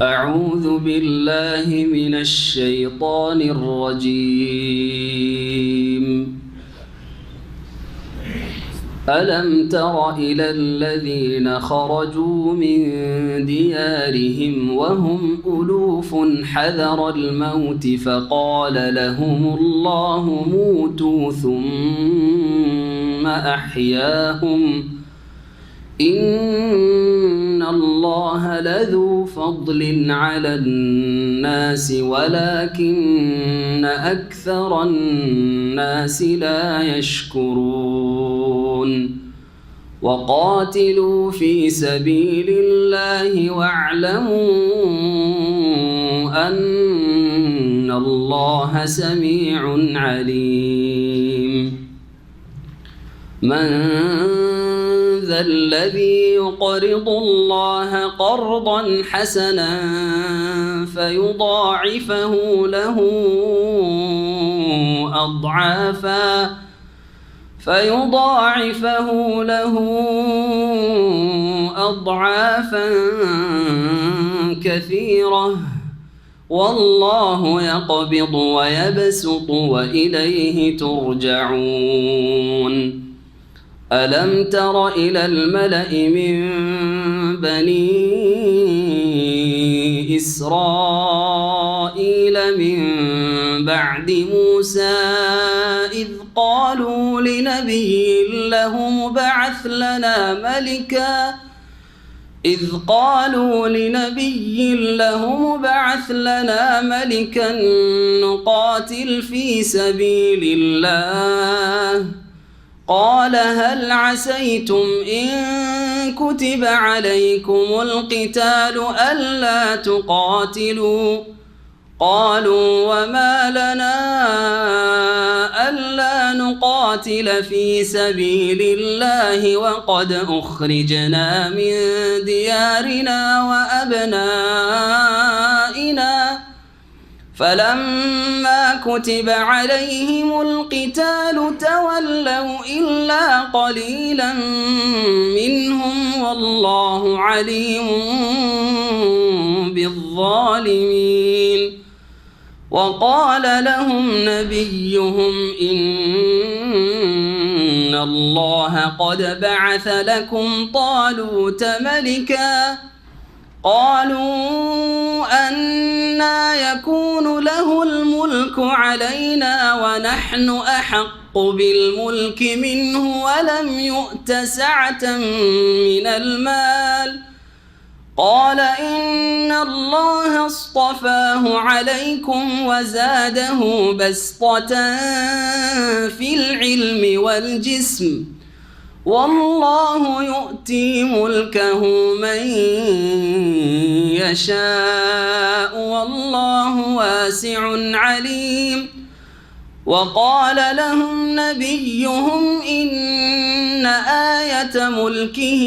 أعوذ بالله من الشيطان الرجيم. ألم تر إلى الذين خرجوا من ديارهم وهم ألوف حذر الموت فقال لهم الله موتوا ثم أحياهم إن الله لذو فضل على الناس ولكن أكثر الناس لا يشكرون. وقاتلوا في سبيل الله واعلموا أن الله سميع عليم. من ذا الذي يقرض الله قرضا حسنا فيضاعفه له أضعافا كثيرة والله يقبض ويبسط وإليه ترجعون. ألم تر إلى الملأ من بني إسرائيل من بعد موسى إذ قالوا لنبي له مبعث لنا ملكا نقاتل في سبيل الله قال هل عسيتم إن كتب عليكم القتال ألا تقاتلوا قالوا وما لنا ألا نقاتل في سبيل الله وقد أخرجنا من ديارنا وأبنائنا فلما كتب عليهم القتال تولوا إلا قليلا منهم والله عليم بالظالمين. وقال لهم نبيهم إن الله قد بعث لكم طالوت ملكا قالوا أنى يكون له الملك علينا ونحن أحق بالملك منه ولم يؤت سعة من المال قال إن الله اصطفاه عليكم وزاده بسطة في العلم والجسم والله يؤتي ملكه من يشاء والله واسع عليم. وقال لهم نبيهم إن آية ملكه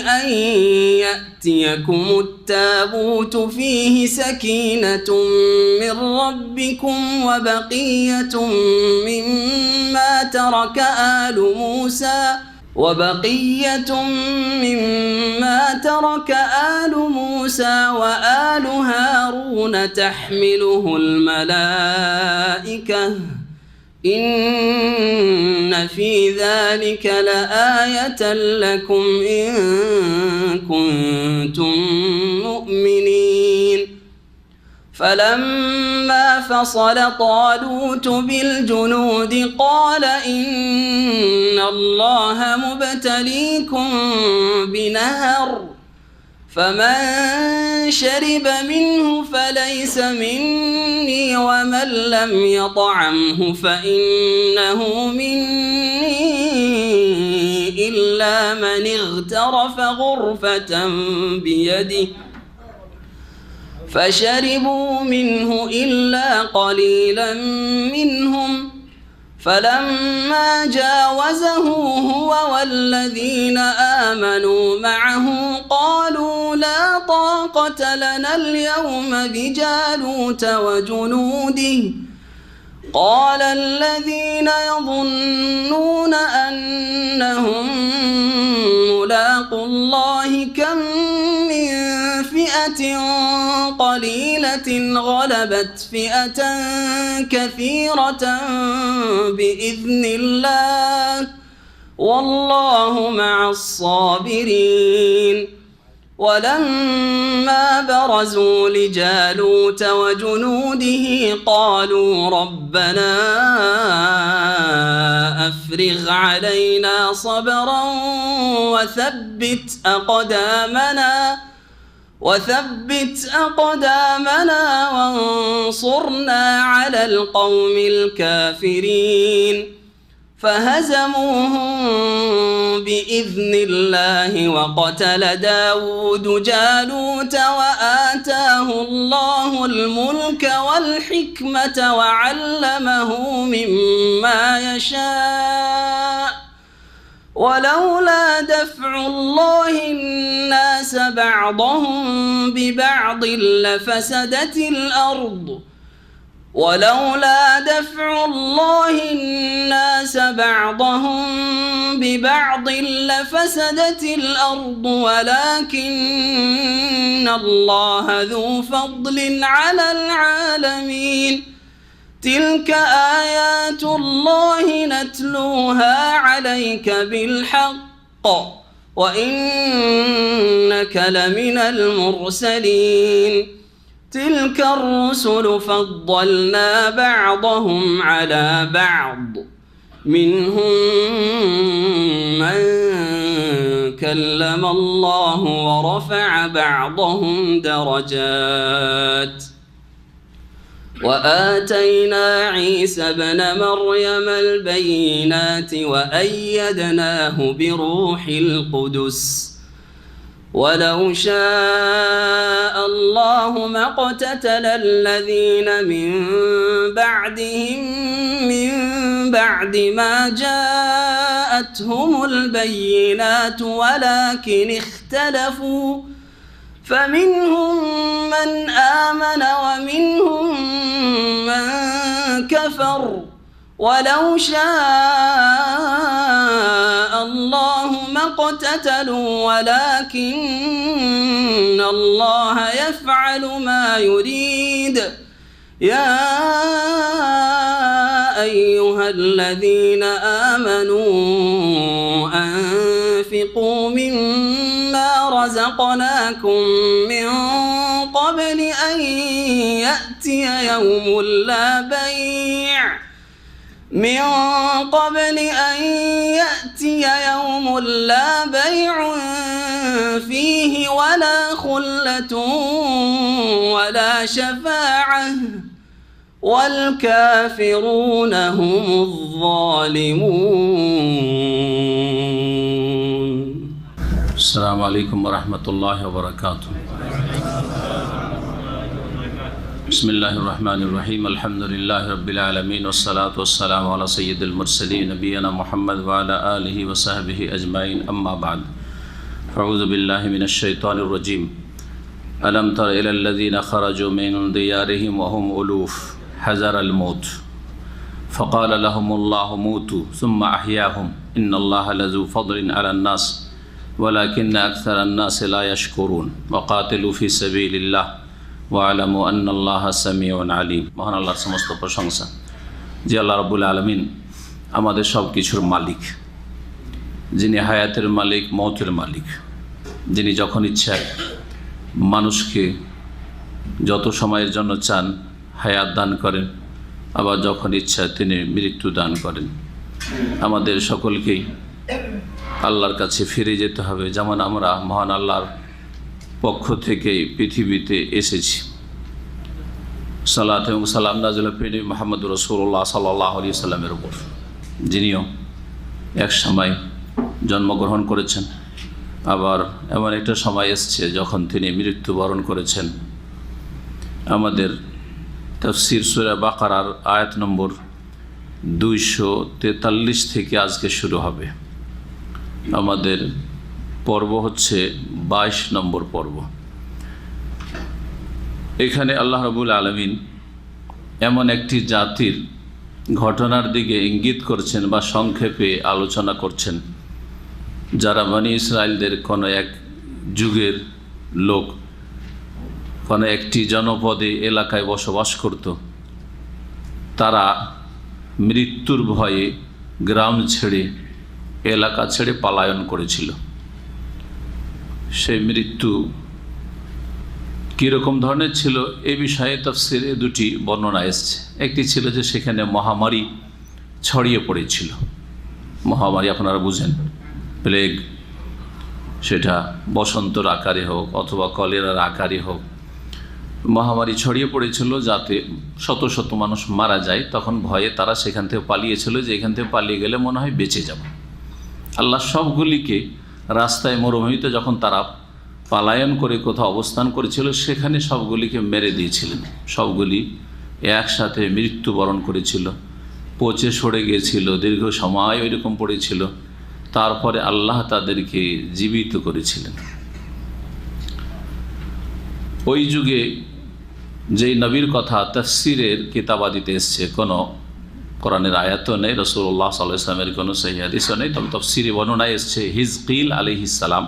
أن يأتيكم التابوت فيه سكينة من ربكم وبقية مما ترك آل موسى وآل هارون تحمله الملائكة إن في ذلك لآية لكم إن كنتم مؤمنين. فلما فصل طالوت بالجنود قال إن الله مبتليكم بنهر فمن شرب منه فليس مني ومن لم يطعمه فإنه مني إلا من اغترف غرفة بيده فشربوا منه إلا قليلا منهم فلما جاوزه هو والذين آمنوا معه قالوا لا طاقة لنا اليوم بجالوت وجنوده قال الذين يظنون أنهم ملاقو الله كم من فئة فئة قليلة غلبت فئة كثيرة بإذن الله والله مع الصابرين ولما برزوا لجالوت وجنوده قالوا ربنا أفرغ علينا صبرا وثبت أقدامنا وانصرنا على القوم الكافرين فهزموهم بإذن الله وقتل داود جالوت وآتاه الله الملك والحكمة وعلمه مما يشاء ولولا دفع الله الناس بعضهم ببعض لفسدت الأرض ولكن الله ذو فضل على العالمين تلك آيات الله نتلوها عليك بالحق وإنك لمن المرسلين تلك الرسل فضلنا بعضهم على بعض منهم من كلم الله ورفع بعضهم درجات وآتينا عيسى ابن مريم البينات وأيدناه بروح القدس ولو شاء الله ما اقتتل الذين من بعدهم من بعد ما جاءتهم البينات ولكن اختلفوا فمنهم من آمن ومنهم من كفر ولو شاء الله ما اقتتلوا ولكن الله يفعل ما يريد يا أيها الذين آمنوا أنفقوا مما رزقناكم من قبل أن يأتي يوم لا بيع فيه ولا خلة ولا شفاعة والكافرون هم الظالمون. السلام عليكم ورحمة الله وبركاته. بسم الله الرحمن الرحيم الحمد لله رب العالمين والصلاة والسلام على سيد المرسلين نبينا محمد وعلى آله وصحبه أجمعين أما بعد فأعوذ بالله من الشيطان الرجيم ألم تر إلى الذين خرجوا من ديارهم وهم ألوف حذر الموت فقال لهم الله موتوا ثم أحياهم إن الله لذو فضل على الناس ولكن أكثر الناس لا يشكرون وقاتلوا في سبيل الله ওয়ালামু আন্নাল্লাহা সামিউন আলিম। মহান আল্লাহর সমস্ত প্রশংসা যে আল্লাহ রাব্বুল আলামিন আমাদের সব কিছুর মালিক, যিনি হায়াতের মালিক, মওতের মালিক, যিনি যখন ইচ্ছা মানুষকে যত সময়ের জন্য চান হায়াত দান করেন, আবার যখন ইচ্ছা তিনি মৃত্যু দান করেন। আমাদের সকলকেই আল্লাহর কাছে ফিরে যেতে হবে, যেমন আমরা মহান আল্লাহর পক্ষ থেকে পৃথিবীতে এসেছি। সালাত এবং সালাম নাযিল প্রিয় মুহাম্মদ রাসূলুল্লাহ সাল্লাল্লাহু আলাইহি সাল্লামের উপর, যিনিও এক সময় জন্মগ্রহণ করেছেন, আবার এমন একটা সময় এসছে যখন তিনি মৃত্যুবরণ করেছেন। আমাদের তাফসীর সূরা বাকারার আয়াত নম্বর 243 থেকে আজকে শুরু হবে। আমাদের পর্ব হচ্ছে 22 নম্বর পর্ব। এখানে আল্লাহ রাব্বুল আলামিন এমন একটি জাতির ঘটনার দিকে ইঙ্গিত করছেন বা সংক্ষেপে আলোচনা করছেন, যারা বনী ইসরায়েলদের কোনো এক যুগের লোক, কোনো একটি জনপদে এলাকায় বসবাস করত, তারা মৃত্যুর ভয়ে গ্রাম ছেড়ে এলাকা ছেড়ে পলায়ন করেছিল। সেই মৃত্যু কীরকম ধরনের ছিল এ বিষয়ে তাফসিরে দুটি বর্ণনা এসছে। একটি ছিল যে সেখানে মহামারী ছড়িয়ে পড়েছিল। মহামারী আপনারা বুঝেন, প্লেগ, সেটা বসন্তর আকারে হোক অথবা কলেরার আকারে হোক, মহামারী ছড়িয়ে পড়েছিল যাতে শত শত মানুষ মারা যায়। তখন ভয়ে তারা সেখান থেকে পালিয়েছিল যে এখান থেকে পালিয়ে গেলে মনে হয় বেঁচে যাব। আল্লাহ সবগুলিকে রাস্তায় মরুভূমিতে যখন তারা পালায়ন করে কোথাও অবস্থান করেছিল সেখানে সবগুলিকে মেরে দিয়েছিলেন। সবগুলি একসাথে মৃত্যুবরণ করেছিল, পচে সরে গিয়েছিল, দীর্ঘ সময় ওইরকম পড়েছিল। তারপরে আল্লাহ তাদেরকে জীবিত করেছিলেন। ওই যুগে যেই নবীর কথা তাফসিরের কিতাবাদিতে এসছে, কোনো কোরআনের আয়াতও নেই, রাসূলুল্লাহ সাল্লাল্লাহু আলাইহি ওয়াসাল্লামের কোনো সহিহ হাদিসও নেই, তবে তাফসিরে বর্ণনায় এসছে হিজকিল আলাইহিস সালাম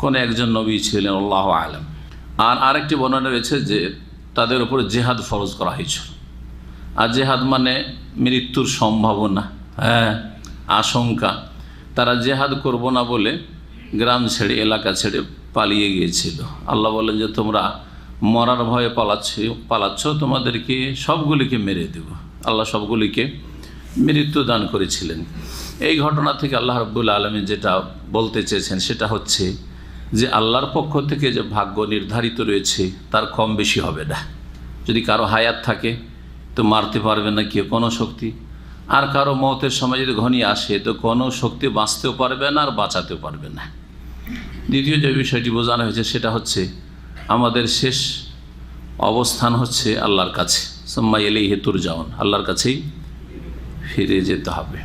কোন একজন নবী ছিলেন, আল্লাহু আলাম। আর আরেকটি বর্ণনা রয়েছে যে তাদের উপর জেহাদ ফরজ করা হয়েছিল। আর জেহাদ মানে মৃত্যুর সম্ভাবনা, আশঙ্কা। তারা জেহাদ করব না বলে গ্রাম ছেড়ে এলাকা ছেড়ে পালিয়ে গিয়েছিল। আল্লাহ বলেন যে তোমরা মরার ভয়ে পালাচ্ছ, তোমাদেরকে সবগুলিকে মেরে দেব। আল্লাহ সবগুলিকে মৃত্যু দান করেছিলেন। এই ঘটনা থেকে আল্লাহ রাব্বুল আলামিন যেটা বলতে চেয়েছেন সেটা হচ্ছে যে আল্লাহর পক্ষ থেকে যে ভাগ্য নির্ধারিত রয়েছে তার কম বেশি হবে না। যদি কারো হায়াত থাকে তো মারতে পারবে না কেউ কোনো শক্তি, আর কারো মওতের সময় যদি ঘনিয়ে আসে তো কোনো শক্তি বাঁচতেও পারবে না আর বাঁচাতেও পারবে না। দ্বিতীয় যে বিষয়টি বোঝানো হয়েছে সেটা হচ্ছে আমাদের শেষ অবস্থান হচ্ছে আল্লাহর কাছে, সুম্মা ইলাইহি তুরজাউন, আল্লাহর কাছেই ফিরে যেতে হবে।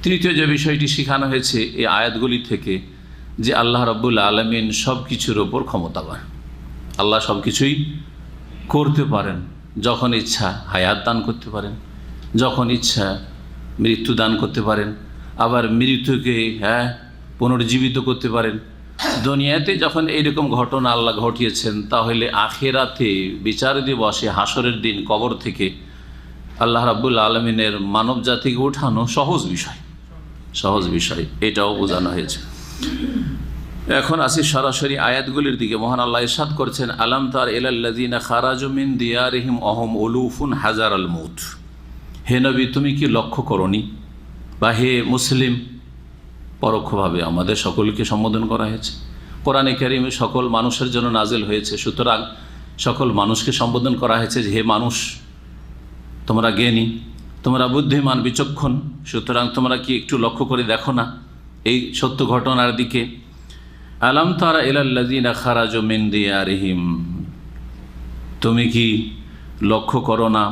তৃতীয় যে বিষয়টি শেখানো হয়েছে এই আয়াতগুলি থেকে যে আল্লাহ রাব্বুল আলামিন সব কিছুর ওপর ক্ষমতাবান। আল্লাহ সব কিছুই করতে পারেন, যখন ইচ্ছা হায়াত দান করতে পারেন, যখন ইচ্ছা মৃত্যু দান করতে পারেন, আবার মৃত্যুকে পুনর্জীবিত করতে পারেন। দুনিয়াতে যখন এইরকম ঘটনা আল্লাহ ঘটিয়েছেন, তাহলে আখিরাতে বিচার দিবসে হাসরের দিন কবর থেকে আল্লাহ রাব্বুল আলামিনের মানব জাতিকে উঠানো সহজ বিষয়, এটাও বোঝানো হয়েছে। এখন আসি সরাসরি আয়াতগুলির দিকে। মহান আল্লাহ ইরশাদ করছেন, আলাম তার ইলাল্লাযিনা খারাজু মিন দিয়ারিহিম ওয়াহুম উলুফুন হাজারাল মউত। হে নবী, তুমি কি লক্ষ্য করনি? বা হে মুসলিম, পরোক্ষভাবে আমাদের সকলকে সম্বোধন করা হয়েছে। কোরআনে কারিমে সকল মানুষের জন্য নাজিল হয়েছে, সুতরাং সকল মানুষকে সম্বোধন করা হয়েছে যে হে মানুষ, তোমরা জ্ঞানী, তোমরা বুদ্ধিমান, বিচক্ষণ, সুতরাং তোমরা কি একটু লক্ষ্য করে দেখো না এই সত্য ঘটনার দিকে। আলাম তারা ইলাল্লাযিনা খারাজু মিন দিয়ারিহিম, তুমি কি লক্ষ্য করো না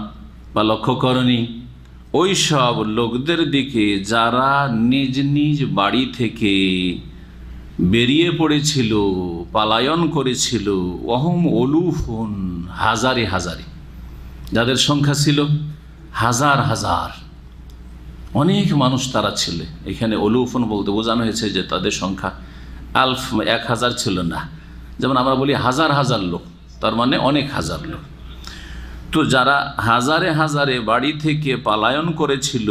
বা লক্ষ্য করনি ওই সব লোকদের দিকে যারা নিজ নিজ বাড়ি থেকে বেরিয়ে পড়েছিল, পালায়ন করেছিল, ওয়াহুম উলুফুন, হাজারে হাজারে, যাদের সংখ্যা ছিল হাজার হাজার, অনেক মানুষ তারা ছিল। এখানে উলুফুন বলতে বোঝানো হয়েছে যে তাদের সংখ্যা আলফ, 1000 ছিল না। যেমন আমরা বলি হাজার হাজার লোক, তার মানে অনেক হাজার লোক। তো যারা হাজারে হাজারে বাড়ি থেকে পালায়ন করেছিল,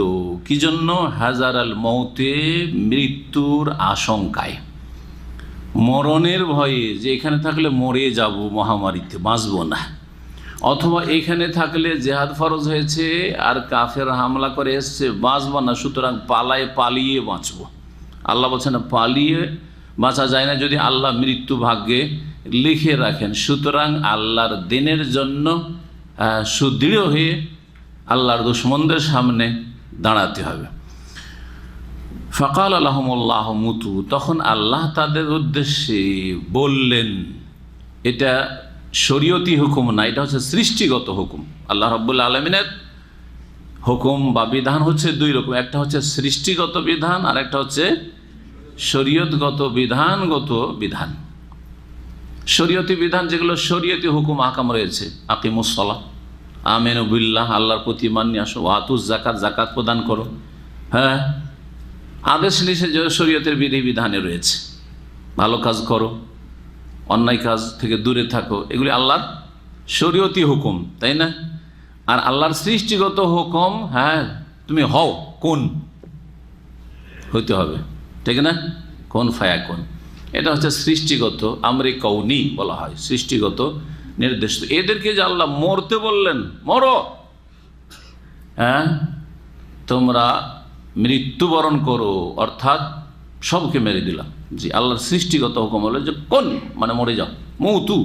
কি জন্য? হাজারাল মৌতে, মৃত্যুর আশঙ্কায়, মরণের ভয়ে, যে এখানে থাকলে মরে যাব, মহামারীতে বাঁচব না, অথবা এখানে থাকলে জেহাদ ফরজ হয়েছে আর কাফের হামলা করে এসছে, বাঁচব না, সুতরাং পালিয়ে বাঁচব। আল্লাহ বলছেন না, পালিয়ে বাঁচা যায় না যদি আল্লাহ মৃত্যু ভাগ্যে লিখে রাখেন। সুতরাং আল্লাহর দিনের জন্য সুদৃঢ় হয়ে আল্লাহর দুশমনদের সামনে দাঁড়াতে হবে। ফাকাল আলাহুমুল্লাহ মুতু, তখন আল্লাহ তাদের উদ্দেশ্যে বললেন, এটা শরীয়তি হুকুম না, এটা হচ্ছে সৃষ্টিগত হুকুম। আল্লাহ রাব্বুল আলামিনের হুকুম বা বিধান হচ্ছে দুই রকম, একটা হচ্ছে সৃষ্টিগত বিধান আর একটা হচ্ছে শরীয়তগত বিধান। শরীয়তি বিধান যেগুলো শরীয়তি হুকুম আহকাম রয়েছে, আকিমুস সালাহ, আমিনু বিল্লাহ, আল্লাহর প্রতি মান্য আসো, ওয়াতুজ যাকাত, যাকাত প্রদান করো, আদেশ নিষেধ শরীয়তের বিধানে রয়েছে। ভালো কাজ করো, অন্যায় কাজ থেকে দূরে থাকো, এগুলি আল্লাহর শরীয়তি হুকুম, তাই না? আর আল্লাহর সৃষ্টিগত হুকুম, হ্যাঁ তুমি হও, কোন হইতে হবে, ঠিক না? কোন ফায়াকুন, এটা হচ্ছে সৃষ্টিগত, আমরে কৌনি বলা হয়, সৃষ্টিগত নির্দেশ। এদেরকে যে আল্লাহ মরতে বললেন, মরো, হ্যাঁ তোমরা মৃত্যুবরণ করো, অর্থাৎ সবকে মেরে দিলাম। জি, আল্লাহর সৃষ্টিগত হুকুম হলো যে কোন, মানে মরে যাও, মৌতু,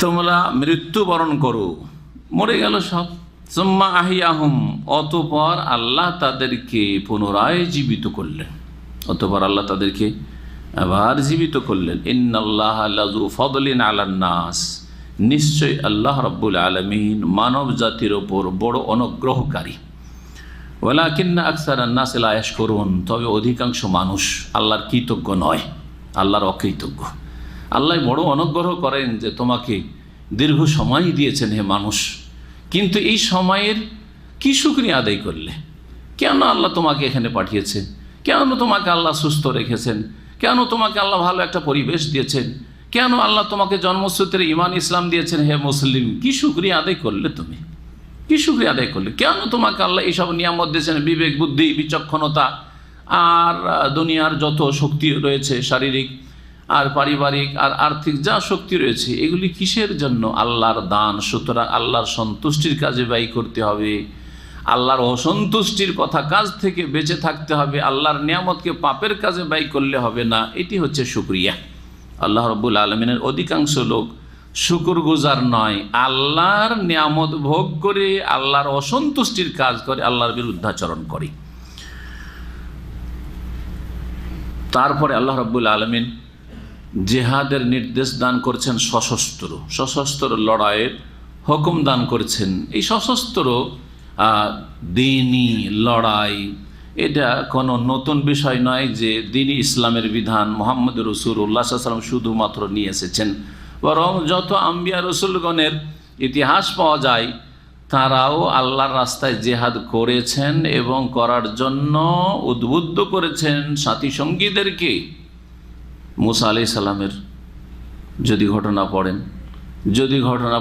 তোমরা মৃত্যুবরণ করো, মরে গেল সব। সুম্মা আহিয়াহুম, অতঃপর আল্লাহ তাদেরকে পুনরায় জীবিত করলেন, অতঃপর আল্লাহ তাদেরকে আবার জীবিত করলেন। ইন্নাল্লাহা লাযু ফাদলিন আলান নাস, নিশ্চয় আল্লাহ রাব্বুল আলামিন মানব জাতির ওপর বড় অনুগ্রহকারী। ওয়ালাকিন্না আকসারান নাস লা ইয়াশকুরুন, তবে অধিকাংশ মানুষ আল্লাহর কৃতজ্ঞ নয়, আল্লাহর অকৃতজ্ঞ। আল্লাহ বড় অনুগ্রহ করেন যে তোমাকে দীর্ঘ সময় দিয়েছেন হে মানুষ, কিন্তু এই সময়ের কি শুকরিয়া আদায় করলে? কেন আল্লাহ তোমাকে এখানে পাঠিয়েছেন? কেন তোমাকে আল্লাহ সুস্থ রেখেছেন? কেন তোমাকে আল্লাহ ভালো একটা পরিবেশ দিয়েছেন? কেন আল্লাহ তোমাকে জন্মসূত্রে ঈমান ইসলাম দিয়েছেন হে মুসলিম? কি শুকরিয়া আদায় করলে তুমি? কি শুকরিয়া আদায় করলে? কেন তোমাকে আল্লাহ এইসব নিয়ামত দিয়েছেন, বিবেক, বুদ্ধি, বিচক্ষণতা আর দুনিয়ার যত শক্তি রয়েছে, শারীরিক আর পারিবারিক আর আর্থিক যা শক্তি রয়েছে, এগুলি কিসের জন্য? আল্লাহর দান। সুতরাং আল্লাহর সন্তুষ্টির কাজে ব্যয় করতে হবে, আল্লাহর অসন্তুষ্টির কথা কাজ থেকে বেঁচে থাকতে হবে, আল্লাহর নিয়ামতকে পাপের কাজে ব্যয় করলে হবে না। এটি হচ্ছে শুকরিয়া। আল্লাহ রাব্বুল আলামিনের অধিকাংশ লোক শুকরগুজার নয়, আল্লাহর নিয়ামত ভোগ করে আল্লাহর অসন্তুষ্টির কাজ করে, আল্লাহর বিরুদ্ধাচরণ করে। তারপরে আল্লাহ রাব্বুল আলামিন জিহাদের নির্দেশ দান করছেন, সশস্ত্র লড়াইয়ের হুকুম দান করছেন। এই সশস্ত্র দ্বীনি লড়াই এটা কোনো নতুন বিষয় নয় যে দ্বীনি ইসলামের বিধান মুহাম্মদ রাসূলুল্লাহ সাল্লাল্লাহু আলাইহি ওয়াসাল্লাম শুধুমাত্র নিয়ে এসেছেন, বরং যত আম্বিয়া রসুলগণের ইতিহাস পাওয়া যায় তারাও আল্লাহর রাস্তায় জিহাদ করেছেন এবং করার জন্য উদ্বুদ্ধ করেছেন সাথী সঙ্গীদেরকে। মুসা আলাইহিস সালামের যদি ঘটনা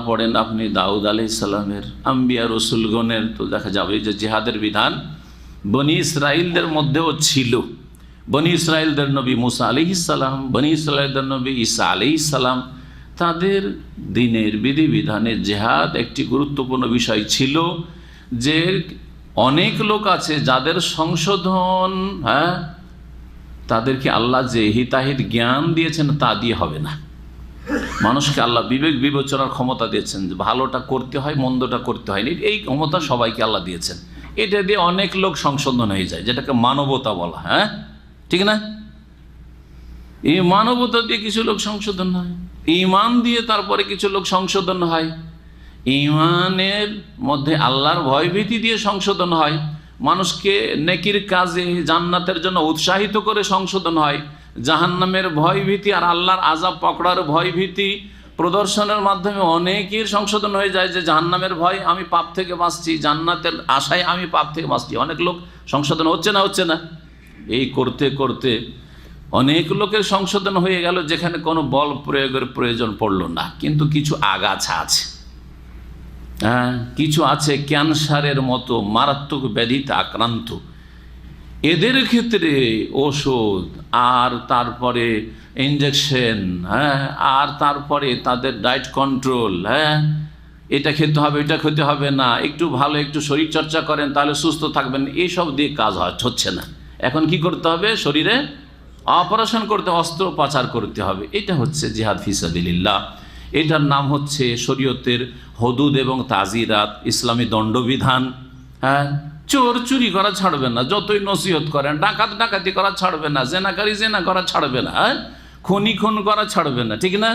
পড়েন আপনি, দাউদ আলাইহিস সালামের, আম্বিয়া রসুলগণের, তো দেখা যাবে যে জিহাদের বিধান বনি ইসরাইলদের মধ্যেও ছিল। বনি ইসরাইলদের নবী মুসা আলাইহিস সালাম, বনি ইসরাইলদের নবী ঈসা আলাইহিস সালাম, তাদের দিনের বিধিবিধানে জিহাদ একটি গুরুত্বপূর্ণ বিষয় ছিল। যে অনেক লোক আছে যাদের সংশোধন, হ্যাঁ তাদেরকে আল্লাহ যে হিতাহিত জ্ঞান দিয়েছেন তা দিয়ে হবে না। মানুষকে আল্লাহ বিবেক বিবেচনার ক্ষমতা দিয়েছেন, যে ভালোটা করতে হয়, মন্দটা করতে হয়নি, এই ক্ষমতা সবাইকে আল্লাহ দিয়েছেন। এটা দিয়ে অনেক লোক সংশোধন হয়ে যায়, যেটাকে মানবতা বলা, হ্যাঁ ঠিক না? এই মানবতা দিয়ে কিছু লোক সংশোধন হয়, ঈমান দিয়ে তারপরে কিছু লোক সংশোধন হয়, ঈমানের মধ্যে আল্লাহর ভয়ভীতি দিয়ে সংশোধন হয়, মানুষকে নেকির কাজে জান্নাতের জন্য উৎসাহিত করে সংশোধন হয়, জাহান্নামের ভয়ভীতি আর আল্লাহর আযাব পকড়ার ভয়ভীতি প্রদর্শনের মাধ্যমে অনেকের সংশোধন হয়ে যায়, যে জাহান্নামের ভয়, আমি পাপ থেকে বাঁচছি, জান্নাতের আশায় আমি পাপ থেকে বাঁচছি। অনেক লোক সংশোধন হচ্ছে না। এই করতে করতে অনেক লোকের সংশোধন হয়ে গেল, যেখানে কোনো বল প্রয়োগের প্রয়োজন পড়ল না। কিন্তু কিছু আগাছা আছে, হ্যাঁ কিছু আছে ক্যান্সারের মতো মারাত্মক ব্যাধিতে আক্রান্ত, এদের ক্ষেত্রে ওষুধ আর তারপরে ইনজেকশন, হ্যাঁ আর তারপরে তাদের ডায়েট কন্ট্রোল, হ্যাঁ এটা খেতে হবে, এটা খেতে হবে না, একটু ভালো একটু শরীরচর্চা করেন তাহলে সুস্থ থাকবেন, এইসব দিয়ে কাজ হচ্ছে না। এখন কি করতে হবে? শরীরে অপারেশন করতে, অস্ত্রোপচার করতে হবে। এটা হচ্ছে জিহাদ ফি সাবিলিল্লাহ। এটার নাম হচ্ছে শরীয়তের হদুদ এবং তাজিরাত, ইসলামী দণ্ডবিধান। হ্যাঁ চোর চুরি করা ছাড়বে না, যতই নসিহত করেন, ডাকাত ডাকাতি করা ছাড়বে না, জেনাকারী জেনা করা ছাড়বে না, খুনি খুন করা ছাড়বে না, ঠিক না?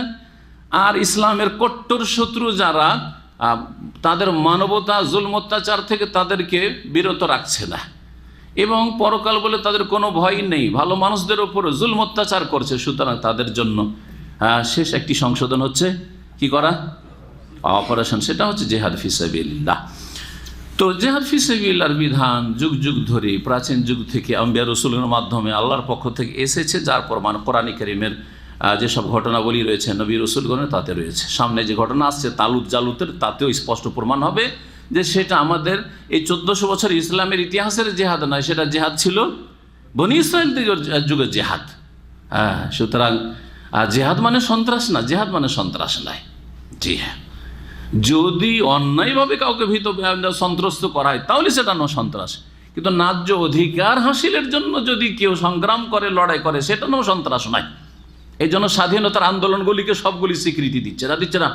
আর ইসলামের কট্টর শত্রু যারা, তাদের মানবতা জুলম অত্যাচার থেকে তাদেরকে বিরত রাখছে না, এবং পরকাল বলে তাদের কোনো ভয় নেই, ভালো মানুষদের ওপর জুলম অত্যাচার করছে। সুতরাং তাদের জন্য শেষ একটি সংশোধন হচ্ছে কি করা? অপারেশন। সেটা হচ্ছে জিহাদ ফি সাবিলিল্লাহ। তো জিহাদ ফি সাবিলিল্লাহর বিধান যুগ যুগ ধরে, প্রাচীন যুগ থেকে আম্বিয়া রাসূলের মাধ্যমে আল্লাহর পক্ষ থেকে এসেছে, যার প্রমাণ কোরআন কারীমের যেসব ঘটনাবলী রয়েছে নবী রসুলগণের তাতে রয়েছে। সামনে যে ঘটনা আসছে তালুত জালুতের, তাতেও স্পষ্ট প্রমাণ হবে যে সেটা আমাদের এই 1400 বছর ইসলামের ইতিহাসের জেহাদ নয়, সেটা জেহাদ ছিল বনি ইসরায়েল যুগের জেহাদ। হ্যাঁ, সুতরাং জেহাদ মানে সন্ত্রাস না, জেহাদ মানে সন্ত্রাস নয়। জি হ্যাঁ, যদি অন্যায়ভাবে কাউকে ভীত সন্ত্রস্ত করা হয় তাহলে সেটা নয় সন্ত্রাস, কিন্তু ন্যায্য অধিকার হাসিলের জন্য যদি কেউ সংগ্রাম করে, লড়াই করে, সেটা নয় সন্ত্রাস নয়। এই জন্য স্বাধীনতার আন্দোলনগুলিকে সবগুলি স্বীকৃতি দিচ্ছে না, দিচ্ছে না?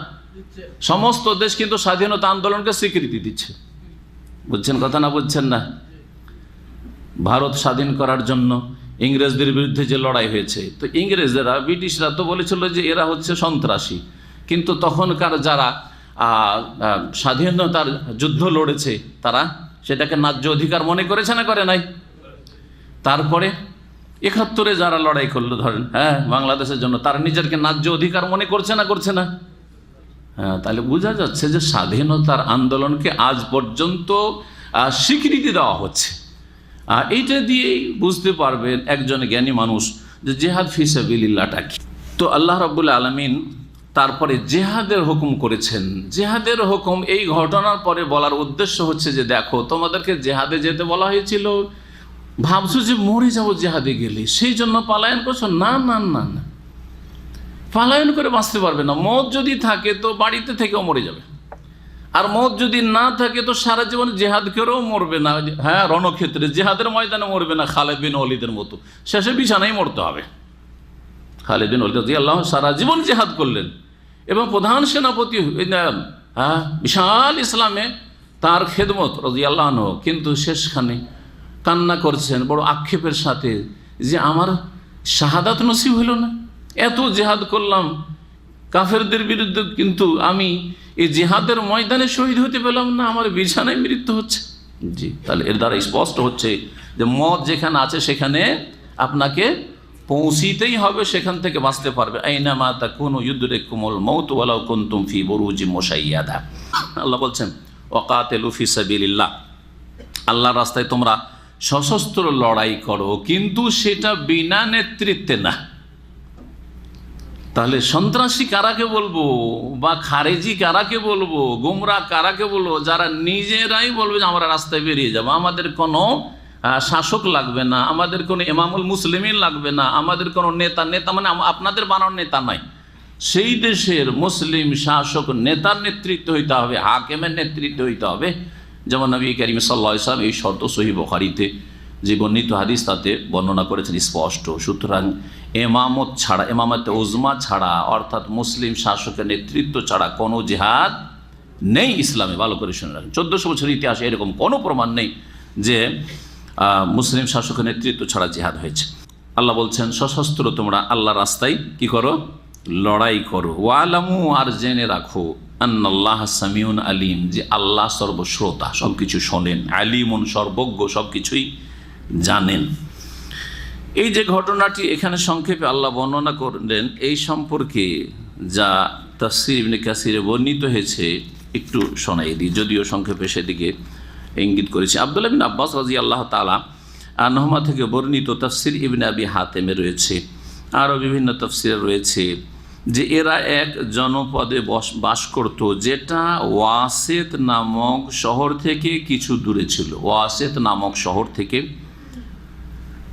সমস্ত দেশ কিন্তু স্বাধীনতা আন্দোলনকে স্বীকৃতি দিচ্ছে। বুঝছেন কথা না বুঝছেন না? ভারত স্বাধীন করার জন্য ইংরেজদের বিরুদ্ধে যে লড়াই হয়েছে, তো ইংরেজরা, ব্রিটিশরা তো বলেছিল যে এরা হচ্ছে সন্ত্রাসী, কিন্তু তখনকার যারা স্বাধীনতার যুদ্ধ লড়েছে তারা সেটাকে ন্যায্য অধিকার মনে করেছে না, করে নাই? তারপরে 71-এ যারা লড়াই করলো, ধরেন হ্যাঁ বাংলাদেশের জন্য, তারা নিজেরকে ন্যায্য অধিকার মনে করছে না, করছে না? হ্যাঁ, তাহলে বোঝা যাচ্ছে যে স্বাধীনতার আন্দোলনকে আজ পর্যন্ত স্বীকৃতি দেওয়া হচ্ছে। এইটা দিয়েই বুঝতে পারবেন একজন জ্ঞানী মানুষ যে জেহাদ ফি সাবিলিল্লাহটা কি। তো আল্লাহ রাব্বুল আলামিন তারপরে জেহাদের হুকুম করেছেন। জেহাদের হুকুম এই ঘটনার পরে বলার উদ্দেশ্য হচ্ছে যে দেখো, তোমাদেরকে জেহাদে যেতে বলা হয়েছিল, ভাবছো যে মরে যাবো জেহাদে গেলে, সেই জন্য পালায়ন করছো? না না না না, পালায়ন করে বাঁচতে পারবে না। মত যদি থাকে তো বাড়িতে থেকেও মরে যাবে, আর মত যদি না থাকে তো সারা জীবন জেহাদ করেও মরবে না। হ্যাঁ, রণক্ষেত্রে জেহাদের ময়দানে মরবে না খালেদ বিন ওয়ালিদের মতো, শেষে বিছানায় মরতে হবে। খালেদ বিন ওয়ালিদ রাদিয়াল্লাহু আনহু সারা জীবন জেহাদ করলেন এবং প্রধান সেনাপতি, হ্যাঁ, বিশাল ইসলামে তার খেদমত রাদিয়াল্লাহু আনহু, কিন্তু শেষখানে কান্না করছেন বড় আক্ষেপের সাথে যে আমার শাহাদাত নসিব হইল না, এত জেহাদ করলাম কাফেরদের বিরুদ্ধে, কিন্তু আমি এই জেহাদের ময়দানে শহীদ হতে পেলাম না, আমার বিছানায় মৃত্যু হচ্ছে। জি, তাহলে এর দ্বারা স্পষ্ট হচ্ছে যে মত যেখানে আছে সেখানে আপনাকে পৌঁছিতেই হবে, সেখান থেকে বাঁচতে পারবে। আইনামা তাকুনু ইউদরিকুমুল মাউত ওয়ালাউ কুনতুম ফি বুরুজিম মুশাইয়াদা। আল্লাহ বলছেন ওয়াকাতিলু ফি সাবিলিল্লাহ, আল্লাহর রাস্তায় তোমরা সশস্ত্র লড়াই করো, কিন্তু সেটা বিনা নেতৃত্বে না। তাহলে সন্ত্রাসী কারাকে বলবো, বা খারেজি কারাকে বলবো, গুমরা কারাকে বলবো? যারা নিজেরাই বলবে যে আমরা রাস্তায় বেরিয়ে যাবো, আমাদের কোনো শাসক লাগবে না, আমাদের কোনো ইমামুল মুসলিমিন লাগবে না, আমাদের কোনো নেতা মানে আপনাদের বানানোর নেতা নয়, সেই দেশের মুসলিম শাসক নেতার নেতৃত্ব হইতে হবে, হাকিমের নেতৃত্ব হইতে হবে। যেমন নবী করিম সাল্লাল্লাহু আলাইহি ওয়াসাল্লাম এই শর্ত সহিহ বুখারীতে যে বর্ণিত হাদিস তাতে বর্ণনা করেছেন স্পষ্ট। সুতরাং এমামত ছাড়া, এমামতে উজমা ছাড়া, অর্থাৎ মুসলিম শাসকের নেতৃত্ব ছাড়া কোনো জিহাদ নেই ইসলামে। ভালো করে শুনে রাখেন, 1400 বছর ইতিহাসে এরকম কোনো প্রমাণ নেই যে মুসলিম শাসকের নেতৃত্ব ছাড়া জিহাদ হয়েছে। আল্লাহ বলছেন সশস্ত্র তোমরা আল্লাহর রাস্তায় কি করো? লড়াই করো। ওয়ালামু, আর জেনে রাখো, আন্নাল্লাহ সামিউন আলিম, যে আল্লাহ সর্বশ্রোতা, সব কিছু শোনেন, আলিমুন সর্বজ্ঞ, সব কিছুই জানেন। এই যে ঘটনাটি এখানে সংক্ষেপে আল্লাহ বর্ণনা করলেন, এই সম্পর্কে যা তাফসীর ইবনে কাসিরে বর্ণিত হয়েছে একটু শোনাই দিই, যদিও সংক্ষেপে সেদিকে ইঙ্গিত করেছি। আব্দুল্লাহ বিন আব্বাস রাদিয়াল্লাহু তাআলা আনহুমা থেকে বর্ণিত তাফসীর ইবনে আবি হাতেমে রয়েছে, আরও বিভিন্ন তাফসীরে রয়েছে যে এরা এক জনপদে বাস করত, যেটা ওয়াসেত নামক শহর থেকে কিছু দূরে ছিল। ওয়াসেত নামক শহর থেকে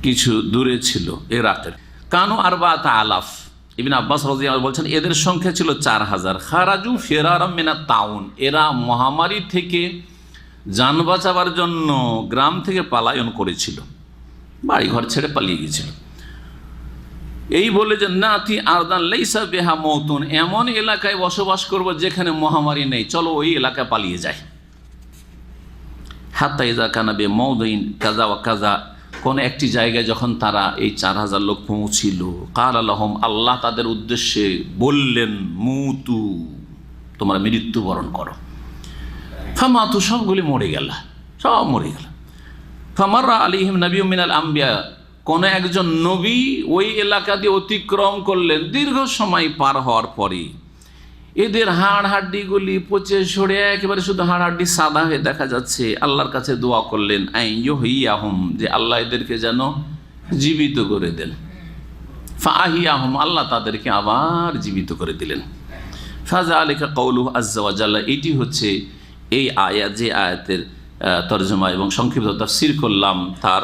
কিছু দূরে ছিল ইরাকের। কানু আরবাত আলাফ, ইবনে আব্বাস রাদিয়াল্লাহু আনহু বলছেন এদের সংখ্যা ছিল 4000। খারাজু ফিরারাম মিনাত তাউন, এরা মহামারী থেকে যান বাঁচাবার জন্য গ্রাম থেকে পালায়ন করেছিল, বাড়ি ঘর ছেড়ে পালিয়ে গিয়েছিল। এই বলে যে নাতি আরদান লাইসা বিহা মওতুন, এমন এলাকায় বসবাস করব যেখানে মহামারী নেই, চলো ওই এলাকায় পালিয়ে যায়। হাত্তা ইযা কানা বি মাউদিন কাযা ওয়া কাযা, কোন একটি জায়গায় যখন তারা এই 4000 লোক পৌঁছিল, কালা লাহুম, আল্লাহ তাদের উদ্দেশ্যে বললেন, মুতু, তোমরা মৃত্যুবরণ করো। ফামাতু, সবগুলি মরে গেল, সব মরে গেল। ফামাররা আলাইহিম নাবিয়্যুম মিনাল আম্বিয়া, কোন একজন নবী ওই এলাকা দিয়ে অতিক্রম করলেন। দীর্ঘ সময় পার হওয়ার পরে এদের হাড় হাড্ডিগুলি পচে সরে একেবারে শুধু হাড় হাড্ডি সাদা হয়ে দেখা যাচ্ছে। আল্লাহর কাছে দোয়া করলেন, আইন ইউহইয়াহুম, যে আল্লাহ এদেরকে যেন জীবিত করে দেন। ফাহিয়াহুম, আল্লাহ তাদেরকে আবার জীবিত করে দিলেন। ফাযালিকা কাউলুহু আযজা ওয়া জাল্লা, এটি হচ্ছে এই আয়াত, যে আয়াতের তরজমা এবং সংক্ষিপ্ত তাফসীর করলাম তার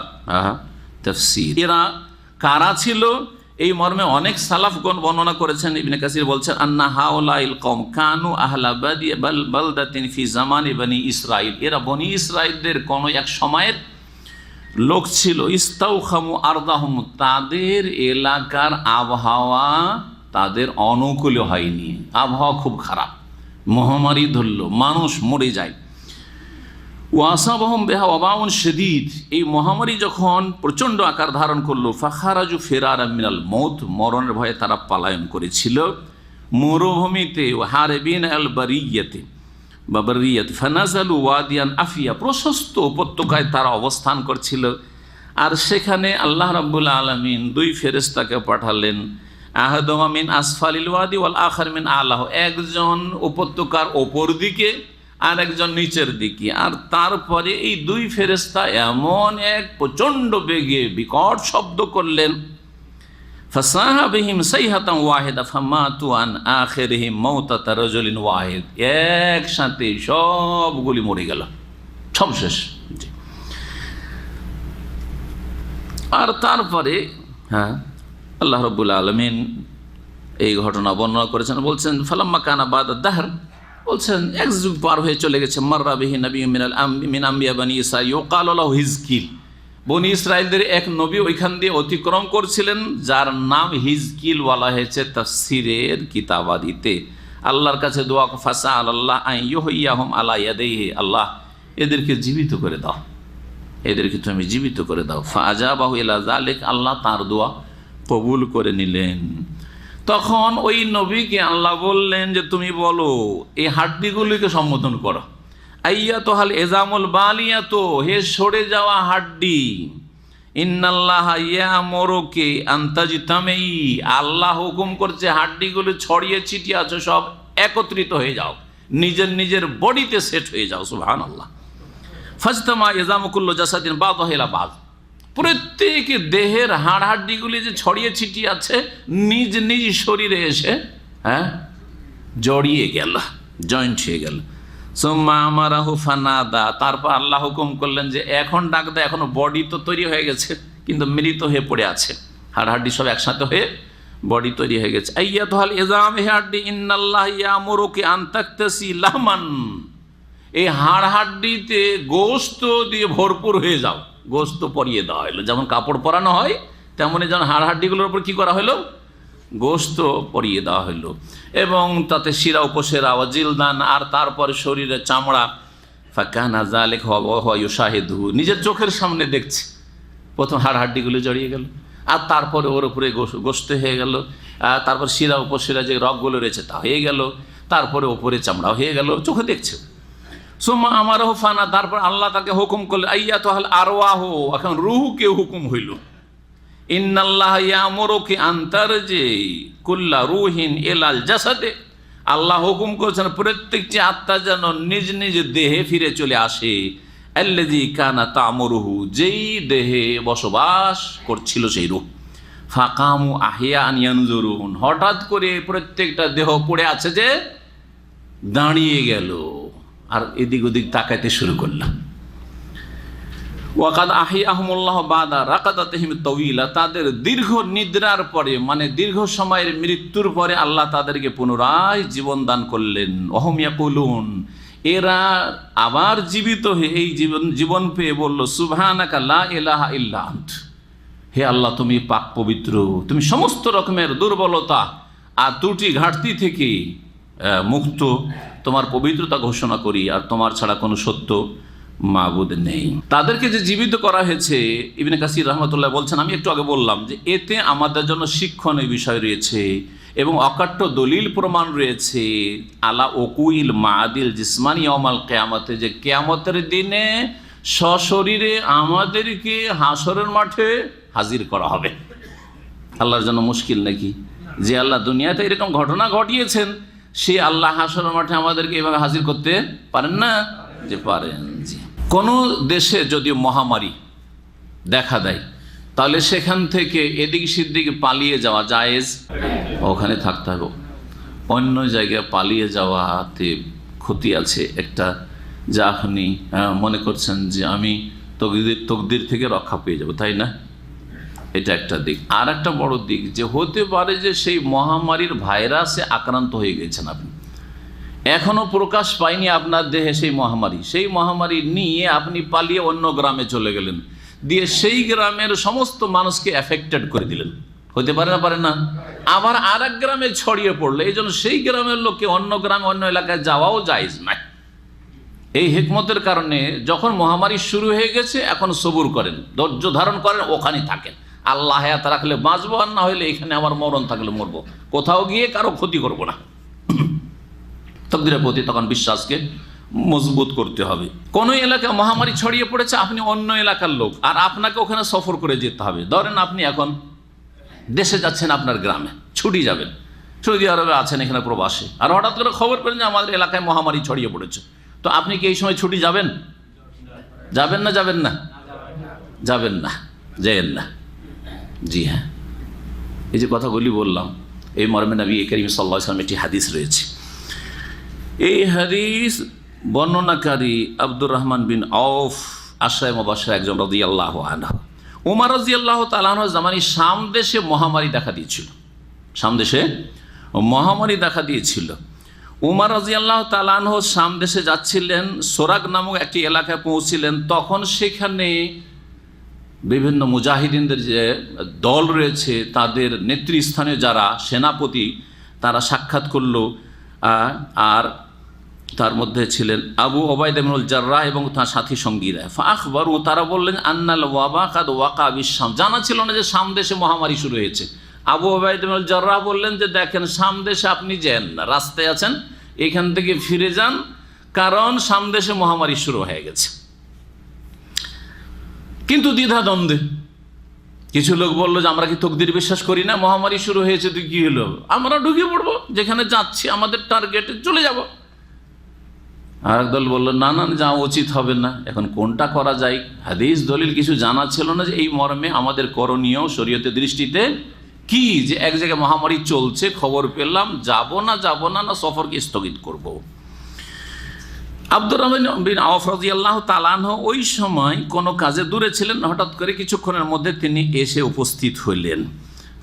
তাফসীর। এরা কারা ছিল এই মর্মে অনেক সালাফগণ বর্ণনা করেছেন। ইবনে কাসির বলছেন আন্না হাউলাইল কওম কানু আহলা বালদাতিন ফি জামানি বনি ইসরাইল, এরা বনি ইসরাইলদের কোন এক সময়ের লোক ছিল। ইস্তাউখামু আরদাহুম, তাদের এলাকার আবহাওয়া তাদের অনুকূল হয়নি, আবহাওয়া খুব খারাপ, মহামারী ধরল, মানুষ মরে যায়। ওয়াসাবাহুম বিহা ওয়াবাউন শাদীদ, এই মহামারী যখন প্রচণ্ড আকার ধারণ করলো, ফাখারাজু ফিরারাম মিনাল মউত, মরণের ভয়ে তারা পলায়ন করেছিল মরুভূমিতে। হারিবিন আল বারিয়াতে বা বারিয়াত, ফানাজালু ওয়াদিয়ান আফিয়া, প্রশস্ত উপত্যকায় তারা অবস্থান করছিল। আর সেখানে আল্লাহ রাব্বুল আলামিন দুই ফেরেশতাকে পাঠালেন, আহাদুহুমা মিন আসফালিল ওয়াদি ওয়াল আখার মিন আলাহু, একজন উপত্যকার ওপর দিকে আর একজন নিচের দিকে। আর তারপরে এই দুই ফেরেশতা এমন এক প্রচণ্ড বেগে বিকট শব্দ করলেন, ফাসাহা বিহিম সাইহাতান ওয়াহিদা ফামাতু আন আখিরিহিম মাউতাতা রাজুলিন ওয়াহিদ, একসাথে সবগুলি মরে গেল, সব শেষ। আর তারপরে আল্লাহ রাব্বুল আলামিন এই ঘটনা বর্ণনা করেছেন, বলছেন ফালাম্মা কানা বাদা দাহর, বলছেন এক যুগ পার হয়ে চলে গেছে। মাররা বিহি নবিয়্যুম মিন আম্বিয়া বনি ইসরাঈল ইউকালু লাহু হিজকিল, বনি ইসরাইলদের এক নবী ওইখান দিয়ে অতিক্রম করছিলেন, যার নাম হিজকিল বলা হয়েছে তাফসীরের কিতাবাদিতে। আল্লাহর কাছে দোয়া, ফাসআল আল্লাহ আন ইউহইয়াহুম আলা ইয়াদাইহি, আল্লাহ এদেরকে জীবিত করে দাও, এদেরকে তুমি জীবিত করে দাও। ফাআজাবাহু ইলা যালিক, আল্লাহ তার দোয়া কবুল করে নিলেন। তখন ওই নবীকে আল্লাহ বললেন যে তুমি বলো এই হাড্ডিগুলিকে সম্বোধন করো, আইয়াতুহাল এজামুল বালিয়াতু, হে সরে যাওয়া হাড্ডি, ইন্নাল্লাহা ইয়ামুরুকি আন তাজতামি, আল্লাহ হুকুম করছে হাড্ডিগুলি ছড়িয়ে ছিটিয়ে আছে সব একত্রিত হয়ে যাও, নিজের নিজের বডিতে সেট হয়ে যাও। সুবহানাল্লাহ। ফাজতামা এজামু কুল্লু জাসাদিন বাযুহা ইলা বায, প্রত্যেক দেহের হাড় হাড্ডিগুলি যে ছড়িয়ে ছিটিয়ে আছে নিজ নিজ শরীরে এসে জড়িয়ে গেল, জয়েন্ট হয়ে গেল। সুম্মা আমারাহু ফানাদা, তারপর আল্লাহ হুকুম করলেন যে এখন ডাক দেয়, এখনো বডি তো তৈরি হয়ে গেছে কিন্তু মৃত হয়ে পড়ে আছে, হাড় হাড্ডি সব একসাথে হয়ে বডি তৈরি হয়ে গেছে। আইয়াতুহাল ইজাম, হে হাড্ডি, ইন্নাল্লাহ ইয়ামুরুকি আন তাকতাসি লাহমান, এই হাড় হাড্ডিতে গোশত দিয়ে ভরপুর হয়ে যাও, গোশত পরিয়ে দেওয়া হলো, যেমন কাপড় পরানো হয় তেমনি যেমন হাড় হাড্ডিগুলোর উপর কী করা হলো, গোশত পরিয়ে দেওয়া হলো, এবং তাতে শিরা উপশিরা ওয়াজিলদান, আর তারপরে শরীরের চামড়া। ফাকানা যালিক ওয়া ইউশাহিদুহু, নিজের চোখের সামনে দেখছে, প্রথম হাড় হাড্ডিগুলো জড়িয়ে গেল, আর তারপরে ওর উপরে গোশত হয়ে গেল, তারপর শিরা উপশিরা যে রগগুলো রয়েছে তা হয়ে গেল, তারপরে ওপরে চামড়া হয়ে গেল, চোখে দেখছে। সুম্মা আমারাহু ফানা, তারপর আল্লাহ তাকে হুকুম করলেন, আইয়াতুহাল আরওয়াহু, এখন রূহকে হুকুম হইল, ইন্নাল্লাহ ইয়ামুরুকি আন তারজি কুল্লা রূহিন ইলাল জাসাদে, আল্লাহ হুকুম করেছেন প্রত্যেকটি আত্মা যেন নিজ নিজ দেহে ফিরে চলে আসে, আল্লাযী কানা তা'মুরুহু, যেই দেহে বসবাস করছিল সেই রূহ। ফাকামু আহিয়ান ইয়ানজুরুন, হঠাৎ করে প্রত্যেকটা দেহ পড়ে আছে যে দাঁড়িয়ে গেল আর এদিক ওদিক তাকাইতে শুরু করলাম। ওয়াকাদ আহিয়াহুমুল্লাহ বাদা রাকাদাতিহিম তাওয়িলা, তাদের দীর্ঘ নিদ্রার পরে, মানে দীর্ঘ সময়ের মৃত্যুর পরে আল্লাহ তাদেরকে পুনরায় জীবন দান করলেন। ওয়াহুম ইয়াকুলুন, এরা আবার জীবিত হয়ে এই জীবন পেয়ে বলল, সুবহানাকা লা ইলাহা ইল্লা আন্ত, হে আল্লাহ তুমি পাক পবিত্র, তুমি সমস্ত রকমের দুর্বলতা আর ত্রুটি ঘাটতি থেকে মুক্ত, তোমার পবিত্রতা ঘোষণা করি, আর তোমার ছাড়া কোনো সত্য মাবুদ নেই। তাদেরকে যে জীবিত করা হয়েছে, ইবনে কাসির রহমতুল্লাহ বলছেন, আমি একটু আগে বললাম যে এতে আমাদের জন্য শিক্ষণীয় বিষয় রয়েছে এবং অকাট্য দলিল প্রমাণ রয়েছে আলা ওকুইল মাদিল জিসমানি ইয়াউমাল কিয়ামতে, যে কিয়ামতের দিনে সশরীরে আমাদেরকে হাসরের মাঠে হাজির করা হবে। আল্লাহর জন্য মুশকিল নাকি? যে আল্লাহ দুনিয়াতে এরকম ঘটনা ঘটিয়েছেন, সে আল্লাহ হাসরের মাঠে আমাদেরকে এভাবে হাজির করতে পারেন না? যে পারেন। জি, কোনো দেশে যদি মহামারী দেখা দেয়, তাহলে সেখান থেকে এদিক সেদিক পালিয়ে যাওয়া জায়েজ, ওখানে থাকতে হবে। অন্য জায়গায় পালিয়ে যাওয়াতে ক্ষতি আছে একটা, যা আপনি মনে করছেন যে আমি তকদির থেকে রক্ষা পেয়ে যাব, তাই না? এটা একটা দিক। আর একটা বড় দিক যে হতে পারে যে সেই মহামারীর ভাইরাসে আক্রান্ত হয়ে গেছেন আপনি, এখনো প্রকাশ পায়নি আপনার দেহে সেই মহামারী নিয়ে আপনি পালিয়ে অন্য গ্রামে চলে গেলেন, দিয়ে সেই গ্রামের সমস্ত মানুষকে এফেক্টেড করে দিলেন, হতে পারে না? পারে না? আবার আর এক গ্রামে ছড়িয়ে পড়লো, এই জন্য সেই গ্রামের লোককে অন্য গ্রামে অন্য এলাকায় যাওয়াও জায়েজ নাই। এই হিকমতের কারণে যখন মহামারী শুরু হয়ে গেছে এখন সবুর করেন, ধৈর্য ধারণ করেন, ওখানেই থাকেন। আল্লাহ হায়াত রাখলে বাঁচবো, আর না হলে এখানে আমার মরণ থাকলে মরবো, কোথাও গিয়ে কারো ক্ষতি করবো না। তকদিরের প্রতি তখন বিশ্বাসকে মজবুত করতে হবে। কোনো এলাকায় মহামারী ছড়িয়ে পড়েছে, আপনি অন্য এলাকার লোক, আর আপনাকে ওখানে সফর করে যেতে হবে। ধরেন আপনি এখন দেশে যাচ্ছেন, আপনার গ্রামে ছুটি যাবেন, সৌদি আরবে আছেন এখানে প্রবাসে, আর হঠাৎ করে খবর পেলেন যে আমাদের এলাকায় মহামারী ছড়িয়ে পড়েছে, তো আপনি কি এই সময় ছুটি যাবেন? যাবেন না? যাবেন না? যাবেন না, যাবেন না। জি হ্যাঁ, এই যে কথাগুলি বললাম এই মর্মে নবী করিম সাল্লাল্লাহু আলাইহি ওয়াসাল্লাম একটি হাদিস রয়েছে। এই হাদিস বর্ণনাকারী আব্দুর রহমান বিন আউফ আশরায়ে মুবাশশারা একজন রাদিয়াল্লাহু আনহু। ওমর রাদিয়াল্লাহু তাআলা আনহু জামানে শাম দেশে মহামারী দেখা দিয়েছিল, শাম দেশে মহামারী দেখা দিয়েছিল। ওমর রাদিয়াল্লাহু তাআলা আনহু শাম দেশে যাচ্ছিলেন, সোরাক নামক একটি এলাকায় পৌঁছিলেন। তখন সেখানে বিভিন্ন মুজাহিদিনদের যে দল রয়েছে তাদের নেতৃস্থানীয় যারা সেনাপতি, তারা সাক্ষাৎ করল, আর তার মধ্যে ছিলেন আবু ওবায়দা ইবনুল জাররাহ এবং তার সাথী সঙ্গীরা। ফাখবারু, তারা বললেন আন্নাল ওয়াবা কাদ ওয়াকা বিশ-শাম, জানা ছিল না যে শাম দেশে মহামারী শুরু হয়েছে। আবু ওবায়দা ইবনুল জাররাহ বললেন যে দেখেন শাম দেশে আপনি যান না, রাস্তায় আছেন, এখান থেকে ফিরে যান, কারণ শাম দেশে মহামারী শুরু হয়ে গেছে। কিন্তু দ্বিধা দ্বন্দ্বে কিছু লোক বললো যে আমরা কি তকদির বিশ্বাস করি না, মহামারী শুরু হয়েছে তো কি হলো, আমরা ঢুকে পড়বো, যেখানে যাচ্ছি আমাদের টার্গেটে চলে যাব। আর একদল বললো না না, যাওয়া উচিত হবে না। এখন কোনটা করা যায়? হাদিস দলিল কিছু জানা ছিল না যে এই মর্মে আমাদের করণীয় শরীয়তের দৃষ্টিতে কি, যে এক জায়গায় মহামারী চলছে, খবর পেলাম, যাব না সফরকে স্থগিত করব। আব্দুর রহমান বিন আওফ রাদিয়াল্লাহু তাআলা আনহু ওই সময় কোনো কাজে দূরে ছিলেন, হঠাৎ করে কিছুক্ষণের মধ্যে তিনি এসে উপস্থিত হইলেন।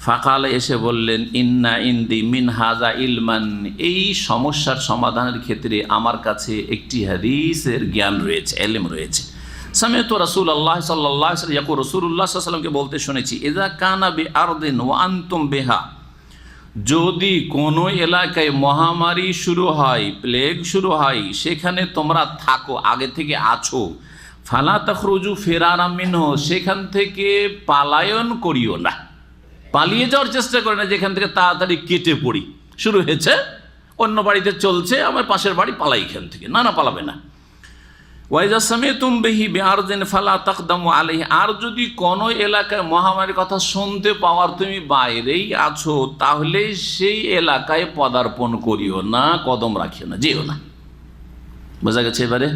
ফাকাল, এসে বললেন ইন্না ইন্দি মিন হাজা ইলমান, এই সমস্যার সমাধানের ক্ষেত্রে আমার কাছে একটি হাদিসের জ্ঞান রয়েছে, ইলম রয়েছে। সামিআতু রাসূলুল্লাহ সাল্লাল্লাহু আলাইহি ওয়াসাল্লাম ইয়াকুল, রাসূলুল্লাহ সাল্লাল্লাহু আলাইহি ওয়াসাল্লামকে বলতে শুনেছি, ইযা কানা বিআরদিন ওয়া আনতুম বিহা, যদি কোনো এলাকায় মহামারী শুরু হয়, প্লেগ শুরু হয়, সেখানে তোমরা থাকো, আগে থেকে আছো, ফালা তাখরুজু ফিরারাম মিনহু, সেখান থেকে পালায়ন করিও না, পালিয়ে যাওয়ার চেষ্টা করে না, যেখান থেকে তাড়াতাড়ি কেটে পড়ি, শুরু হয়েছে, অন্য বাড়িতে চলছে, আমার পাশের বাড়ি, পালাই এখান থেকে, না পালাবে না। ওয়াইজা সামিতুম বিহি বিআরদিন ফালা তাকদামু আলাইহি, আর যদি কোনো এলাকায় মহামারীর কথা শুনতে পাওয়ার তুমি বাইরেই আছো, তাহলে সেই এলাকায় পদার্পণ করিও না, কদম রাখিও না, যেও না। বোঝা গেছে এবারে?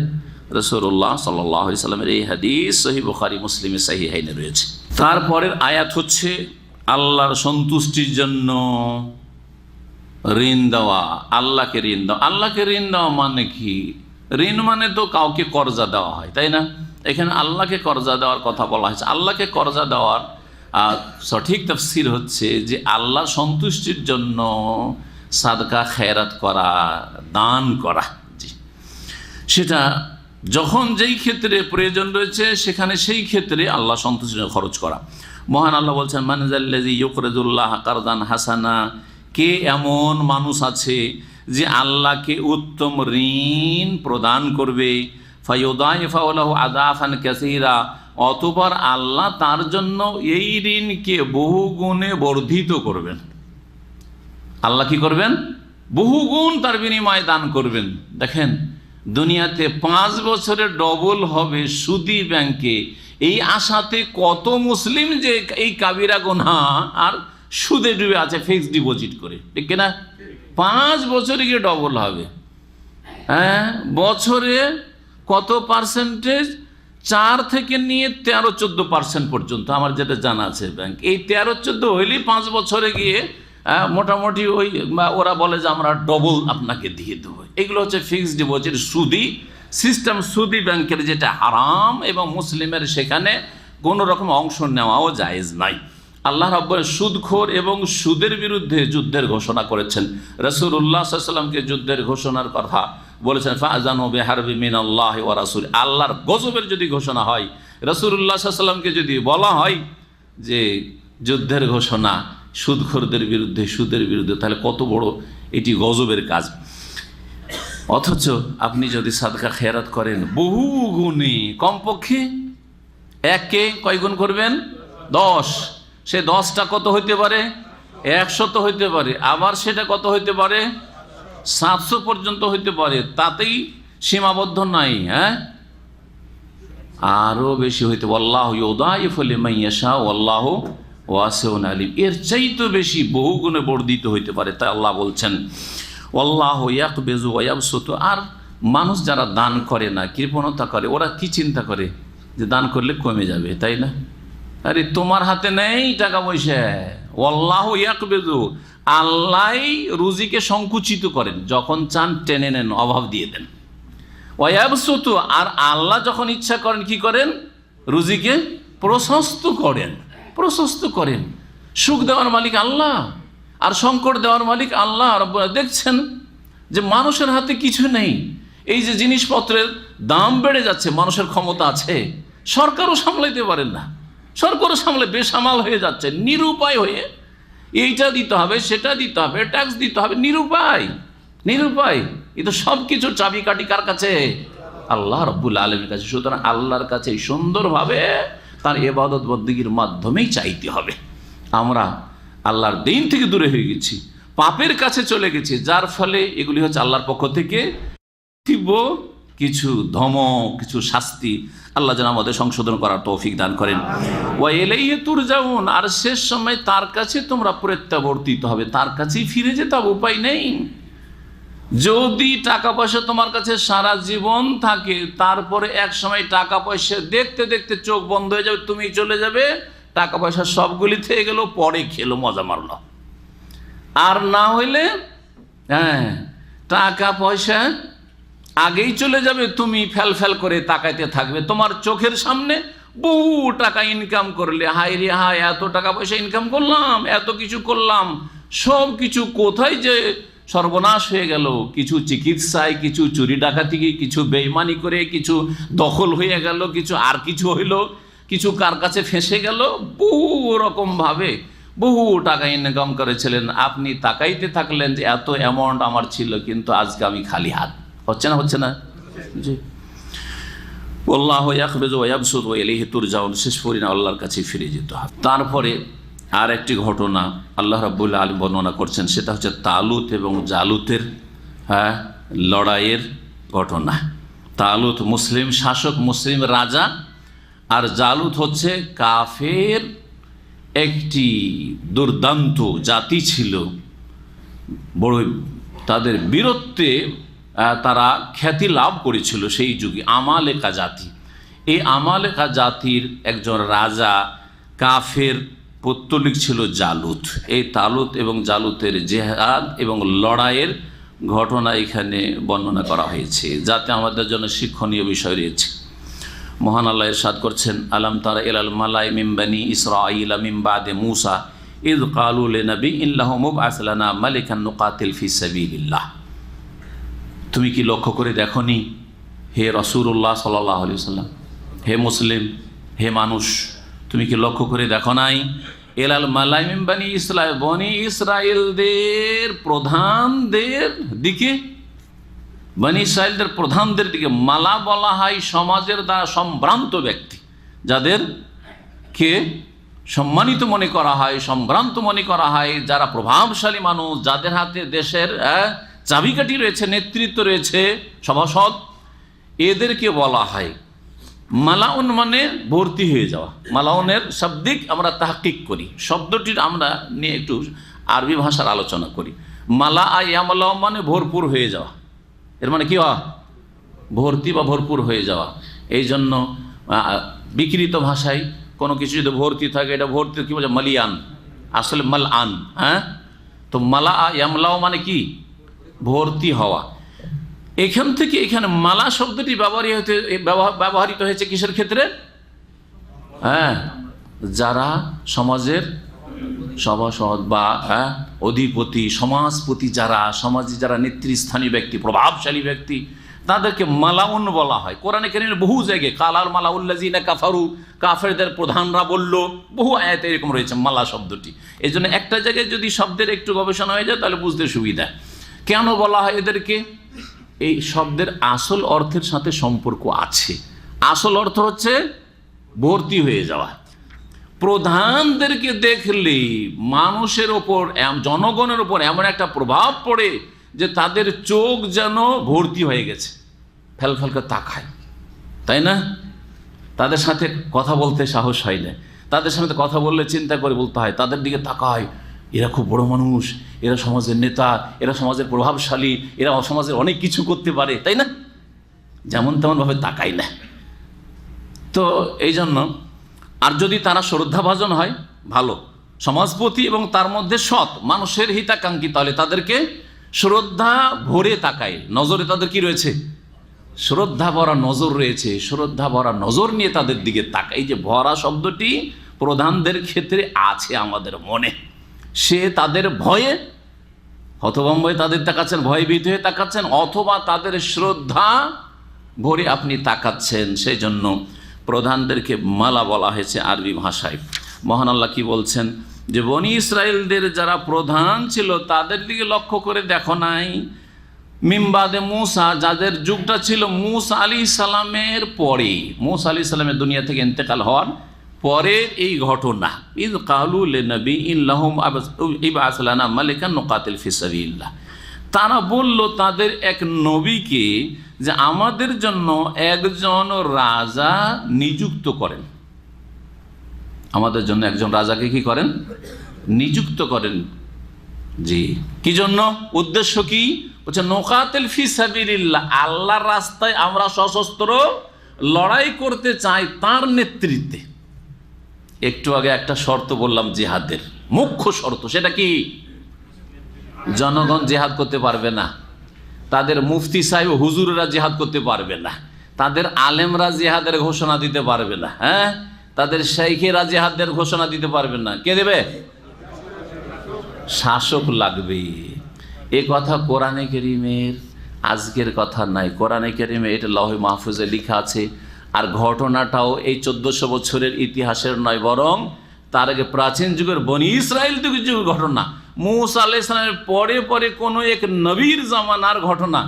রাসূলুল্লাহ সাল্লাল্লাহু আলাইহি সাল্লামের এই হাদিস সহিহ বুখারী মুসলিমে সাহিহাইনে রয়েছে। তারপরের আয়াত হচ্ছে আল্লাহর সন্তুষ্টির জন্য ঋণ দেওয়া, আল্লাহকে ঋণ দেওয়া। আল্লাহকে ঋণ দেওয়া মানে কি? ঋণ মানে তো কাউকে কর্জা দেওয়া হয়, তাই না? এখানে আল্লাহকে কর্জা দেওয়ার কথা বলা হয়েছে। আল্লাহকে কর্জা দেওয়ার সঠিক তাফসীর হচ্ছে যে আল্লাহ সন্তুষ্টির জন্য সাদকা খেরাত করা, দান করা, জি, সেটা যখন যেই ক্ষেত্রে প্রয়োজন রয়েছে সেখানে সেই ক্ষেত্রে আল্লাহ সন্তুষ্টির জন্য খরচ করা। মহান আল্লাহ বলছেন মানজাল্লাযী ইউকরিদুল্লাহ কারদান হাসানা, কে এমন মানুষ আছে যে আল্লাহকে উত্তম ঋণ প্রদান করবে, ফায়ুদাইফাহু লাহু আযাফান কাসীরা, অতঃপর আল্লাহ তার জন্য এই ঋণকে বহু গুণে বর্ধিত করবেন। আল্লাহ কি করবেন? বহু গুণ তার বিনিময়ে দান করবেন। দেখেন দুনিয়াতে 5 বছরে ডবল হবে সুদী ব্যাংকে, এই আশাতে কত মুসলিম যে এই কাবিরা গুনাহ আর সুদে ডুবে আছে, ফিক্সড ডিপোজিট করে, ঠিক কিনা? 5 বছরে গিয়ে ডবল হবে। হ্যাঁ, বছরে কত পার্সেন্টেজ? 4 থেকে নিয়ে 13-14% পর্যন্ত আমার যেটা জানা আছে ব্যাংক। এই 13-14 হইলেই 5 বছরে গিয়ে মোটামুটি ওই ওরা বলে যে আমরা ডবল আপনাকে দিয়ে দেবো। এগুলো হচ্ছে ফিক্সড ডিপোজিট, সুদি সিস্টেম, সুদি ব্যাংকের, যেটা হারাম এবং মুসলিমের সেখানে কোনো রকম অংশ নেওয়াও জায়েজ নাই। আল্লাহ রাব্বুল সুদখোর এবং সুদের বিরুদ্ধে যুদ্ধের ঘোষণা করেছেন। রাসূলুল্লাহ সাল্লাল্লাহু আলাইহি ওয়াসাল্লামকে যুদ্ধের ঘোষণার কথা বলেছেন, ফাআযানু বিহারবি মিনাল্লাহি ওয়া রাসূলি। আল্লাহর গজবের যদি ঘোষণা হয়, রাসূলুল্লাহ সাল্লাল্লাহু আলাইহি ওয়াসাল্লামকে যদি বলা হয় যে যুদ্ধের ঘোষণা সুদখোরদের বিরুদ্ধে, সুদের বিরুদ্ধে, তাহলে কত বড় এটি গজবের কাজ। অথচ আপনি যদি সাদকা খেরাত করেন বহু গুণে, কমপক্ষে একে কয় গুণ করবেন? 10। সে 10টা কত হইতে পারে? 100 হইতে পারে। আবার সেটা কত হইতে পারে? 700 পর্যন্ত হইতে পারে। তাতেই সীমাবদ্ধ নাই, হ্যাঁ, আরো বেশি হইতে। আল্লাহু ইউদাইফু লিমান ইয়াশা ওয়াল্লাহু ওয়াসিউন আলিম। এর চাইতে বেশি বহু গুণে বর্ধিত হইতে পারে। তাই আল্লাহ বলছেন আল্লাহু ইয়াকবিজু ওয়া ইয়াবসুতু। আর মানুষ যারা দান করে না, কৃপণতা করে, ওরা কি চিন্তা করে যে দান করলে কমে যাবে, তাই না? আরে তোমার হাতে নেই টাকা পয়সা। আল্লাহু ইয়াকবিজু, আল্লাহ রুজিকে সংকুচিত করেন, যখন চান টেনে নেন, অভাব দিয়ে দেন। ওয়া ইয়াবসুতু, আর আল্লাহ যখন ইচ্ছা করেন কি করেন? রুজিকে প্রশস্ত করেন, প্রশস্ত করেন। সুখ দেওয়ার মালিক আল্লাহ, আর সংকট দেওয়ার মালিক আল্লাহ রাব্বুল। দেখছেন যে মানুষের হাতে কিছু নেই, এই যে জিনিসপত্রের দাম বেড়ে যাচ্ছে, মানুষের ক্ষমতা আছে, সরকারও সামলাইতে পারেন না, সরকারও সামলে বেসামাল হয়ে যাচ্ছে, নিরুপায় হয়ে এইটা দিতে হবে, সেটা দিতে হবে, ট্যাক্স দিতে হবে, নিরুপায়, নিরুপায়। এই তো সব কিছুর চাবিকাঠি কার কাছে? আল্লাহ রাব্বুল আলামিনের কাছে। সুতরাং আল্লাহর কাছে সুন্দরভাবে তার ইবাদত বন্দেগীর মাধ্যমেই চাইতে হবে। আমরা আল্লাহর দিন থেকে দূরে হয়ে গেছি, পাপের কাছে চলে গেছি, যার ফলে এগুলি হচ্ছে আল্লাহর পক্ষ থেকে তীব্র কিছু ধমক, কিছু শাস্তি। আল্লাহ যেন আমাদের সংশোধন করার তৌফিক দান করেন। ওয়া ইলাইহি তুরজাউন, আর শেষ সময় তার কাছে তোমরা প্রত্যাবর্তিত হবে, তার কাছেই ফিরে যেতে হবে, উপায় নেই। যদি টাকা পয়সা তোমার কাছে সারা জীবন থাকে, তারপরে এক সময় টাকা পয়সা দেখতে দেখতে চোখ বন্ধ হয়ে যাবে, তুমি চলে যাবে, টাকা পয়সা সবগুলি থেকে গেল, পরে খেলো, মজা মারলো। আর না হইলে হ্যাঁ, টাকা পয়সা আগেই চলে যাবে, তুমি ফেল ফেল করে তাকাইতে থাকবে, তোমার চোখের সামনে বহু টাকা ইনকাম করলে, হাই রে হাই, এত টাকা পয়সা ইনকাম করলাম, এত কিছু করলাম, সব কিছু কোথায় যে সর্বনাশ হয়ে গেল। কিছু চিকিৎসায়, কিছু চুরি ডাকাতি, কিছু বেইমানি করে, কিছু দখল হয়ে গেল, কিছু আর কিছু হইল, কিছু কার কাছে ফেঁসে গেল, বহু রকমভাবে বহু টাকা ইনকাম করেছিলেন, আপনি তাকাইতে থাকলেন যে এত অ্যামাউন্ট আমার ছিল, কিন্তু আজকে আমি খালি হাত। হচ্ছে না, হচ্ছে না? জি। আল্লাহু ইয়াকবিজু ওয়া ইয়াবসুতু ওয়া ইলাইহি তুরজাউন, শেষ পরিণাম আল্লাহর কাছে ফিরে যেতে হবে। তারপরে আর একটি ঘটনা আল্লাহ রাব্বুল আলামিন বর্ণনা করছেন, সেটা হচ্ছে তালুত এবং জালুতের লড়াইয়ের ঘটনা। তালুত মুসলিম শাসক, মুসলিম রাজা, আর জালুত হচ্ছে কাফের একটি দুর্দান্ত জাতি ছিল, বড় তাদের বীরত্বে তারা খ্যাতি লাভ করেছিল সেই যুগে, আমালেকা জাতি। এই আমালেকা জাতির একজন রাজা কাফের পৌত্তলিক ছিল জালুত। এই তালুত এবং জালুতের জেহাদ এবং লড়াইয়ের ঘটনা এখানে বর্ণনা করা হয়েছে, যাতে আমাদের জন্য শিক্ষণীয় বিষয় রয়েছে। মহান আল্লাহ ইরশাদ করছেন, আলাম তারা ইলাল মালাই মিন বানি ইসরাঈল মিন বাদে মূসা ইয ক্বালু লিনাবিয়্যিন লাহু মুবআস লানা মালিকান নুকাতিল ফি সাবিলিল্লাহ। তুমি কি লক্ষ্য করে দেখনি হে রাসূলুল্লাহ সাল্লাল্লাহু আলাইহি ওয়াসাল্লাম, হে মুসলিম, হে মানুষ, তুমি কি লক্ষ্য করে দেখো নাই? এলাল মালাই মিন বানি ইসরাঈল, বনি ইসরাইলদের প্রধানদের দিকে, বনি ইসরাইলদের প্রধানদের দিকে। মালা বলা হয় সমাজের দ্বারা সম্ভ্রান্ত ব্যক্তি, যাদেরকে সম্মানিত মনে করা হয়, সম্ভ্রান্ত মনে করা হয়, যারা প্রভাবশালী মানুষ, যাদের হাতে দেশের চাবিকাঠি রয়েছে, নেতৃত্ব রয়েছে, সভাসদ, এদেরকে বলা হয় মালাউন, মানে ভর্তি হয়ে যাওয়া। মালাউনের শাব্দিক আমরা তাহকিক করি, শব্দটির আমরা নিয়ে একটু আরবি ভাষার আলোচনা করি। মালা ইয়ামালাউ মানে ভরপুর হয়ে যাওয়া, এর মানে কি হয়? ভর্তি বা ভরপুর হয়ে যাওয়া। এই জন্য বিকৃত ভাষায় কোনো কিছু যদি ভর্তি থাকে, এটা ভর্তি কী বলছে, মালিয়ান, আসলে মাল আন। হ্যাঁ, তো মালা ইয়ামলাও মানে কি, ভর্তি হওয়া। এখান থেকে এখানে মালা শব্দটি ব্যবহৃত হয়েছে কিসের ক্ষেত্রে? হ্যাঁ, যারা সমাজের সভাসদ বা অধিপতি, সমাজপতি, যারা সমাজে যারা নেতৃস্থানীয় ব্যক্তি, প্রভাবশালী ব্যক্তি, তাদেরকে মালাউন বলা হয়। কোরআনে কারীমে বহু জায়গায় কালাল মালাউল্লাযিনা কাফারু, কাফেরদের প্রধানরা বলল, বহু আয়াতে এরকম রয়েছে মালা শব্দটি। এই জন্য একটা জায়গায় যদি শব্দের একটু গবেষণা হয়ে যায় তাহলে বুঝতে সুবিধা। কেন বলা হয় এদেরকে? এই শব্দের আসল অর্থের সাথে সম্পর্ক আছে। আসল অর্থ হচ্ছে ভর্তি হয়ে যাওয়া। প্রধানদেরকে দেখলে মানুষের ওপর, জনগণের ওপর এমন একটা প্রভাব পড়ে যে তাদের চোখ যেন ভর্তি হয়ে গেছে, ফ্যালফ্যাল করে তাকায়, তাই না? তাদের সাথে কথা বলতে সাহস হয় না, তাদের সাথে কথা বললে চিন্তা করে বলতে হয়, তাদের দিকে তাকায়, এরা খুব বড় মানুষ, এরা সমাজের নেতা, এরা সমাজের প্রভাবশালী, এরা সমাজের অনেক কিছু করতে পারে, তাই না? যেমন তেমনভাবে তাকায় না। তো এই জন্য, আর যদি তারা শ্রদ্ধাভাজন হয়, ভালো সমাজপতি এবং তার মধ্যে সৎ, মানুষের হিতাকাঙ্ক্ষী, তাহলে তাদেরকে শ্রদ্ধা ভরে তাকায়, নজরে তাদের কি রয়েছে? শ্রদ্ধা ভরা নজর রয়েছে, শ্রদ্ধা ভরা নজর নিয়ে তাদের দিকে তাকায়। এই যে ভরা শব্দটি প্রধানদের ক্ষেত্রে আছে আমাদের মনে। সে তাদের ভয়ে হতভম্বয়ে তাদের তাকাচ্ছেন, ভয়ভীত হয়ে তাকাচ্ছেন, অথবা তাদের শ্রদ্ধা ভরে আপনি তাকাচ্ছেন। সেই জন্য প্রধানদেরকে মালা বলা হয়েছে আরবি ভাষায়। মহান আল্লাহ কি বলছেন? যে বনি ইসরায়েলদের যারা প্রধান ছিল তাদের দিকে লক্ষ্য করে দেখো নাই, মিমবাদে মুসা, যাদের যুগটা ছিল মুসা আলাইহিস সালামের পরে, মুসা আলাইহিস সালামের দুনিয়া থেকে ইন্তেকাল হওয়ার পরের এই ঘটনা। ইয কালু লিনবিয়্যিন লাহুম ইবআস লানা মালিকান নুকাতিল ফি সাবিলিল্লাহ। তারা বলল তাদের এক নবীকে যে আমাদের জন্য একজন রাজা নিযুক্ত করেন, আমাদের জন্য একজন রাজাকে কি করেন? নিযুক্ত করেন। জি, কি জন্য? উদ্দেশ্য কি? বলছে নুকাতিল ফি সাবিলিল্লাহ, আল্লাহর রাস্তায় আমরা সশস্ত্র লড়াই করতে চাই তার নেতৃত্বে। একটু আগে একটা শর্ত বললাম জিহাদের, মুখ্য শর্ত, সেটা কি? জনগণ জিহাদ করতে পারবে না, তাদের মুফতি সাহেব হুজুরেরা জিহাদ করতে পারবে না, তাদের আলেমরা জিহাদের ঘোষণা দিতে পারবে না, হ্যাঁ, তাদের শাইখেরা জিহাদের ঘোষণা দিতে পারবে না। কে দেবে? শাসক লাগবে। এ কথা কোরআনে কারীমের আজকের কথা নাই, কোরআনে কারীমে এটা লৌহে মাহফুজে লেখা আছে। আর ঘটনাটাও এই 1400 বছরের ইতিহাসের নয়, বরং তার আগে প্রাচীন যুগের বনি ইসরায়েল যুগের ঘটনা, মুসা আলাইহিস সালামের পরে পরে কোনো এক নবীর জামানার ঘটনা,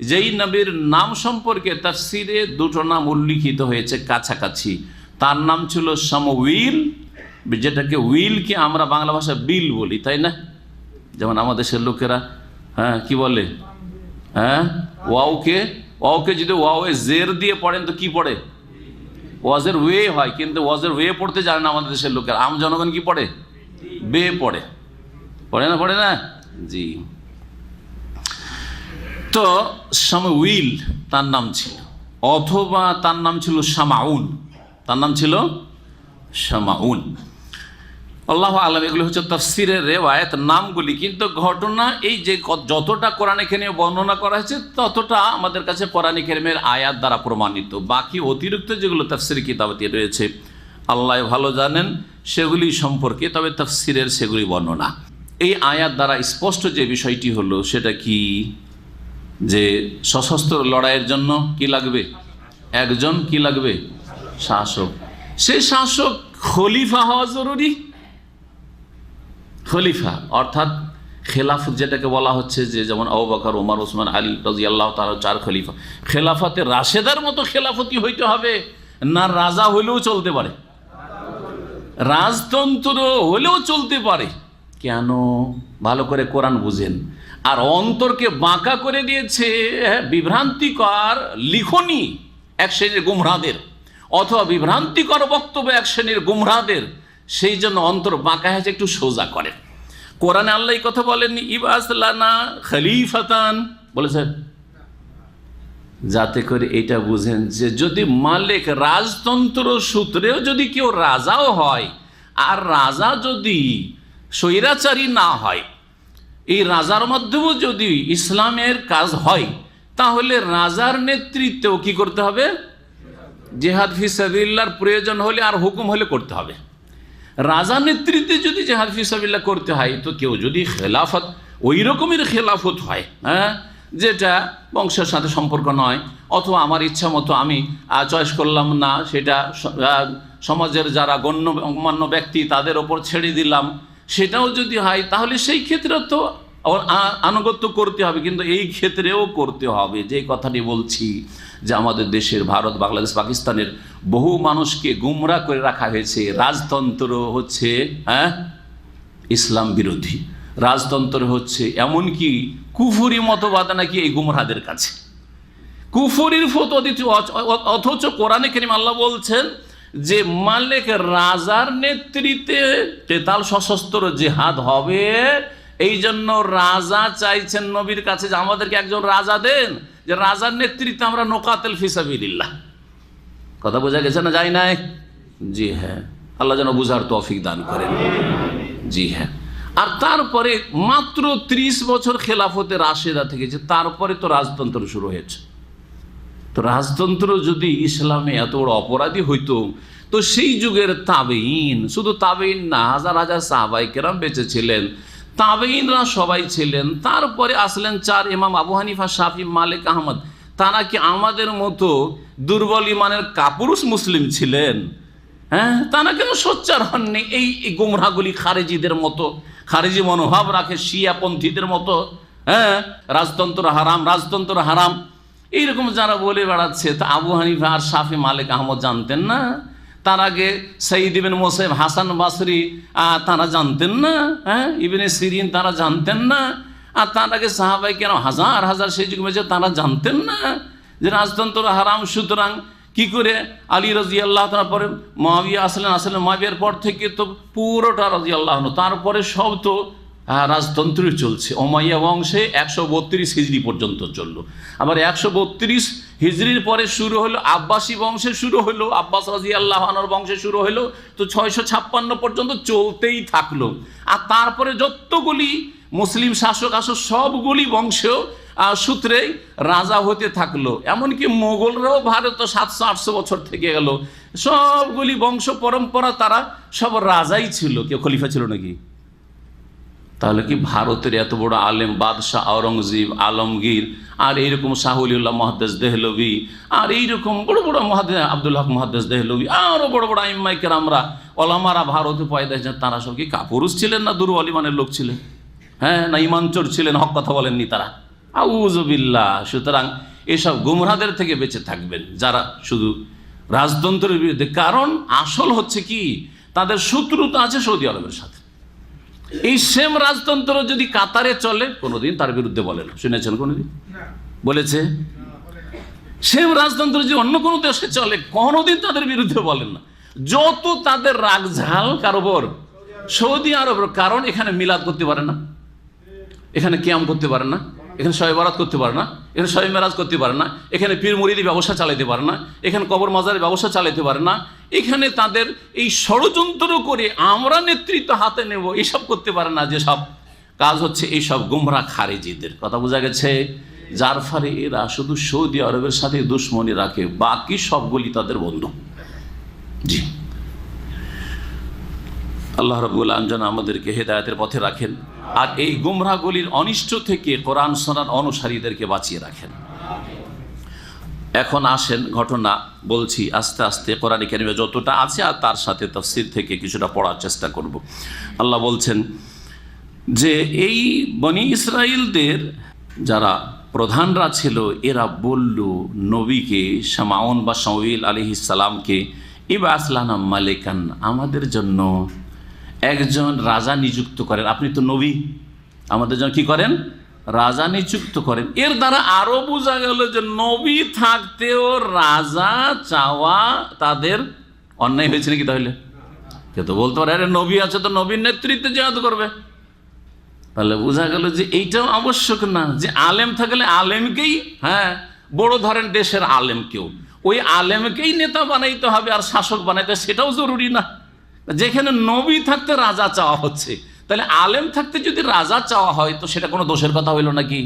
যেই নবীর নাম সম্পর্কে তাফসিরে দুটো নাম উল্লিখিত হয়েছে কাছাকাছি। তার নাম ছিল শামউইল, যেটাকে উইলকে আমরা বাংলা ভাষায় বিল বলি, তাই না? যেমন আমাদের দেশের লোকেরা হ্যাঁ কি বলে, হ্যাঁ ওয়াওকে যদি ওয়াওয়ে জের দিয়ে পড়েন তো কি পড়ে? ওয়াজের ওয়ে হয়, কিন্তু ওয়াজের ওয়ে পড়তে জানে না আমাদের দেশের লোকেরা। আম জনগণ কি পড়ে? বে পড়ে, পড়ে না? জি। তো শামউইল তার নাম ছিল, অথবা তার নাম ছিল শামাউন, তার নাম ছিল শামাউন। আল্লাহু আ'লাম। এগুলো হচ্ছে তাফসিরের রিওয়ায়াত নামগুলি, কিন্তু ঘটনা এই যে যতটা কোরআনে কারীমে বর্ণনা করা হয়েছে ততটা আমাদের কাছে কোরআনে কারীমের আয়াত দ্বারা প্রমাণিত। বাকি অতিরিক্ত যেগুলো তাফসির কিতাবে রয়েছে আল্লাহ ভালো জানেন সেগুলি সম্পর্কে, তবে তাফসিরের সেগুলি বর্ণনা। এই আয়াত দ্বারা স্পষ্ট যে বিষয়টি হলো সেটা কি, যে সশস্ত্র লড়াইয়ের জন্য কি লাগবে? একজন কি লাগবে? শাসক। সেই শাসক খলিফা হওয়া জরুরি। খলিফা অর্থাৎ খেলাফত যেটাকে বলা হচ্ছে, যে যেমন আবু বকর, ওমর, ওসমান, আলী রাদিয়াল্লাহু তাআলা 4 খলিফা। খেলাফতে রাশেদার মতো খেলাফতি হইতে হবে না? রাজা হইলেও চলতে পারে, রাজতন্ত্র হলেও চলতে পারে। কেন? ভালো করে কোরআন বুঝেন। আর অন্তরকে বাঁকা করে দিয়েছে বিভ্রান্তিকর লিখনি এক শ্রেণীর গুমরাহদের, অথবা বিভ্রান্তিকর বক্তব্য এক শ্রেণীর গুমরাহদের। সেই জন্য অন্তর বাঁকা হয়েছে, একটু সোজা করেন। কোরআনে আল্লাহ কথা বলেননি ইবআস লানা খলিফাতান, বলেছেন? যাতে করে এটা বুঝেন যে যদি মালিক রাজতন্ত্র সূত্রেও যদি কেউ রাজাও হয়, আর রাজা যদি স্বৈরাচারী না হয়, এই রাজার মাধ্যমেও যদি ইসলামের কাজ হয়, তাহলে রাজার নেতৃত্বেও কি করতে হবে? জিহাদ ফি সাবিলিল্লাহর প্রয়োজন হলে আর হুকুম হলে করতে হবে। রাজা নেতৃত্বে যদি জিহাদ ফি সাবিলিল্লাহ করতে হয়, তো কেউ যদি খেলাফত ওই রকমের খেলাফত হয়, হ্যাঁ, যেটা বংশের সাথে সম্পর্ক নয়, অথবা আমার ইচ্ছা মতো আমি চয়েস করলাম না, সেটা সমাজের যারা গণ্যমান্য ব্যক্তি তাদের ওপর ছেড়ে দিলাম, সেটাও যদি হয়, তাহলে সেই ক্ষেত্রে তো আনুগত্য করতে হবে। কিন্তু এই ক্ষেত্রেও করতে হবে। যে কথাটি বলছি যে আমাদের দেশের, ভারত, বাংলাদেশ, পাকিস্তানের বহু মানুষকে গুমরা করে রাখা হয়েছে। রাজতন্ত্র হচ্ছে ইসলাম বিরোধী, রাজতন্ত্র হচ্ছে এমনকি কুফরি মতবাদ নাকি এই গুমরাদের কাছে কুফরির ফতোয়া দিতে, অথচ কোরআনে কারীম আল্লাহ বলছেন যে মালিক রাজার নেতৃত্বে কেতাল সশস্ত্র জিহাদ হবে। এই জন্য রাজা চাইছেন নবীর কাছে যে আমাদেরকে একজন রাজা দেন, যে রাজার নেতৃত্বে আমরা নোকাতেল ফি সাবিলিল্লাহ। কথা বোঝা গেছে না? যায় নাই? জি হ্যাঁ, আল্লাহ যেন বুঝার তৌফিক দান করেন। জি হ্যাঁ। আর তারপরে মাত্র 30 বছর খেলাফতে রাশেদা থেকেছে, তারপরে তো রাজতন্ত্র শুরু হয়েছে। তো রাজতন্ত্র যদি ইসলামে এত বড় অপরাধী হইতো, তো সেই যুগের তাবেঈন, শুধু তাবেঈন না, হাজার হাজার সাহাবায়ে কেরাম বেঁচে ছিলেন, তাবেঈনরা সবাই ছিলেন। তারপরে আসলেন 4 ইমাম আবু হানিফা, শাফি, মালিক, আহমদ। তারা কি আমাদের মতো দুর্বল ইমানের কাপুরুষ মুসলিম ছিলেন? হ্যাঁ, তারা কেন সোচ্চার হননি এই গুমরাহগুলি খারেজিদের মতো, খারেজি মনোভাব রাখে শিয়াপন্থীদের মতো? হ্যাঁ, রাজতন্ত্র হারাম, রাজতন্ত্র হারাম, এইরকম যারা বলে বেড়াচ্ছে, তা আবু হানিফা আর শাফি, মালিক, আহমদ জানতেন না? তার আগে সঈদ ইবনে মুসাইব, হাসান বাসরি তারা জানতেন না? হ্যাঁ, ইবনে সিরিন তারা জানতেন না? আর তার আগে সাহাবায়ে কেরাম হাজার হাজার সেই যুগে বেঁচে, তারা জানতেন না যে রাজতন্ত্র হারাম? সুতরাং কি করে আলী রাদিয়াল্লাহু তাআলা পরে মুআবিয়া আসলেন, মুআবিয়ার পর থেকে তো পুরোটা রাদিয়াল্লাহু আনহু, তারপরে সব তো রাজতন্ত্রই চলছে। উমাইয়া বংশে 132 হিজরি পর্যন্ত চললো। আবার 132 হিজরির পরে শুরু হলো আব্বাসী বংশে, শুরু হলো আব্বাস রাদিয়াল্লাহু আনহুর বংশে শুরু হলো, তো 656 পর্যন্ত চলতেই থাকলো। আর তারপরে যতগুলি মুসলিম শাসক আসো সবগুলি বংশ সূত্রেই রাজা হতে থাকলো। এমনকি মোগলরাও ভারত 700-800 বছর থেকে গেল, সবগুলি বংশ পরম্পরা তারা সব রাজাই ছিল, কেউ খলিফা ছিল নাকি? তাহলে কি ভারতের এত বড় আলেম বাদশাহ আওরঙ্গজেব, আলমগীর, আর এইরকম শাহ ওলিউল্লাহ মুহাদ্দিস দেহলভি, আর এইরকম বড় বড় মুহাদ্দিস আব্দুল হক মুহাদ্দিস দেহলভি, আরও বড় বড় আইম্মায়ে কেরামরা, ওলামারা ভারতে পয়দা হয়েছেন, তারা সব কি কাপুরুষ ছিলেন না দুর্বল ইমানের লোক ছিলেন? হ্যাঁ, না ইমানচোর ছিলেন, হক কথা বলেননি তারা? আউযুবিল্লাহ। সুতরাং এসব গুমরাহদের থেকে বেঁচে থাকবেন যারা শুধু রাজতন্ত্রের বিরুদ্ধে। কারণ আসল হচ্ছে কি, তাদের শত্রুতা আছে সৌদি আরবের সাথে। এই সেম রাজতন্ত্র যদি কাতারে চলে, কোনোদিন তার বিরুদ্ধে বলে না। শুনেছেন কোনোদিন বলেছে? সেম রাজতন্ত্র যদি অন্য কোনো দেশে চলে, কোনোদিন তাদের বিরুদ্ধে বলেন না। যত তাদের রাগঝাল কার ওপর? সৌদি আরবের। কারণ এখানে মিলাদ করতে পারে না, এখানে কিয়াম করতে পারে না, এখানে শবে বরাত করতে পারে না, এখানে শবে মেরাজ করতে পারে না, এখানে পীর মুরিদি ব্যবসা চালাতে পারে না, এখানে কবর মাজারের ব্যবসা চালাতে পারে না। এখানে তাদের এই ষড়যন্ত্র করে আমরা নেতৃত্ব হাতে নেব, এইসব করতে পারে না। যে সব কাজ হচ্ছে এইসব গুমরাহ খারেজিদের। কথা বোঝা গেছে? যার ফলে এরা শুধু সৌদি আরবের সাথে দুশ্মনী রাখে, বাকি সবগুলি তাদের বন্ধু। জি, আল্লাহ রাব্বুল আলামিন যেন আমাদেরকে হেদায়েতের পথে রাখেন, আর এই গুমরাহগুলির অনিষ্ট থেকে কোরআন সুন্নাহর অনুসারীদেরকে বাঁচিয়ে রাখেন। এখন আসেন, ঘটনা বলছি আস্তে আস্তে, কোরআন কারীমে যতটা আছে আর তার সাথে তাফসীর থেকে কিছুটা পড়ার চেষ্টা করব। আল্লাহ বলছেন যে এই বনি ইসরাইলদের যারা প্রধানরা ছিল, এরা বলল নবীকে, শামাউন বা শামউইল আলাইহিস সালামকে, ইবআস লানা মালিকান, আমাদের জন্য একজন রাজা নিযুক্ত করেন। আপনি তো নবী, আমাদের জন্য কি করেন? রাজা নিযুক্ত করেন। এর দ্বারা আরো বোঝা গেল যে নবী থাকতেও রাজা চাওয়া তাদের অন্যায় হয়েছে নাকি? তাহলে কেউ তো বলতে পারে, আরে নবী আছে তো নবীর নেতৃত্বে জিহাদ করবে। তাহলে বোঝা গেল যে এইটাও আবশ্যক না, যে আলেম থাকলে আলেমকেই বড় ধরেন দেশের আলেমকেও, ওই আলেমকেই নেতা বানাইতে হবে আর শাসক বানাইতে, সেটাও জরুরি না? যেখানে নবী থাকতে রাজা চাওয়া হচ্ছে, তাহলে আলেম থাকতে যদি রাজা চাওয়া হয় তো সেটা কোনো দোষের কথা হইল নাকি?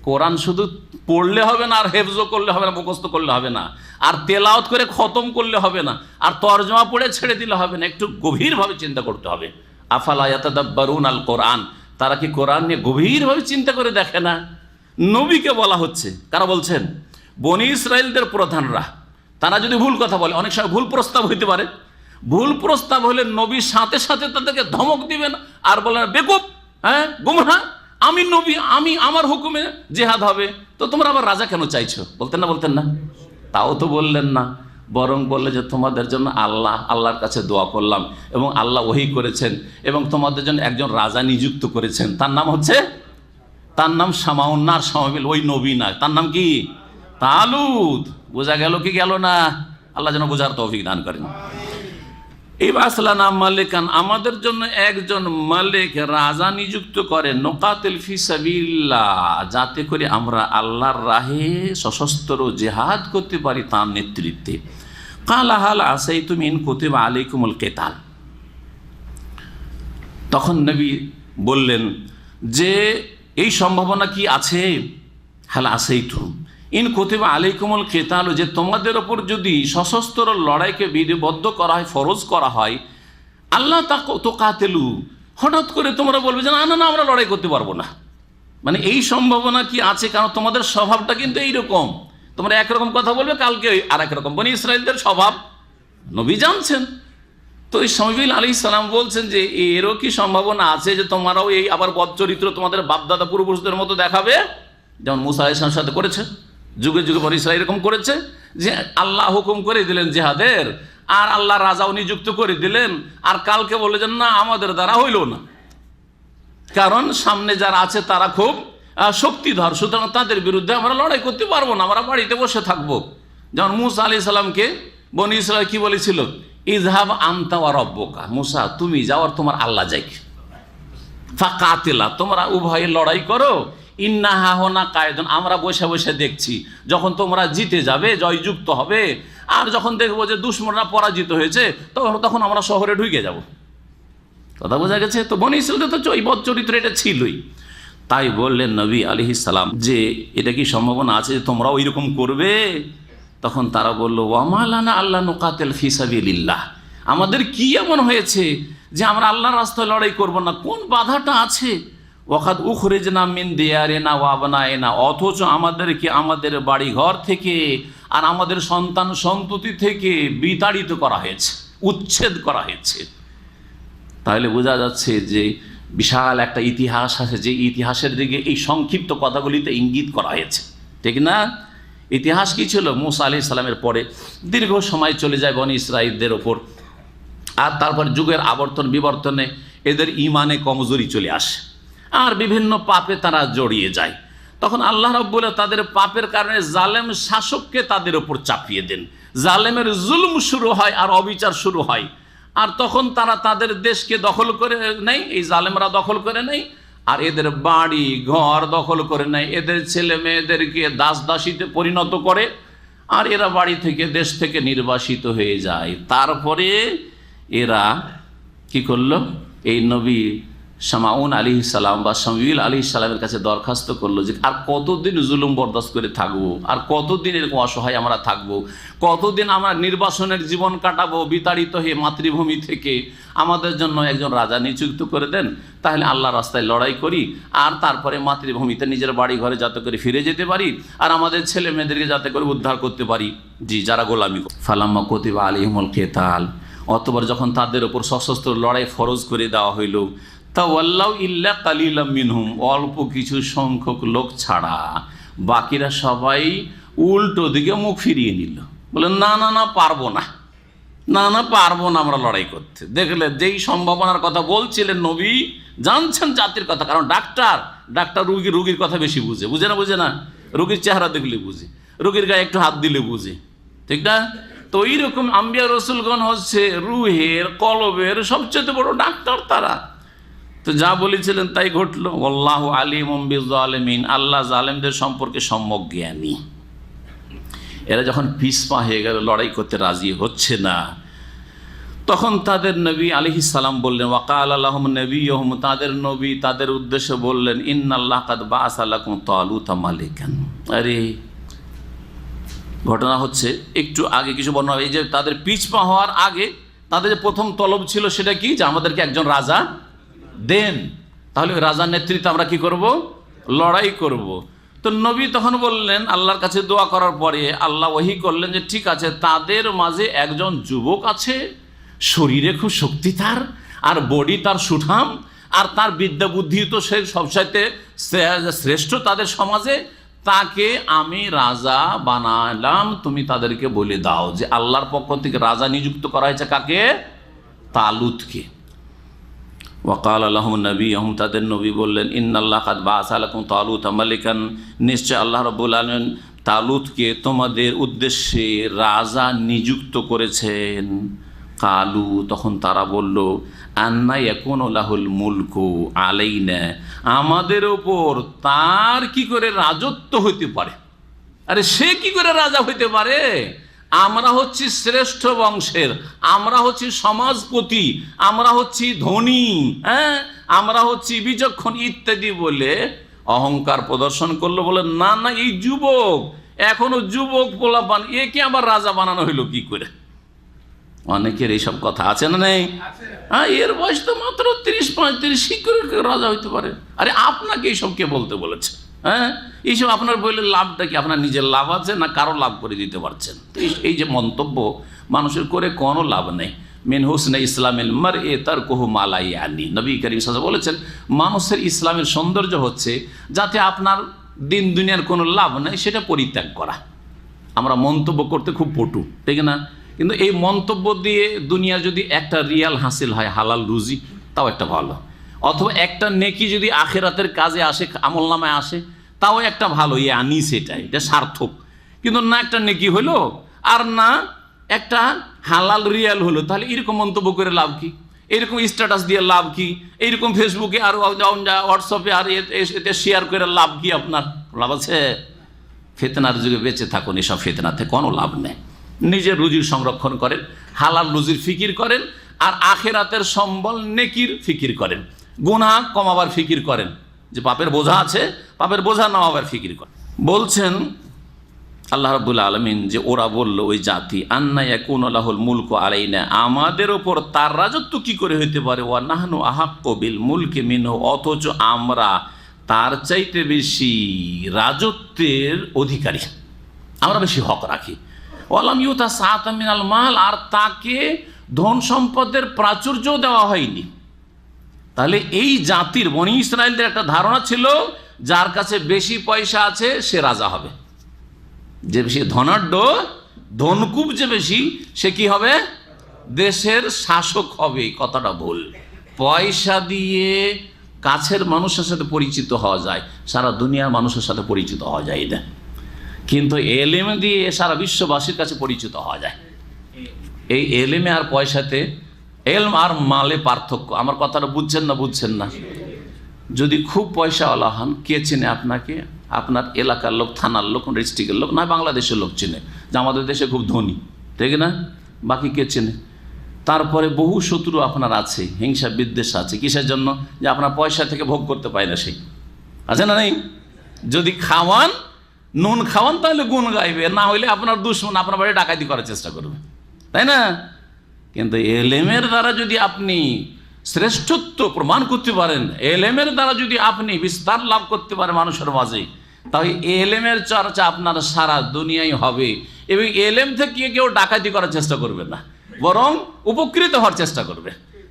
কোরআন শুধু পড়লে হবে না, আর হেফজো করলে হবে না, মুখস্থ করলে হবে না, আর তেলাওয়াত করে খতম করলে হবে না, আর তরজমা পড়ে ছেড়ে দিলে হবে না, একটু গভীরভাবে চিন্তা করতে হবে। আফালা ইয়াতাদাব্বারুন আল কোরআন, তারা কি কোরআন নিয়ে গভীরভাবে চিন্তা করে দেখে না? নবীকে বলা হচ্ছে, কারা বলছেন? বনি ইসরায়েলদের প্রধানরা। তারা যদি ভুল কথা বলে, অনেক সময় ভুল প্রস্তাব হইতে পারে, ভুল প্রস্তাব হলে নবীর সাথে সাথে তাদেরকে ধমক দিবেন আর বলেন বেকুব, হ্যাঁ গুমরা, আমি নবী, আমি আমার হুকুমে জেহাদ হবে, তো তোমরা আবার রাজা কেন চাইছো? বলতেন না? বলতেন না? তাও তো বললেন না, বরং বললে যে তোমাদের জন্য আল্লাহর কাছে দোয়া করলাম এবং আল্লাহ ওহী করেছেন এবং তোমাদের জন্য একজন রাজা নিযুক্ত করেছেন, তার নাম শামাউন্নার শামাবিল, ওই নবী না, তার নাম কি? তালুত। বোঝা গেল কি গেল না? আল্লাহ যেন বোঝার তৌফিক দান করেন। ইবাসলানা মালিকান, আমাদের জন্য একজন মালিক, রাজা নিযুক্ত করেন, নুকাতিল ফি সাবিলিল্লাহ, যাতে করে আমরা আল্লাহর রাহে সশস্ত্র জিহাদ করতে পারি তার নেতৃত্বে। কালা হাল আসাইতুম ইন কুতিবা আলাইকুমুল কিতাল, তখন নবী বললেন যে এই সম্ভাবনা কি আছে? হাল আসাইতুম ইন কুতিবা আলাইকুমুল কিতাল, যে তোমাদের ওপর যদি সশস্ত্র লড়াইকে বিধিবদ্ধ করা হয়, ফরজ করা হয়, আল্লাহ তুকাতিলু, হঠাৎ করে তোমরা বলবে যে না না না আমরা লড়াই করতে পারবো না, মানে এই সম্ভাবনা কি আছে? কারণ তোমাদের স্বভাবটা কিন্তু এইরকম, তোমরা একরকম কথা বলবে, কালকে আর একরকম। বনি ইসরায়েলদের স্বভাব নবী জানছেন। তো এই শামুয়েল আলাইহিস সালাম বলছেন যে এরও কি সম্ভাবনা আছে যে তোমরাও এই আবার বদ চরিত্র তোমাদের বাপদাদা পূর্বপুরুষদের মতো দেখাবে, যেমন মুসা আলাইহিস সালামের সাথে করেছে, যুগে যুগে বনি ইসরায়েল এরকম করেছে যে আল্লাহ হুকুম করে দিলেন জিহাদের, আর আল্লাহ রাজাও নিযুক্ত করে দিলেন, আর কালকে বলে যে না আমাদের দ্বারা হইল না, কারণ সামনে যারা আছে তারা খুব শক্তিধর, সুতরাং তাদের বিরুদ্ধে আমরা লড়াই করতে পারবো না, আমরা বাড়িতে বসে থাকবো। যেমন মুসা আলাইহিস সালামকে বনি ইসরায়েল কি বলেছিল? ইযহাব আনতা ওয়া রাব্বুকা, মুসা তুমি যাও আর তোমার আল্লাহ যাই, ফাকাতিলা, তোমরা উভয়ে লড়াই করো, ইন্না হাহুনা কায়েদুন, আমরা বসে বসে দেখছি, যখন তোমরা জিতে যাবে, জয়যুক্ত হবে, আর যখন দেখবো যে দুশমনরা পরাজিত হয়েছে, তখন আমরা শহরে ঢুকে যাব। কথা বোঝা গেছে? তো বনি ইসরায়েলের তো এই বদ চরিত্র এটা ছিলই। তাই বললেন নবী আলাইহিস সালাম যে এটা কি সম্ভাবনা আছে যে তোমরাও এইরকম করবে? তখন তারা বলল ওয়ামা লানা আল্লা নুকাতিল ফি সাবিলিল্লাহ, আমাদের কি এমন হয়েছে যে আমরা আল্লাহর রাস্তায় লড়াই করব না? কোন বাধাটা আছে? ওয়াকাদ উখরিজনা মিন দিয়ারিনা ওয়া আবনাইনা, অথচ আমাদেরকে আমাদের বাড়ি ঘর থেকে আর আমাদের সন্তান সন্ততি থেকে বিতাড়িত করা হয়েছে, উচ্ছেদ করা হয়েছে। তাহলে বোঝা যাচ্ছে যে বিশাল একটা ইতিহাস আছে, যে ইতিহাসের দিকে এই সংক্ষিপ্ত কথাগুলিতে ইঙ্গিত করা হয়েছে, ঠিক না? ইতিহাস কি ছিল? মুসা আলাইহিস সালামের পরে দীর্ঘ সময় চলে যায় বনি ইসরাইলদের ওপর, আর তারপর যুগের আবর্তন বিবর্তনে এদের ইমানে কমজোরি চলে আসে, আর বিভিন্ন পাপে তারা জড়িয়ে যায়। তখন আল্লাহ রাব্বুল তাদের পাপের কারণে জালেম শাসককে তাদের ওপর চাপিয়ে দেন, জালেমের জুলুম শুরু হয় আর অবিচার শুরু হয়, আর তখন তারা তাদের দেশকে দখল করে নেয়, এই জালেমরা দখল করে নেয়, আর এদের বাড়ি ঘর দখল করে নেয়, এদের ছেলে মেয়েদেরকে দাস দাসীতে পরিণত করে, আর এরা বাড়ি থেকে দেশ থেকে নির্বাসিত হয়ে যায়। তারপরে এরা কি করলো? এই নবী শামাউন আলাইহিস সালাম বা শামুয়েল আলাইহিস সালামের কাছে দরখাস্ত করলো যে আর কতদিন জুলুম বরদাস্ত করে থাকবো, আর কতদিন এরকম অসহায় আমরা থাকবো, কতদিন আমরা নির্বাসনের জীবন কাটাবো বিতাড়িত হয়ে মাতৃভূমি থেকে, আমাদের জন্য একজন রাজা নিযুক্ত করে দেন, তাহলে আল্লাহর রাস্তায় লড়াই করি, আর তারপরে মাতৃভূমিতে নিজের বাড়ি ঘরে যাতে করে ফিরে যেতে পারি, আর আমাদের ছেলে মেয়েদেরকে যাতে করে উদ্ধার করতে পারি, জি যারা গোলামি। ফালাম্মা কুতিবা আলাইহিমুল কিতাল, অতঃপর যখন তাদের ওপর সশস্ত্র লড়াই ফরজ করে দেওয়া হইল, তাওয়াল্লাউ ইল্লা কালিলাম মিনহুম, অল্প কিছু সংখ্যক লোক ছাড়া বাকিরা সবাই উল্টো দিকে মুখ ফিরিয়ে নিল, বলে না না না পারবো না, না না পারবো না আমরা লড়াই করতে। দেখলে যেই সম্ভাবনার কথা বলছিলেন নবী, জানছেন জাতির কথা, কারণ ডাক্তার রুগীর কথা বেশি বুঝে, বুঝে না, রুগীর চেহারা দেখলে বুঝে, রুগীর গায়ে একটু হাত দিলে বুঝে, ঠিক না? তো এইরকম আম্বিয়া রসুলগণ হচ্ছে রুহের কলবের সবচেয়ে বড় ডাক্তার তারা। তো যা বলেছিলেন তাই ঘটলো। আল্লাহু আলিমুম বিযালিমিন, আল্লাহ জালেমদের সম্পর্কে সম্যক জ্ঞানী। এরা যখন পিছপা হয়ে গেল, লড়াই করতে রাজি হচ্ছে না, তখন তাদের নবী আলাইহিস সালাম বললেন, ওয়াকাল আল্লাহুম নবিয়ুহুম, তাদের নবী তাদের উদ্দেশ্যে বললেন, ইন্নাল্লাহ কাদ বাআসা লাকুম তালুতা মালিকান। আরে ঘটনা হচ্ছে একটু আগে কিছু বর্ণনা, এই যে তাদের পিছপা হওয়ার আগে তাদের যে প্রথম তলব ছিল সেটা কি, যে আমাদেরকে একজন রাজা দেন, তাহলে ওই রাজার নেতৃত্বে আমরা কি করব, লড়াই করব। তো নবী তখন বললেন, আল্লাহর কাছে দোয়া করার পরে আল্লাহ ওহী করলেন যে ঠিক আছে, তাদের মাঝে একজন যুবক আছে, শরীরে খুব শক্তি তার, আর বডি তার সুঠাম, আর তার বিদ্যা বুদ্ধি তো সে সবচাইতে শ্রেষ্ঠ তাদের সমাজে, তাকে আমি রাজা বানালাম, তুমি তাদেরকে বলে দাও যে আল্লাহর পক্ষ থেকে রাজা নিযুক্ত করা হয়েছে কাকে, তালুতকে। ওয়াকাল আল্লাহুম নবিয়ুহুম, তাদের নবী বললেন, ইন্নাল্লাহ কাদ বাআসা লাকুম তালুতা মালিকান, নিশ্চয় আল্লাহ রাব্বুল আলামিন তালুতকে তোমাদের উদ্দেশ্যে রাজা নিযুক্ত করেছেন। কালু, তখন তারা বলল, আন্না ইয়াকুনু লাহুল মুলকু আলাইনা, আমাদের ওপর তার কি করে রাজত্ব হইতে পারে? আরে সে কি করে রাজা হইতে পারে? আমরা হচ্ছি শ্রেষ্ঠ বংশের, আমরা হচ্ছি সমাজপতি, আমরা হচ্ছি ধনী, হ্যাঁ, আমরা হচ্ছি বিচক্ষণ ইত্যাদি বলে অহংকার প্রদর্শন করলো। বলে না না, এই যুবক, এখনো যুবক পোলাপান, একে আবার রাজা বানানো হইলো কি করে? অনেকের এইসব কথা আছে না নেই? হ্যাঁ, এর বয়স তো মাত্র 30-35, কি করে রাজা হইতে পারে? আরে আপনাকে এইসব কে বলতে বলেছে? হ্যাঁ, এইসব আপনার বললে লাভটা কি? আপনার নিজের লাভ আছে না কারো লাভ করে দিতে পারছেন? তো এই যে মন্তব্য মানুষের করে কোনো লাভ নেই। মিন হুসনে ইসলামিল মারই তারকুহু মা লা ইয়ানি, নবী করিম সাল্লাল্লাহু আলাইহি ওয়াসাল্লাম বলেছেন, মানুষের ইসলামের সৌন্দর্য হচ্ছে যাতে আপনার দিন দুনিয়ার কোনো লাভ নেই সেটা পরিত্যাগ করা। আমরা মন্তব্য করতে খুব পটু, ঠিক না? কিন্তু এই মন্তব্য দিয়ে দুনিয়ার যদি একটা রিয়াল হাসিল হয়, হালাল রুজি, তাও একটা ভালো, অথবা একটা নেকি যদি আখেরাতের কাজে আসে, আমল নামায় আসে, তাও একটা ভালো, আনি সেটা, এটা সার্থক। কিন্তু না একটা নেকি হলো আর না একটা হালাল রিয়াল হলো, তাহলে এরকম মন্তব্য করে লাভ কি? এরকম স্ট্যাটাস দিয়ে লাভ কি? এইরকম ফেসবুকে আর হোয়াটসঅ্যাপে আর এতে শেয়ার করে লাভ কি? আপনার লাভ আছে? ফিতনার যুগে বেঁচে থাকুন, এসব ফিতনাতে কোনো লাভ নেই। নিজের রুজির সংরক্ষণ করেন, হালাল রুজির ফিকির করেন, আর আখেরাতের সম্বল নেকির ফিকির করেন, গুনাহ কমাবার ফিকির করেন, যে পাপের বোঝা আছে, পাপের বোঝা নামাবার ফিকির করেন। বলছেন আল্লাহ রাব্বুল আলামিন যে ওরা বলল, ওই জাতি, আন্না ইয়াকুনু লাহুল মুলকু আলাইনা, আমাদের ওপর তার রাজত্ব কি করে হইতে পারে? ওয়া নাহনু আহাক্কু বিল মুলকি মিনহু, অথচ আমরা তার চাইতে বেশি রাজত্বের অধিকারী, আমরা বেশি হক রাখি। ওয়ালাম ইউতা সাআতাম মিনাল মাল, আর তাকে ধন সম্পদের প্রাচুর্য দেওয়া হয়নি। তাহলে এই জাতির, বনি ইসরায়েলদের একটা ধারণা ছিল, যার কাছে বেশি পয়সা আছে সে রাজা হবে, যে বেশি ধনাঢ্য, ধনকুব যে বেশি, সে কি হবে? দেশের শাসক হবে। কথাটা ভুল। পয়সা দিয়ে কাছের মানুষের সাথে পরিচিত হওয়া যায়, সারা দুনিয়ার মানুষের সাথে পরিচিত হওয়া যায় না, কিন্তু এলেম দিয়ে সারা বিশ্ববাসীর কাছে পরিচিত হওয়া যায়। এই এলেমে আর পয়সাতে, এলম আর মালে পার্থক্য। আমার কথাটা বুঝছেন না? বুঝছেন না? যদি খুব পয়সাওয়ালা হন, কে চেনে আপনাকে? আপনার এলাকার লোক, থানার লোক, ডিস্ট্রিক্টের লোক, না বাংলাদেশের লোক চেনে যে আমাদের দেশে খুব ধনী, ঠিক না? বাকি কে চেনে? তারপরে বহু শত্রু আপনার আছে, হিংসা বিদ্বেষ আছে। কিসের জন্য? যে আপনার পয়সা থেকে ভোগ করতে পায় না, সেই আছে না? নেই? যদি খাওয়ান, নুন খাওয়ান, তাহলে গুণ গাইবে, না হইলে আপনার দুশ্মন আপনার বাড়ি ডাকাতি করার চেষ্টা করবে, তাই না? কিন্তু এলেমের দ্বারা যদি আপনি শ্রেষ্ঠত্ব প্রমাণ করতে পারেন, এলেমের দ্বারা যদি আপনি বিস্তার লাভ করতে পারেন মানুষের মাঝে, তাহলে এলেমের চর্চা আপনার সারা দুনিয়ায় হবে, এবং এলেম থেকে কেউ ডাকাতি করার চেষ্টা করবে না, বরং উপকৃত হওয়ার চেষ্টা করবে।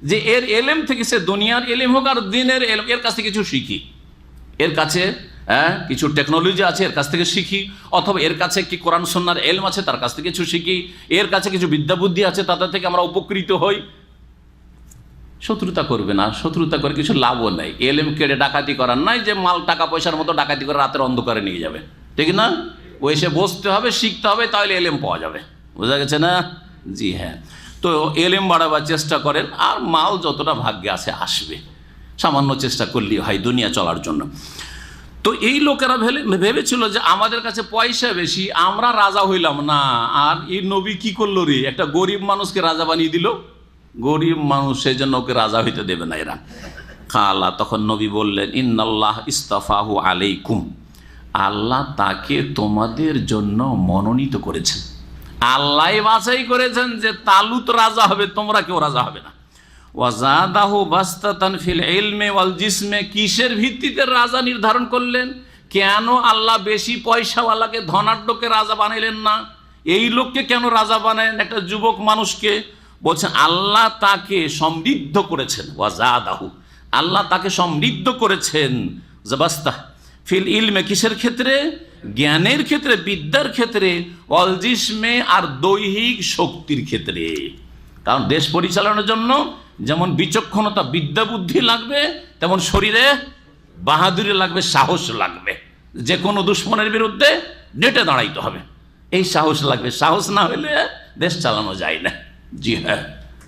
যে এর এলেম থেকে, সে দুনিয়ার এলেম হোক আর দিনের এলেম, এর কাছ থেকে কিছু শিখি, এর কাছে কিছু টেকনোলজি আছে, এর কাছ থেকে শিখি, অথবা এর কাছে কি কোরআন সুন্নাহর এলম আছে, তার কাছ থেকে কিছু শিখি, এর কাছে কিছু বিদ্যা বুদ্ধি আছে, তাদের থেকে আমরা উপকৃত হই। শত্রুতা করবে না, শত্রুতা করে কিছু লাভও নাই। এলেম কেড়ে ডাকাতি করার নাই, যে মাল টাকা পয়সার মতো ডাকাতি করে রাতের অন্ধকারে নিয়ে যাবে, ঠিক না? ও এসে বসতে হবে, শিখতে হবে, তাহলে এলেম পাওয়া যাবে। বোঝা গেছে না? জি হ্যাঁ। তো এলেম বাড়াবার চেষ্টা করেন, আর মাল যতটা ভাগ্যে আছে আসবে, সামান্য চেষ্টা করলেই হয় দুনিয়া চলার জন্য। তো এই লোকেরা ভেবেছিল যে আমাদের কাছে পয়সা বেশি, আমরা রাজা হইলাম না। আর এই নবী কি করলো রে, একটা গরিব মানুষকে রাজা বানিয়ে দিল। গরিব মানুষ, সেই জন্য ওকে রাজা হইতে দেবে না এরা। কালা, তখন নবী বললেন, ইন্নাল্লাহ ইস্তাফাহু আলাইকুম, আল্লাহ তাকে তোমাদের জন্য মনোনীত করেছেন। আল্লাহ বাছাই করেছেন যে তালুত রাজা হবে, তোমরা কেউ রাজা হবে না। ওয়াজাদাহু বাসতাতান ফিল ইলমি ওয়াল জিসমে, কিসের ভিত্তিতে রাজা নির্ধারণ করলেন? কেন আল্লাহ বেশি পয়সাওয়ালাকে, ধনাঢ্যকে রাজা বানাইলেন না? এই লোককে কেন রাজা বানালেন, একটা যুবক মানুষকে? বলছেন আল্লাহ তাকে সমৃদ্ধ করেছেন। ওয়াজাদাহু, আল্লাহ তাকে সমৃদ্ধ করেছেন। জাবাস্তা ফিল ইলমে, কিসের ক্ষেত্রে? জ্ঞানের ক্ষেত্রে, বিদ্যার ক্ষেত্রে। ওয়াল জিসমে, আর দৈহিক শক্তির ক্ষেত্রে। কারণ দেশ পরিচালনার জন্য যেমন বিচক্ষণতা, বিদ্যা, বুদ্ধি লাগবে, তেমন শরীরে বাহাদুরি লাগবে, সাহস লাগবে। যে কোনো দুশ্মনের বিরুদ্ধে ডেটে দাঁড়াইতে হবে, এই সাহস লাগবে। সাহস না হলে দেশ চালানো যায় না। জি হ্যাঁ,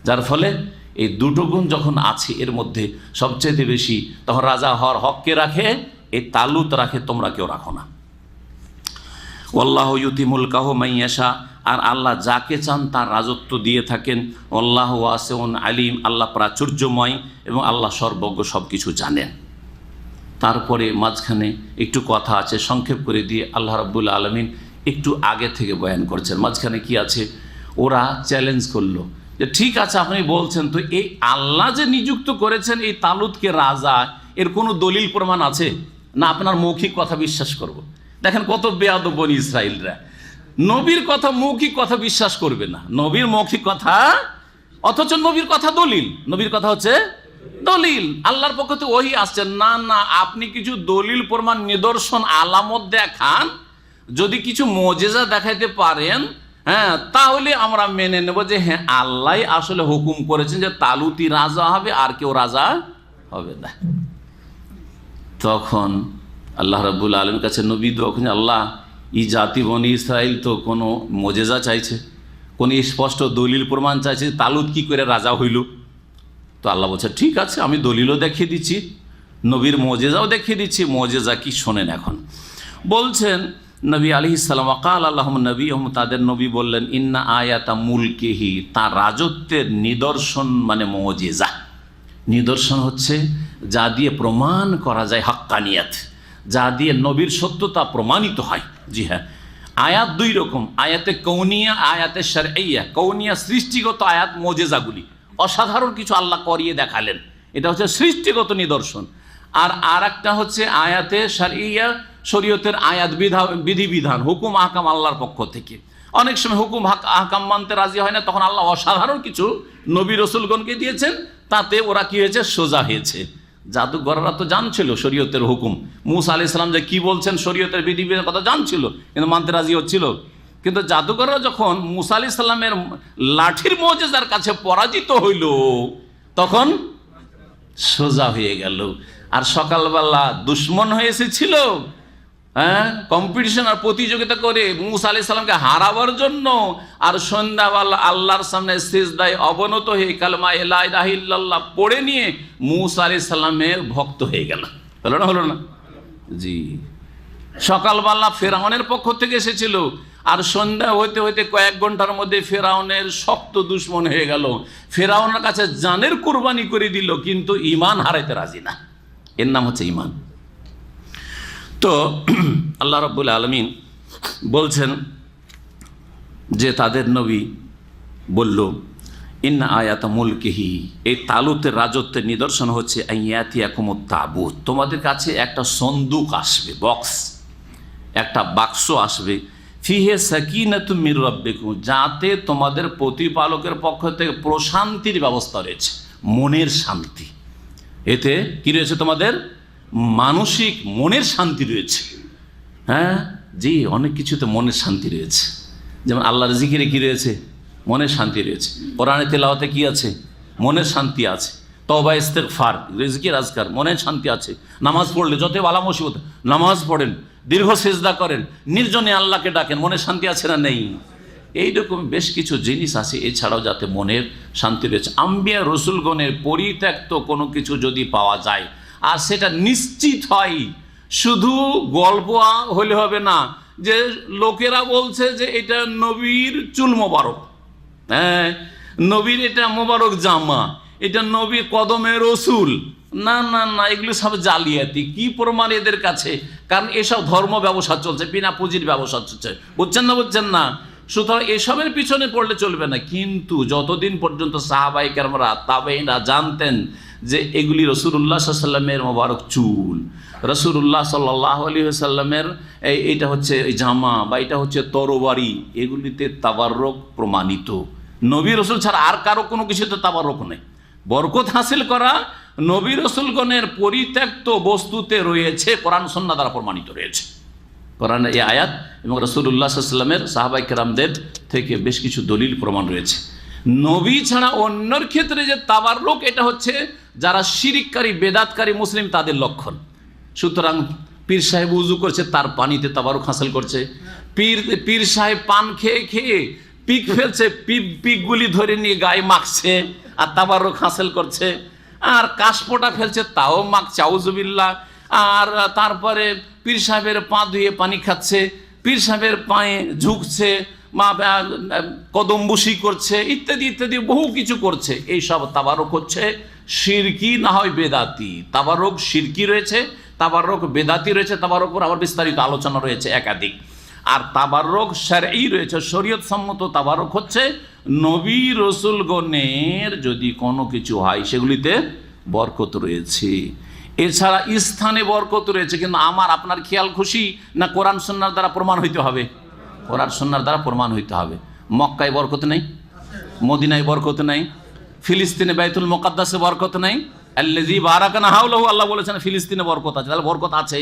যার ফলে এই দুটো গুণ যখন আছে এর মধ্যে সবচেয়ে বেশি, তখন রাজা হওয়ার হককে রাখে, এই তালুত রাখে, তোমরা কেউ রাখো না। আল্লাহু ইউতি মুলকাহু মাইয়াশা, আর আল্লাহ যাকে চান তার রাজত্ব দিয়ে থাকেন। আল্লাহু ওয়াসিউন আলিম, আল্লাহ প্রাচুর্যময় এবং আল্লাহ সর্বজ্ঞ, সব কিছু জানেন। তারপরে মাঝখানে একটু কথা আছে, সংক্ষেপ করে দিয়ে আল্লাহ রাব্বুল আলামিন একটু আগে থেকে বয়ান করছেন। মাঝখানে কি আছে? ওরা চ্যালেঞ্জ করলো যে ঠিক আছে, আপনি বলছেন তো, এই আল্লাহ যে নিযুক্ত করেছেন এই তালুতকে রাজা, এর কোনো দলিল প্রমাণ আছে না? আপনার মৌখিক কথা বিশ্বাস করব? দেখেন কত বেয়াদব বনি ইসরাইলরা, নবীর কথা, মৌখিক কথা বিশ্বাস করবে না। নবীর মৌখিক কথা, অথচ নবীর কথা দলিল। নবীর কথা হচ্ছে দলিল, আল্লাহর পক্ষ থেকে ওহী আসছে। না না, আপনি কিছু দলিল প্রমাণ, নিদর্শন, আলামত দেখান। যদি কিছু মুজিজা দেখাইতে পারেন, হ্যাঁ, তাহলে আমরা মেনে নেব যে হ্যাঁ, আল্লাহ আসলে হুকুম করেছেন যে তালুতি রাজা হবে, আর কেউ রাজা হবে না। তখন আল্লাহ রাব্বুল আলামিনের কাছে নবী দোয়া করেন, আল্লাহ, এই জাতি বনি ইসরাইল তো কোনো মুজিজা চাইছে, কোন স্পষ্ট দলিল প্রমাণ চাইছে, তালুত কি করে রাজা হইল। তো আল্লাহ বলছে ঠিক আছে, আমি দলিলও দেখিয়ে দিচ্ছি, নবীর মুজিজাও দেখিয়ে দিচ্ছি। মুজিজা কি শোনেন। এখন বলছেন নবী আলাইহিস সালাম, ওয়াকাল আল্লাহুম নবী, তাদের নবী বললেন, ইন্না আয়াতা মুলকিহি, তার রাজত্বের নিদর্শন মানে মুজিজা। নিদর্শন হচ্ছে যা দিয়ে প্রমাণ করা যায় হাক্কানিয়াত, যা দিয়ে নবীর সত্যতা প্রমাণিত হয়। জি হ্যাঁ, আয়াত দুই রকম, আয়াতে কৌনিয়া, আয়াতে শারঈয়া। কৌনিয়া সৃষ্টিগত আয়াত, মুজিজাগুলি অসাধারণ কিছু আল্লাহ করিয়ে দেখালেন, এটা হচ্ছে সৃষ্টিগত নিদর্শন। আর একটা হচ্ছে আয়াতে শারঈয়া, শরীয়তের আয়াত, বিধিবিধান, হুকুম আহকাম আল্লাহর পক্ষ থেকে। অনেক সময় হুকুম আহকাম মানতে রাজি হয় না, তখন আল্লাহ অসাধারণ কিছু নবী রসুলগণকে দিয়েছেন, তাতে ওরা কি হয়েছে? সোজা হয়েছে। জাদুঘররা তো জানছিল শরীয়তের হুকুম, মুসা আলাইহিস সালাম যে কি বলছেন শরীয়তের বিধিবিধানের কথা জানছিল, কিন্তু মানতে রাজি হচ্ছিল। কিন্তু জাদুঘররা যখন মুসা আলাইহিস সালামের লাঠির মুজিজার কাছে পরাজিত হইল, তখন সোজা হয়ে গেল। আর সকালবেলা দুশ্মন হয়ে এসেছিল, হ্যাঁ, কম্পিটিশন আর প্রতিযোগিতা করে মুসা আলাইহিস সালামকে হারাবার জন্য, আর সন্ধ্যাবেলা আল্লাহর সামনে সিজদায় অবনত হয়ে কালেমা লা ইলাহা ইল্লাল্লাহ পড়ে নিয়ে মুসা আলাইহিস সালামের ভক্ত হয়ে গেল। হলো না? হলো না? জি। সকালবেলা ফেরাউনের পক্ষ থেকে এসেছিল, আর সন্ধ্যা হইতে হইতে কয়েক ঘন্টার মধ্যে ফেরাউনের শক্ত দুশ্মন হয়ে গেল। ফেরাউনের কাছে জানের কুরবানি করে দিল, কিন্তু ঈমান হারাইতে রাজি না। এর নাম হচ্ছে ঈমান। তো আল্লাহ রাব্বুল আলামিন বলছেন যে তাদের নবী বলল, ইন্না আয়াতা মুলকিহি, এই তালুতের রাজত্বের নিদর্শন হচ্ছে আইয়াতিয়াকুমুত তাবুত, তোমাদের কাছে একটা সন্দুক আসবে, বক্স, একটা বাক্স আসবে, ফিহে সাকিনাতুম মির রাব্বিকুম, যাতে তোমাদের প্রতিপালকের পক্ষ থেকে প্রশান্তির ব্যবস্থা রয়েছে, মনের শান্তি। এতে কি রয়েছে? তোমাদের মানসিক মনের শান্তি রয়েছে। হ্যাঁ জি, অনেক কিছুতে মনের শান্তি রয়েছে। যেমন আল্লাহর জিকিরে কি রয়েছে? মনের শান্তি রয়েছে। কোরআনে তেলাওয়াতে কি আছে? মনের শান্তি আছে। তওবা ইস্তেগফার, জিকির আজকার, মনের শান্তি আছে। নামাজ পড়লে যত বালা মুসিবত, নামাজ পড়েন, দীর্ঘ সেজদা করেন, নির্জনে আল্লাহকে ডাকেন, মনের শান্তি আছে না নেই? এইরকম বেশ কিছু জিনিস আছে। এছাড়াও যাতে মনের শান্তি রয়েছে। আম্বিয়া রসুলগণের পরিত্যক্ত কোনো কিছু যদি পাওয়া যায়, আর সেটা নিশ্চিত হয় শুধু গল্প হলে হবে না, যে লোকেরা বলছে যে এটা নবীর চুল মোবারক, হ্যাঁ নবীর এটা মোবারক জামা, এটা নবীর কদমে রসুল। না না না, এগুলো সব জালিয়াতি। কি প্রমাণ এদের কাছে? কারণ এসব ধর্ম ব্যবসা চলছে, বিনা পুঁজির ব্যবসা চলছে, বুঝছেন না? সুতরাং এসবের পিছনে পড়লে চলবে না। কিন্তু যতদিন পর্যন্ত সাহাবায়ে কেরামরা তাবেঈনরা জানতেন যে এগুলি রাসূলুল্লাহ সাল্লাল্লাহু আলাইহি ওয়াসাল্লামের মোবারক চুল, রাসূলুল্লাহ সাল্লাল্লাহু আলাইহি ওয়াসাল্লামের এইটা হচ্ছে জামা বা এটা হচ্ছে তরবারি, এগুলিতে তাবাররুক প্রমাণিত। নবী রসুল ছাড়া আর কারো কোনো কিছুতে তাবাররুক নেই। বরকত হাসিল করা নবী রসুলগণের পরিত্যক্ত বস্তুতে রয়েছে, কোরআন সুন্নাহ দ্বারা প্রমাণিত রয়েছে। কোরআনের এই আয়াত এবং রাসূলুল্লাহ সাল্লাল্লাহু আলাইহি ওয়াসাল্লামের সাহাবায়ে কেরামদের থেকে বেশ কিছু দলিল প্রমাণ রয়েছে। নবী ছাড়া অন্যর ক্ষেত্রে যে তাবাররুক, এটা হচ্ছে যারা শিরিককারী বেদাতকারী মুসলিম তাদের লক্ষণ। সুতরাং পীর সাহেব উজু করছে, তার পানিতে তাবাররুক হাসিল করছে। পীর সাহেব পান খেয়ে খেয়ে পিক ফেলছে, পিকগুলি ধরে নিয়ে গায়ে মাখছে আর তাবাররুক হাসিল করছে। আর কাশপোটা ফেলছে, তাও মাখছে, আউযুবিল্লাহ। আর তারপরে পীর সাহেবের পা ধুয়ে পানি খাচ্ছে, পীর সাহেবের পায়ে ঝুঁকছে, কদমবুসি করছে, ইত্যাদি ইত্যাদি বহু কিছু করছে। এই সব তাবাররুক হচ্ছে শিরকি, না হয় বেদাতি। তাবাররুক শিরকি রয়েছে, তাবাররুক বেদাতি রয়েছে, তাবাররুকের আবার বিস্তারিত আলোচনা রয়েছে একাধিক। আর তাবাররুক শরঈ রয়েছে, শরীয়ত সম্মত তাবাররুক হচ্ছে নবী রসুলগণের যদি কোনো কিছু হয় সেগুলিতে বরকত রয়েছে। এছাড়া স্থানে বরকত রয়েছে, কিন্তু আমার আপনার খেয়াল খুশি না কোরআন সুন্নাহর দ্বারা প্রমাণ হইতে হবে? কোরআন সুন্নাহর দ্বারা প্রমাণ হইতে হবে। মক্কায় বরকত নেই, মদিনায় বরকত নেই, ফিলিস্তিনে বাইতুল মুকাদ্দাসে বরকত নেই। আল্লাযী বারাকানা হাওলাহু, আল্লাহ বলেছেন ফিলিস্তিনে বরকত আছে, তাহলে বরকত আছে।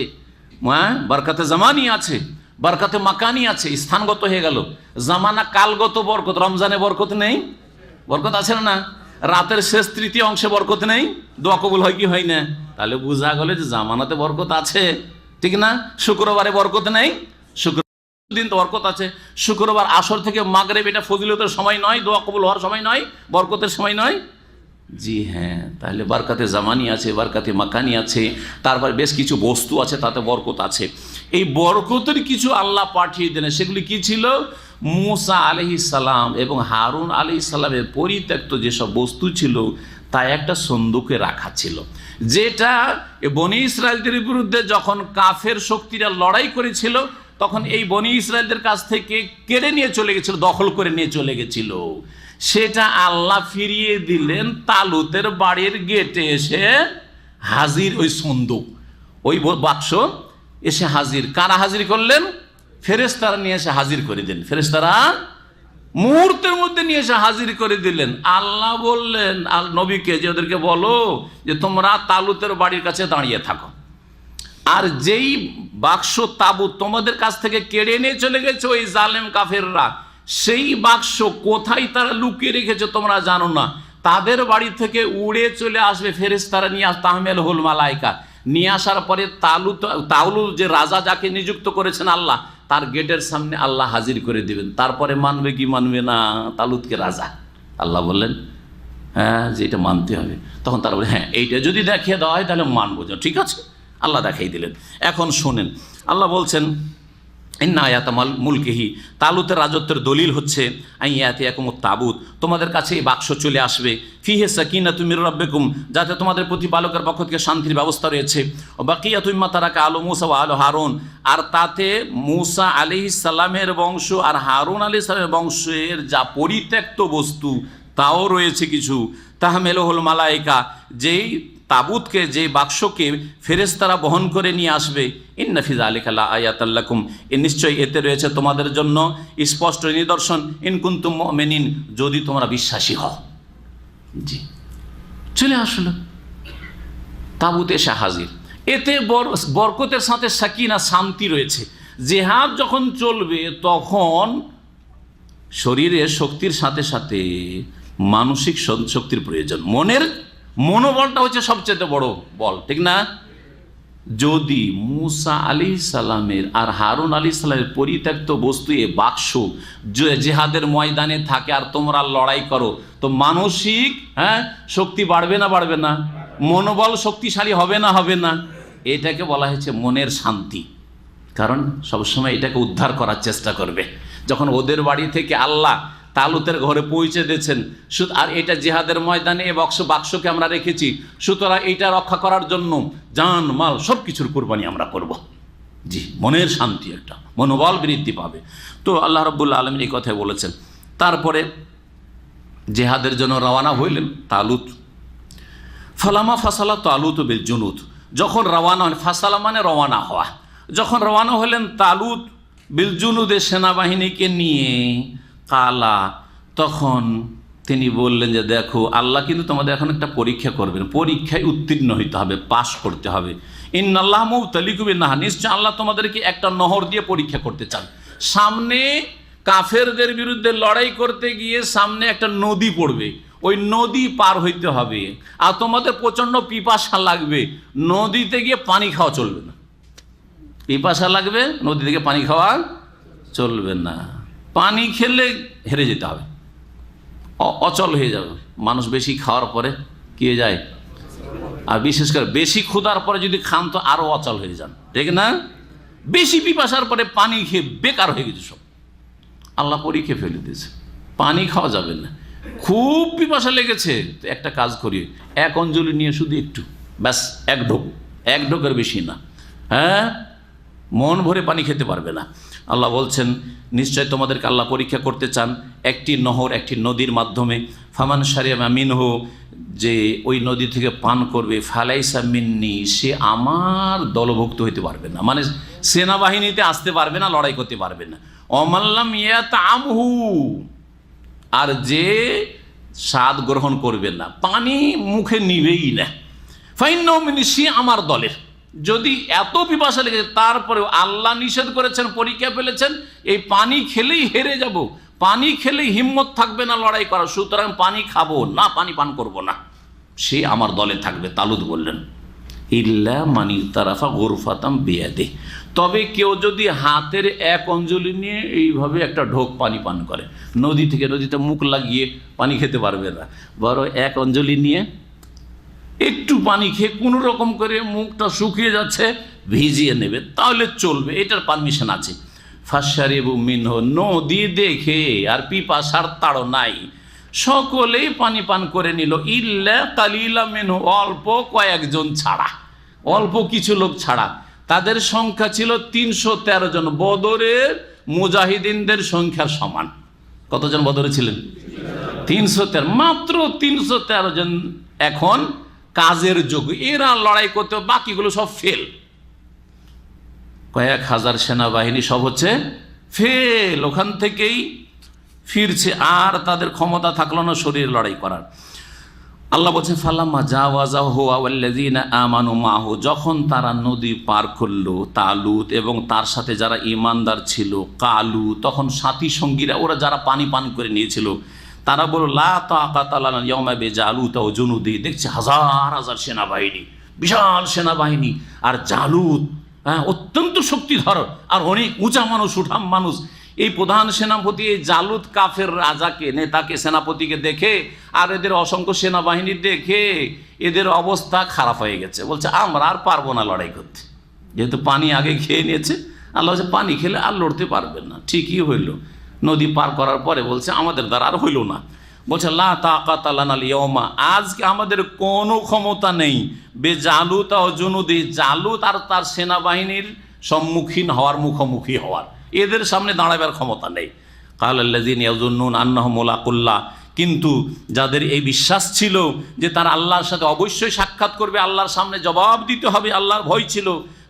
হ্যাঁ, বরকতে জামানি আছে, বরকতে মাকানি আছে, স্থানগত হয়ে গেল। জামানা কালগত বরকত, রমজানে বরকত নেই, বরকত আছে না? রাতের শেষ তৃতীয় অংশে বরকত নেই, দোয়া কবুল হয় কি হয় না? তাহলে বোঝা গেল যে জামানাতে বরকত আছে, ঠিক না? শুক্রবারে বরকত নেই, শুক্রবার দিন তো বরকত আছে। শুক্রবার আসর থেকে মাগরিব এটা ফজিলতের সময় নয়, দোয়া কবুল হওয়ার সময় নয়, বরকতের সময় নয়। জি হ্যাঁ, তাহলে বরকতে জামানি আছে, বরকতে মাকানি আছে, তারপর বেশ কিছু বস্তু আছে তাতে বরকত আছে। এই বরকতের কিছু আল্লাহ পাঠিয়ে দেন। সেগুলি কি ছিল? মূসা আলাইহিস সালাম এবং হারুন আলাইহিস সালামের পরিত্যক্ত যেসব বস্তু ছিল তা একটা সন্দুকে রাখা ছিল, যেটা বনি ইসরায়েলদের বিরুদ্ধে যখন কাফের শক্তিরা লড়াই করেছিল তখন এই বনি ইসরায়েলদের কাছ থেকে কেড়ে নিয়ে চলে গেছিল, দখল করে নিয়ে চলে গেছিল। সেটা আল্লাহ ফিরিয়ে দিলেন তালুতের বাড়ির গেটে এসে হাজির। ওই সন্দুক, ওই বাক্স এসে হাজির। কারা হাজির করলেন? ফেরেশতারা নিয়ে এসে হাজির করে দিলেন। ফেরেশতারা মুহূর্তের মধ্যে নিয়ে এসে হাজির করে দিলেন। আল্লাহ বললেন নবীকে যে ওদেরকে বলো যে তোমরা তালুতের বাড়ির কাছে দাঁড়িয়ে থাকো, আর যেই বাক্স তাবুত তোমাদের কাছ থেকে কেড়ে নিয়ে চলে গেছে ওই জালেম কাফেররা, সেই বাক্স কোথায় তারা লুকিয়ে রেখেছে তোমরা জানো না। তাদের বাড়ি থেকে উড়ে চলে আসবে ফেরেশতারা, নিয়ে তাহমিলুল মালায়েকা। নিয়ে আসার পরে তালুত যে রাজা যাকে নিযুক্ত করেছেন আল্লাহ, তার গেটের সামনে আল্লাহ হাজির করে দিবেন। তারপরে মানবে কি মানবে না তালুতকে রাজা? আল্লাহ বললেন হ্যাঁ, যে এটা মানতে হবে। তখন তারা বলে হ্যাঁ, এইটা যদি দেখিয়ে দেওয়া হয় তাহলে মানবো। ঠিক আছে, আল্লাহ দেখাই দিলেন। এখন শোনেন, আল্লাহ বলছেন ইন্না আয়াতা মুলকিহি, তালুতের রাজত্বের দলিল হচ্ছে আইয়াতিয়াকুমুত তাবুত, তোমাদের কাছে এই বাক্স চলে আসবে। ফিহে সাকিনাতুম মির রাব্বিকুম, যাতে তোমাদের প্রতিপালকের পক্ষ থেকে শান্তির ব্যবস্থা রয়েছে। ও বাকিয়াতু মিম্মা তারাকা আলু মূসা ওয়া আলু হারুন, আর তাতে মূসা আলাইহিস সালামের বংশ আর হারুন আলাইহিস সালামের বংশের যা পরিত্যক্ত বস্তু তাও রয়েছে কিছু। তাহমিলুল মালায়েকা, যেই তাবুতকে, যে বাক্সকে ফেরেশতারা বহন করে নিয়ে আসবে। ইন্না ফি যালিকা লাআয়াতাল লাকুম, নিশ্চয়ই এতে রয়েছে তোমাদের জন্য স্পষ্ট নিদর্শন। ইন কুনতুম মুমিনিন, যদি তোমরা বিশ্বাসী হও। জি, চলে আসলো তাবুত এসে হাজির। এতে বরকতের সাথে সাকিনা, শান্তি রয়েছে। জিহাদ যখন চলবে তখন শরীরের শক্তির সাথে সাথে মানসিক শক্তির প্রয়োজন। মনোবলটা হচ্ছে সবচেয়ে বড় বল, ঠিক না? যদি মূসা আলাইহিস সালামের আর হারুন আলাইহিস সালামের পরিত্যক্ত বস্তু এ বাক্স জিহাদের ময়দানে থাকে আর তোমরা লড়াই করো, তো মানসিক শক্তি বাড়বে না বাড়বে না? মনোবল শক্তিশালী হবে না হবে না? এটাকে বলা হয়েছে মনের শান্তি, কারণ সবসময় এটাকে উদ্ধার করার চেষ্টা করবে। যখন ওদের বাড়ি থেকে আল্লাহ তালুতের ঘরে পৌঁছে দিয়েছেন, আর এটা জিহাদের ময়দানে এ বাক্সকে আমরা রেখেছি, সুতরাং এটা রক্ষা করার জন্য জান মাল সব কিছুর কোরবানি আমরা করব। জি, মনের শান্তি, একটা মনোবল বৃদ্ধি পাবে। তো আল্লাহ রাব্বুল আলামিন এই কথাই বলেছেন। তারপরে জিহাদের জন্য রওনা হইলেন তালুত। ফালামা ফাসালা তালুত বিল জুনুদ, যখন রওনা হলেন, ফাসালা মানে রওনা হওয়া, যখন রওনা হলেন তালুত বিল জুনুদের সেনাবাহিনীকে নিয়ে, কালা, তখন তিনি বললেন যে দেখো আল্লাহ কিন্তু তোমাদের এখন একটা পরীক্ষা করবেন, পরীক্ষায় উত্তীর্ণ হইতে হবে, পাশ করতে হবে। ইন্নাল্লাহ মুবতালিকুম বিন্নাহার, নিশ্চয় আল্লাহ তোমাদেরকে একটা নহর দিয়ে পরীক্ষা করতে চান। সামনে কাফেরদের বিরুদ্ধে লড়াই করতে গিয়ে সামনে একটা নদী পড়বে, ওই নদী পার হইতে হবে, আর তোমাদের প্রচণ্ড পিপাসা লাগবে, নদীতে গিয়ে পানি খাওয়া চলবে না। পিপাসা লাগবে, নদী থেকে পানি খাওয়া চলবে না, পানি খেলে হেরে যেতে হবে, অচল হয়ে যাবে। মানুষ বেশি খাওয়ার পরে কি হয়ে যায়, আর বিশেষ করে বেশি ক্ষুধার পরে যদি খান তো আরও অচল হয়ে যান, ঠিক না? বেশি পিপাসার পরে পানি খেয়ে বেকার হয়ে গেছে সব। আল্লাহ পরীক্ষা ফেলে দিয়েছে, পানি খাওয়া যাবে না। খুব পিপাসা লেগেছে, তো একটা কাজ করি, এক অঞ্জলি নিয়ে শুধু একটু, ব্যাস এক ঢোকের বেশি না, হ্যাঁ, মন ভরে পানি খেতে পারবে না। আল্লাহ বলছেন নিশ্চয় তোমাদেরকে আল্লাহ পরীক্ষা করতে চান একটি নহর, একটি নদীর মাধ্যমে। ফামান শারিবা মিনহু, যে ওই নদী থেকে পান করবে, ফালাইসা মিন্নি, সে আমার দলভুক্ত হইতে পারবে না, মানে সেনাবাহিনীতে আসতে পারবে না, লড়াই করতে পারবে না। অমাল্লাম ইয়াতামহু, আর যে স্বাদ গ্রহণ করবে না, পানি মুখে নিবেই না, ফাইন্নাহু মিন্নি, সে আমার দলের। যদি এত পিপাসা লেগেছে তারপরেও আল্লাহ নিষেধ করেছেন, পরীক্ষা ফেলেছেন, এই পানি খেলেই হেরে যাব, পানি খেলেই হিম্মত থাকবে না লড়াই করার, সুতরাং পানি খাবো না, পানি পান করব না, সে আমার দলে থাকবে। তালুত বললেন ইল্লা মানি তারাফা গোরফাতাম বিয়াদে, তবে কেউ যদি হাতের এক অঞ্জলি নিয়ে এইভাবে একটা ঢোক পানি পান করে, নদী থেকে, নদীতে মুখ লাগিয়ে পানি খেতে পারবে না, বড় এক অঞ্জলি নিয়ে একটু পানি খেয়ে কোনো রকম করে মুখটা শুকিয়ে যাচ্ছে ভিজিয়ে নেবে, তাহলে চলবে, এটার পারমিশন আছে। ফাশারিবু মিনহু, নদী দেখে আর পিপাসার তাড়ো নাই, সকলেই পানি পান করে নিল, ইল্লা কালিলা মিনহু, অল্প কয়েকজন ছাড়া, অল্প কিছু লোক ছাড়া। তাদের সংখ্যা ছিল 313 জন, বদরের মুজাহিদিনদের সংখ্যার সমান। কতজন বদরে ছিলেন? 313, মাত্র 313 জন এখন কাজের যোগ্য, এরা লড়াই করতে, বাকিগুলো সব ফেল। কয়েক হাজার সেনাবাহিনী সব হচ্ছে ফেল, ওখান থেকেই ফিরছে, আর তাদের ক্ষমতা থাকলো না শরীর লড়াই করার। আল্লাহ বলছেন ফালাম্মা জাওয়াজাহু ওয়াল্লাযিনা আমানু মাহু, যখন তারা নদী পার করলো, তালুত এবং তার সাথে যারা ঈমানদার ছিল, কালু, তখন সাথী সঙ্গীরা, ওরা যারা পানি পান করে নিয়েছিল, তারা বলল লা তাকাতা লানা ইয়াওমা বিজালুত ওয়া জুনুদি, দেখছে হাজার হাজার সেনাবাহিনী, বিশাল সেনাবাহিনী, আর জালুত অত্যন্ত শক্তিধর আর অনেক উঁচা মানুষ, উঠাম মানুষ। এই প্রধান সেনাপতি এই জালুত কাফের রাজাকে, নেতাকে, সেনাপতিকে দেখে আর এদের অসংখ্য সেনাবাহিনী দেখে এদের অবস্থা খারাপ হয়ে গেছে, বলছে আমরা আর পারবো না লড়াই করতে, যেহেতু পানি আগে খেয়ে নিয়েছে। আল্লাহ বলছে পানি খেলে আর লড়তে পারবেন না। ঠিকই হইল, নদী পার করার পরে বলছে আমাদের দ্বারা আর হইল না, বলছে লা তাকাতা লানাল ইয়াওমা, আজকে আমাদের কোনো ক্ষমতা নেই, বেজালুত ও জুনুদি, জালুত আর তার সেনাবাহিনীর সম্মুখীন হওয়ার, মুখোমুখি হওয়ার, এদের সামনে দাঁড়াবার ক্ষমতা নেই। কালাল্লাযিনা ইয়াযুন্নুনা আন্নাহুম মুলাকুল্লাহ, কিন্তু যাদের এই বিশ্বাস ছিল যে তারা আল্লাহর সাথে অবশ্যই সাক্ষাৎ করবে, আল্লাহর সামনে জবাব দিতে হবে, আল্লাহর ভয় ছিল,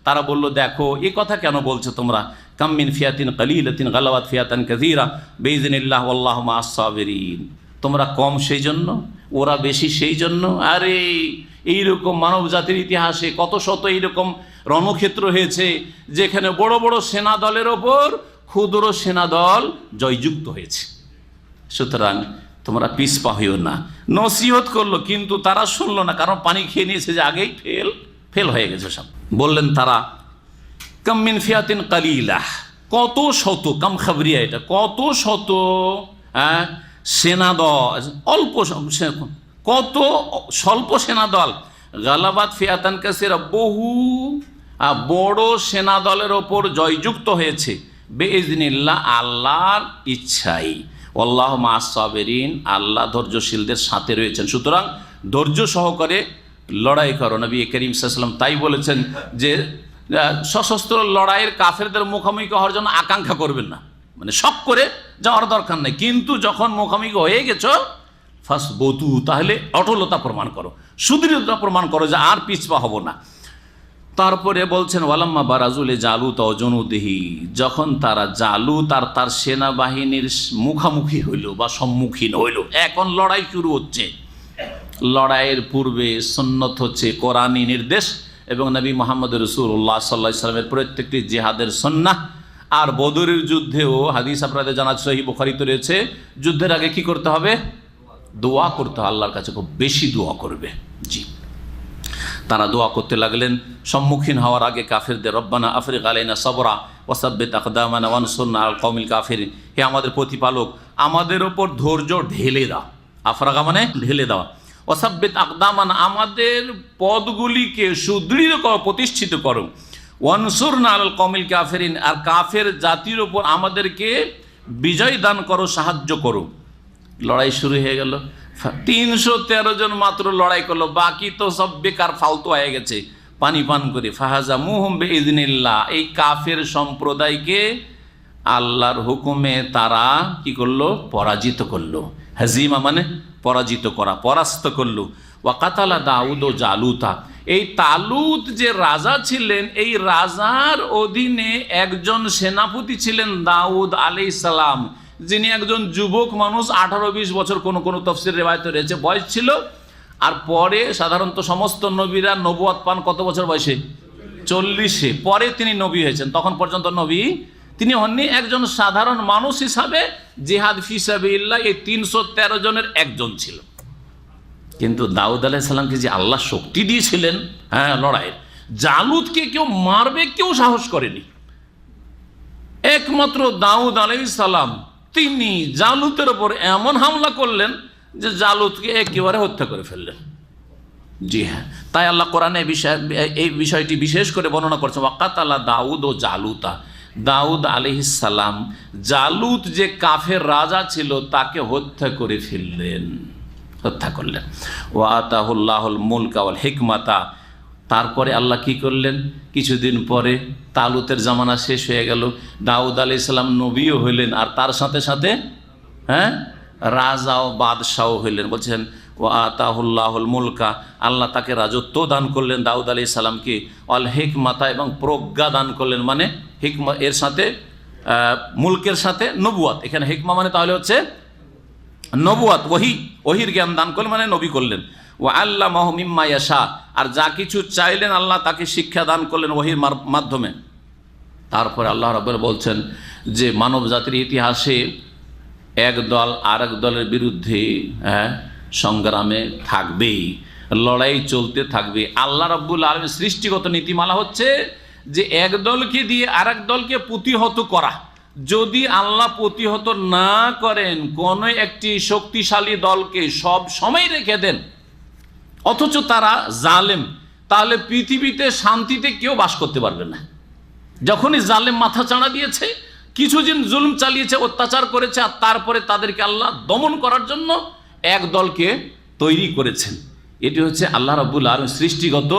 তারা বলল দেখো এ কথা কেন বলছো তোমরা, কাম মিন ফিয়াতিন কালিলাতিন গালাবাত ফিয়াতান কাসীরা বিইযনিল্লাহ ওয়াল্লাহু মা'আস সাবিরিন, তোমরা কম সেই জন্য, ওরা বেশি সেই জন্য। আরে এইরকম মানব জাতির ইতিহাসে কত শত এইরকম রণক্ষেত্র হয়েছে যেখানে বড় বড় সেনা দলের ওপর ক্ষুদ্র সেনাদল জয়যুক্ত হয়েছে। সুতরাং তোমরা পিছপা হইও না। নসিহত করলো কিন্তু তারা শুনলো না, কারণ পানি খেয়ে নিয়েছে যে আগেই ফেল হয়ে গেছে সব। বললেন তারা কাম মিন ফিয়াতিন কালিলাহ, কত শত, কাম খাবরিয়া, এটা কত শত সেনাদল, অল্প কত স্বল্প সেনাদল, গালাবাত ফিয়াতান কাসিরা, বহু বড় সেনা দলের ওপর জয়যুক্ত হয়েছে, বেইজনিল্লাহ আল্লাহর ইচ্ছাই, আল্লাহু মা'আস সাবিরিন, আল্লাহ ধৈর্যশীলদের সাথে রয়েছেন। সুতরাং ধৈর্য সহকারে লড়াই করো। নবী করিম সাল্লাল্লাহু আলাইহি ওয়াসাল্লাম তাই বলেছেন যে সশস্ত্র লড়াইয়ের কাফেরদের মুখোমুখি হওয়ার জন্য আকাঙ্ক্ষা করবেন না, মানে শখ করে যাওয়ার দরকার নেই, কিন্তু যখন মুখোমুখি হয়ে গেছো ফাসবুতু, তাহলে অটলতা প্রমাণ করো, সুদৃঢ়তা প্রমাণ করো যে আর পিছপা হব না। তারপরে বলছেন ওয়ালাম্মা বারাজুলে জালুত ও জনুদিহি, যখন তারা জালুত আর তার সেনাবাহিনীর মুখামুখি হইল বা সম্মুখীন হইল, এখন লড়াই শুরু হচ্ছে। লড়াইয়ের পূর্বে সুন্নত হচ্ছে কোরআনী নির্দেশ এবং নবী মুহাম্মদ রাসূলুল্লাহ সাল্লাল্লাহু আলাইহি ওয়াসাল্লামের প্রত্যেকটি জিহাদের সুন্নাহ। আর বদরের যুদ্ধেও হাদিস আপনাদের জানা সহিহ বুখারীতে রয়েছে, যুদ্ধের আগে কি করতে হবে? দোয়া করতে হবে, আল্লাহর কাছে খুব বেশি দোয়া করবে। জি, তারা দোয়া করতে লাগলেন সম্মুখীন হওয়ার আগে কাফেরদের, রব্বানা আফরিক আলাইনা সাবরা ওয়াসাব্বিত আকদামানা ওয়ানসুরনা আলাল কওমিল কাফিরিন, হে আমাদের প্রতিপালক আমাদের ওপর ধৈর্য ঢেলে দাও, আফরাগা মানে ঢেলে দাও, ওয়াসাব্বিত আকদামানা আমাদের পদগুলিকে সুদৃঢ় করো, প্রতিষ্ঠিত করো, ওয়ানসুরনা আলাল কওমিল কাফিরিন আর কাফের জাতির ওপর আমাদেরকে বিজয় দান করো, সাহায্য করো। লড়াই শুরু হয়ে গেল, 313 জন মাত্র লড়াই করলো, বাকি তো সব বেকার ফালতু হয়ে গেছে পানি পান করে। ফাহাজামুহুম বিইذনিল্লাহ, এই কাফের সম্প্রদায়কে আল্লাহর হুকুমে তারা কি করলো? পরাজিত করলো। হাজিমা মানে পরাজিত করা, পরাস্ত করলো। ওয়া কাতালা দাউদ ও জালুতা, এই তালুত যে রাজা ছিলেন, এই রাজার অধীনে একজন সেনাপতি ছিলেন দাউদ আলাইহিস সালাম, যিনি একজন যুবক মানুষ, 18-20 বছর কোনো কোনো তাফসীর রিওয়ায়াতে রয়েছে বয়স ছিল। আর পরে সাধারণত সমস্ত নবীরা নবুয়ত পান কত বছর বয়সে? 40-এ। পরে তিনি নবী হয়েছেন, তখন পর্যন্ত নবী তিনি হননি। একজন সাধারণ মানুষ হিসাবে জিহাদ ফি সাবিলিল্লাহ এই 313 জনের একজন ছিল। কিন্তু দাউদ আলাইহিস সালামকে যে আল্লাহ শক্তি দিয়েছিলেন, হ্যাঁ, লড়াইয়ের, জালুতকে কেউ মারবে কেউ সাহস করেনি, একমাত্র দাউদ আলাইহিস সালাম তিনি জালুতের ওপর এমন হামলা করলেন যে জালুতকে একেবারে হত্যা করে ফেললেন। জি হ্যাঁ, তাই আল্লাহ কোরআনে এই বিষয়টি বিশেষ করে বর্ণনা করছে, ওয়াকাতালা দাউদ ও জালুতা, দাউদ আলাইহিস সালাম জালুত যে কাফের রাজা ছিল তাকে হত্যা করে ফেললেন, হত্যা করলেন। ওয়া আতাহুল্লাহুল মুলকা ওয়াল হিকমাতা, তারপরে আল্লাহ কি করলেন? কিছুদিন পরে তালুতের জামানা শেষ হয়ে গেল, দাউদ আলাইহিস সালাম নবীও হইলেন, আর তার সাথে সাথে হ্যাঁ রাজাও বাদশাও হইলেন। বলছেন ওয়া আতাহুল্লাহুল মুলকা, আল্লাহ তাকে রাজত্ব দান করলেন দাউদ আলাইহিস সালামকে, অল হিকমাতা এবং প্রজ্ঞা দান করলেন, মানে হিকমা এর সাথে মুলকের সাথে নবুয়াত, এখানে হিকমা মানে তাহলে হচ্ছে নবুয়াত, ওহির জ্ঞান দান করলেন মানে নবী করলেন। ওয়া আল্লামাহু মিম্মা ইয়াশা, আর যা কিছু চাইলেন আল্লাহ তাকে শিক্ষা দান করলেন ওহির মাধ্যমে। তারপরে আল্লাহ রাব্বুল বলছেন যে মানব জাতির ইতিহাসে এক দল আরেক দলের বিরুদ্ধে সংগ্রামে থাকবেই, লড়াই চলতে থাকবে। আল্লাহ রাব্বুল আলামিন সৃষ্টিগত নীতিমালা হচ্ছে যে এক দলকে দিয়ে আরেক দলকে প্রতিহত করা। যদি আল্লাহ প্রতিহত না করেন, কোনো একটি শক্তিশালী দলকে সব সময় রেখে দেন, অথচ তারা জালেম, তাহলে পৃথিবীতে শান্তিতে কেউ বাস করতে পারবে না। যখনই জালেম মাথা চাড়া দিয়েছে, কিছুদিন জুলুম চালিয়েছে, অত্যাচার করেছে, আর তারপরে তাদেরকে আল্লাহ দমন করার জন্য এক দলকে তৈরি করেছেন। এটি হচ্ছে আল্লাহ রাব্বুল আলামিন সৃষ্টিগত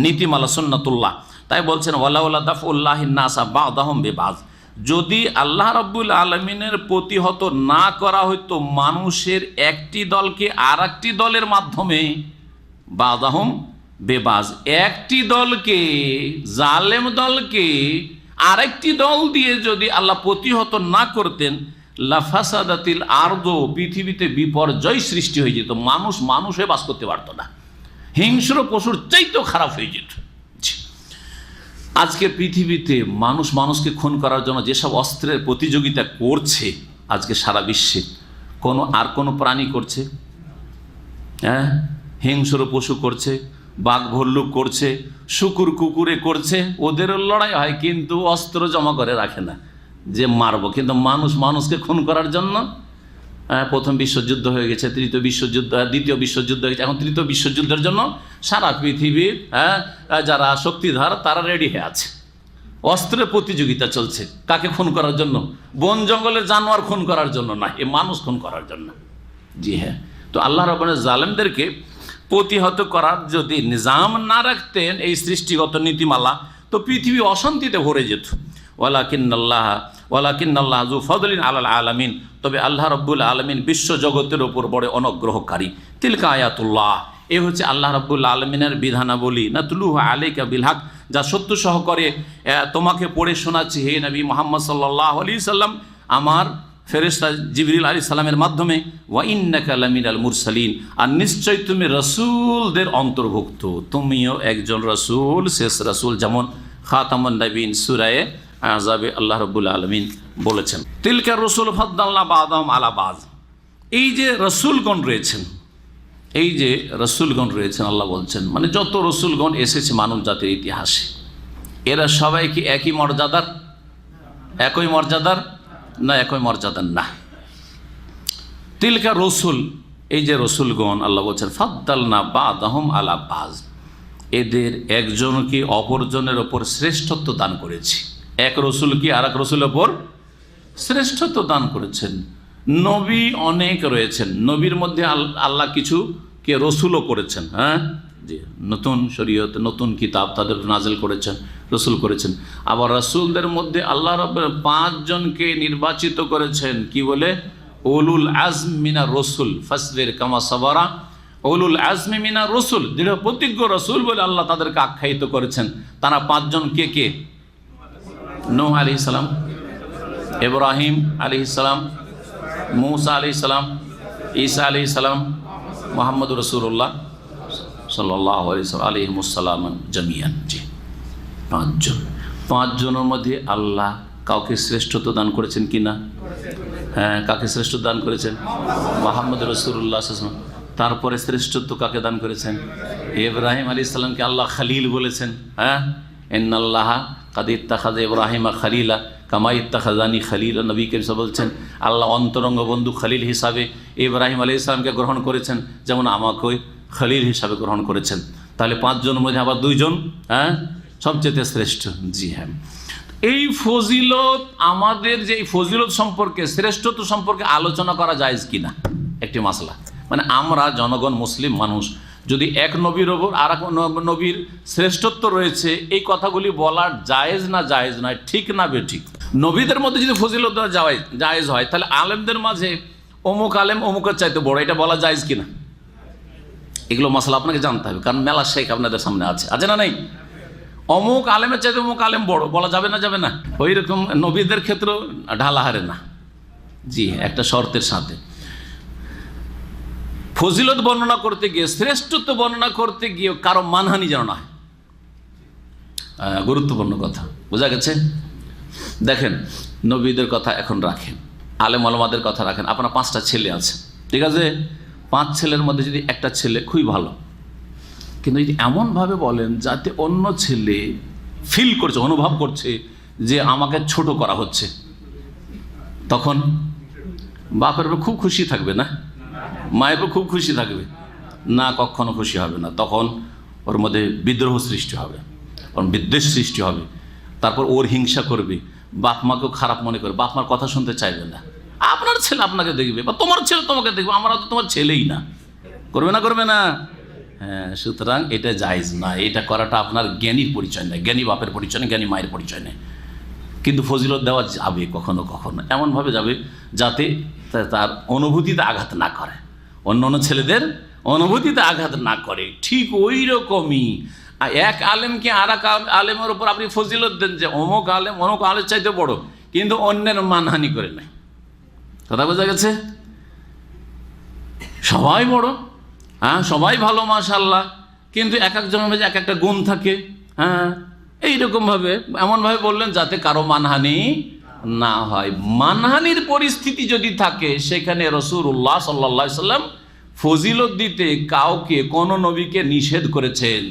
নীতিমালা, সুন্নাতুল্লাহ। তাই বলছেন ওয়ালাউলা দাফউল্লাহিন নাসা বা'দাহুম বিবা'দ, যদি আল্লাহ রাব্বুল আলামিনের প্রতিহত না করা হইতো মানুষের একটি দলকে আর একটি দলের মাধ্যমে, বা'দাহুম বিবা'দ, একটি দলকে জালেম দলকে আরেকটি দল দিয়ে যদি আল্লাহ প্রতিহত না করতেন, লাফাসাদাতিল আরদু, পৃথিবীতে বিপর্যয় সৃষ্টি হয়ে যেত, মানুষ হয়ে বাস করতে পারতো না, হিংস্র পশুর চাইতেও খারাপ হয়ে যেত। আজকে পৃথিবীতে মানুষকে খুন করার জন্য যেসব অস্ত্রের প্রতিযোগিতা করছে আজকে সারা বিশ্বে, কোনো প্রাণী করছে? হ্যাঁ, হিংস্র পশু করছে, বাঘ ভল্লুক করছে, শুকুর কুকুরে করছে, ওদেরও লড়াই হয়, কিন্তু অস্ত্র জমা করে রাখে না যে মারবো। কিন্তু মানুষকে খুন করার জন্য প্রথম বিশ্বযুদ্ধ হয়ে গেছে, দ্বিতীয় বিশ্বযুদ্ধ হয়ে গেছে, এখন তৃতীয় বিশ্বযুদ্ধের জন্য সারা পৃথিবীর যারা শক্তিধর তারা রেডি হয়ে আছে। অস্ত্রের প্রতিযোগিতা চলছে, কাকে খুন করার জন্য? বন জঙ্গলের জানোয়ার খুন করার জন্য না, এ মানুষ খুন করার জন্য। জি হ্যাঁ, তো আল্লাহ রাব্বুল আলামিন জালেমদেরকে প্রতিহত করার যদি নিজাম না রাখতেন, এই সৃষ্টিগত নীতিমালা, তো পৃথিবী অশান্তিতে ভরে যেত। ওয়ালাকিন্নাল্লাহ যু ফদলিন আলাল আলামিন, তবে আল্লাহ রাব্বুল আলামিন বিশ্ব জগতের উপর বড় অনুগ্রহকারী। তিলকা আয়াতুল্লাহ, এ হচ্ছে আল্লাহ রাব্বুল আলামিনের বিধানাবলী, নাতলুহা আলাইকা বিল হক, যা সত্য সহকারে তোমাকে পড়ে শোনাচ্ছি হে নবী মুহাম্মদ সাল্লাল্লাহু আলাইহি সাল্লাম, আমার ফেরেশতা জিবরিল আলাইহিস সালামের মাধ্যমে। ওয়া ইন্নাকা লামিনাল মুরসালিন, আর নিশ্চয় তুমি রাসূলদের অন্তর্ভুক্ত, তুমিও একজন রাসূল, শেষ রাসূল, যেমন খাতামুন নবীন সূরা আহজাবে আল্লাহ রাব্বুল আলামিন বলেছেন। তিলকা রাসূল ফাদ্দালনা বা'দাহুম আলা বা'দ, এই যে রাসূলগণ রয়েছেন, এই যে রসুলগণ রয়েছেন, আল্লাহ বলছেন মানে যত রসুলগণ এসেছে মানব জাতির ইতিহাসে, এরা সবাই কি একই মর্যাদার? একই মর্যাদার না? একই মর্যাদার না। তিলকা রসুল, এই যে রসুলগণ, আল্লাহ বলছেন ফাদ্দালনা বা'দাহুম আলা বা'দ, এদের একজনকে অপরজনের ওপর শ্রেষ্ঠত্ব দান করেছি। এক রসুলকে আর এক রসুলের ওপর শ্রেষ্ঠত্ব দান করেছেন। নবী অনেক রয়েছেন, নবীর মধ্যে আল্লাহ কিছু কে রসুলও করেছেন। হ্যাঁ জি, নতুন শরীয়ত, নতুন কিতাব তাদের নাজিল করেছেন, রসুল করেছেন। আবার রসুলদের মধ্যে আল্লাহ রাব্বুল 5 জনকে নির্বাচিত করেছেন, কি বলে? উলুল আজম মিনার রসুল, ফাসবির কামা সাবারা উলুল আজমি মিনার রসুল, দৃঢ় প্রতিজ্ঞ রসুল বলে আল্লাহ তাদেরকে আখ্যায়িত করেছেন। তারা 5 জন কে কে? নূহ আলাইহিস সালাম, ইব্রাহিম আলাইহিস সালাম, মূসা আলাইহিস সালাম, ঈসা আলাইহিস সালাম, মুহাম্মদ রাসূলুল্লাহ সাল্লাল্লাহু আলাইহিস সালাম জামিয়ান। জি, 5 জন। 5 জনের মধ্যে আল্লাহ কাউকে শ্রেষ্ঠত্ব দান করেছেন কি না? হ্যাঁ, কাকে শ্রেষ্ঠত্ব দান করেছেন? মুহাম্মদ রাসূলুল্লাহ সাল্লাল্লাহু আলাইহি ওয়াসাল্লাম। তারপরে শ্রেষ্ঠত্ব কাকে দান করেছেন? ইব্রাহিম আলাইহিস সালামকে আল্লাহ খলিল বলেছেন। হ্যাঁ, ইন্নাল্লাহা কাদ ইত্তাখাযা ইব্রাহিমা খলিলা কামা ইত্তাখাযানি খলিলা, নবী করিম সাল্লাল্লাহু আলাইহি ওয়াসাল্লাম বলছেন আল্লাহ অন্তরঙ্গ বন্ধু খলিল হিসাবে ইব্রাহিম আলাইহিস সালামকে গ্রহণ করেছেন, যেমন আমাকে খলিল হিসাবে গ্রহণ করেছেন। তাহলে 5 জনের মধ্যে আবার 2 জন হ্যাঁ সবচেয়ে শ্রেষ্ঠ। জি হ্যাঁ, এই ফজিলত, আমাদের যে এই ফজিলত সম্পর্কে, শ্রেষ্ঠত্ব সম্পর্কে আলোচনা করা জায়েজ কিনা একটি মাসলা। মানে আমরা জনগণ, মুসলিম মানুষ, যদি এক নবীর ওপর আর এক নবীর শ্রেষ্ঠত্ব রয়েছে, এই কথাগুলি বলার জায়েজ না জায়েজ নয়, ঠিক না বেঠিক? নবীদের মধ্যে যদি ফজিলত দেওয়া জায়েজ হয়, তাহলে আলেমদের মাঝে অমুক আলেম অমুকের চাইতে বড়, এটা বলা জায়েজ কিনা? এগুলো মশলা আপনাকে জানতে হবে, কারণ মেলা শেখ আপনাদের সামনে আছে না? নেই? অমুক আলেমের চাইতে অমুক আলেম বড় বলা যাবে না? যাবে না। ওই রকম নবীদের ক্ষেত্রেও ঢালা হারে না। জি, একটা শর্তের সাথে। ফজিলত বর্ণনা করতে গিয়ে, শ্রেষ্ঠত্ব বর্ণনা করতে গিয়ে কারো মানহানি যেন না হয়, গুরুত্বপূর্ণ কথা। বোঝা গেছে? দেখেন, নবীদের কথা এখন রাখেন, আলেম ওলামাদের কথা রাখেন। আপনার 5টা ছেলে আছে, ঠিক আছে? 5 ছেলের মধ্যে যদি একটা ছেলে খুবই ভালো, কিন্তু যদি এমনভাবে বলেন যাতে অন্য ছেলে ফিল করছে, অনুভব করছে যে আমাকে ছোট করা হচ্ছে, তখন বাপের খুব খুশি থাকবে না? মায়ের খুব খুশি থাকবে না? কখনো খুশি হবে না। তখন ওর মধ্যে বিদ্রোহ সৃষ্টি হবে, ওর বিদ্বেষ সৃষ্টি হবে, তারপর ওর হিংসা করবে, বাপ মাকেও খারাপ মনে করবে, বাপ মার কথা শুনতে চাইবে না। আপনার ছেলে আপনাকে দেখবে বা তোমার ছেলে তোমাকে দেখবে, আমরা তো তোমার ছেলেই না। করবে না? হ্যাঁ, সুতরাং এটা জায়েজ না। এটা করাটা আপনার জ্ঞানীর পরিচয় নয়, জ্ঞানী বাপের পরিচয় নেই, জ্ঞানী মায়ের পরিচয় নেই। কিন্তু ফজিলত দেওয়া যাবে কখনো কখনো, এমনভাবে যাবে যাতে তার অনুভূতিতে আঘাত না করে, অন্য ছেলেদের অনুভূতিতে আঘাত না করে। ঠিক ওই রকমই এক আলেমকে আর এক আলেমের উপর আপনি ফজিলত দেন যে অমুক আলেম অমুক আলের চাইতে বড়, কিন্তু অন্যের মানহানি করে নাই। কথা বোঝা গেছে? সবাই বড়, হ্যাঁ সবাই ভালো মাশাআল্লাহ, কিন্তু এক একজনের মধ্যে এক একটা গুণ থাকে। হ্যাঁ, এইরকমভাবে এমনভাবে বললেন যাতে কারো মানহানি না হয়। মানহানির পরিস্থিতি যদি থাকে, সেখানে রাসূলুল্লাহ সাল্লাল্লাহু আলাইহি ওয়াসাল্লাম ফজিলত দিতে কাউকে, কোন নবীকে নিষেধ করেছেন,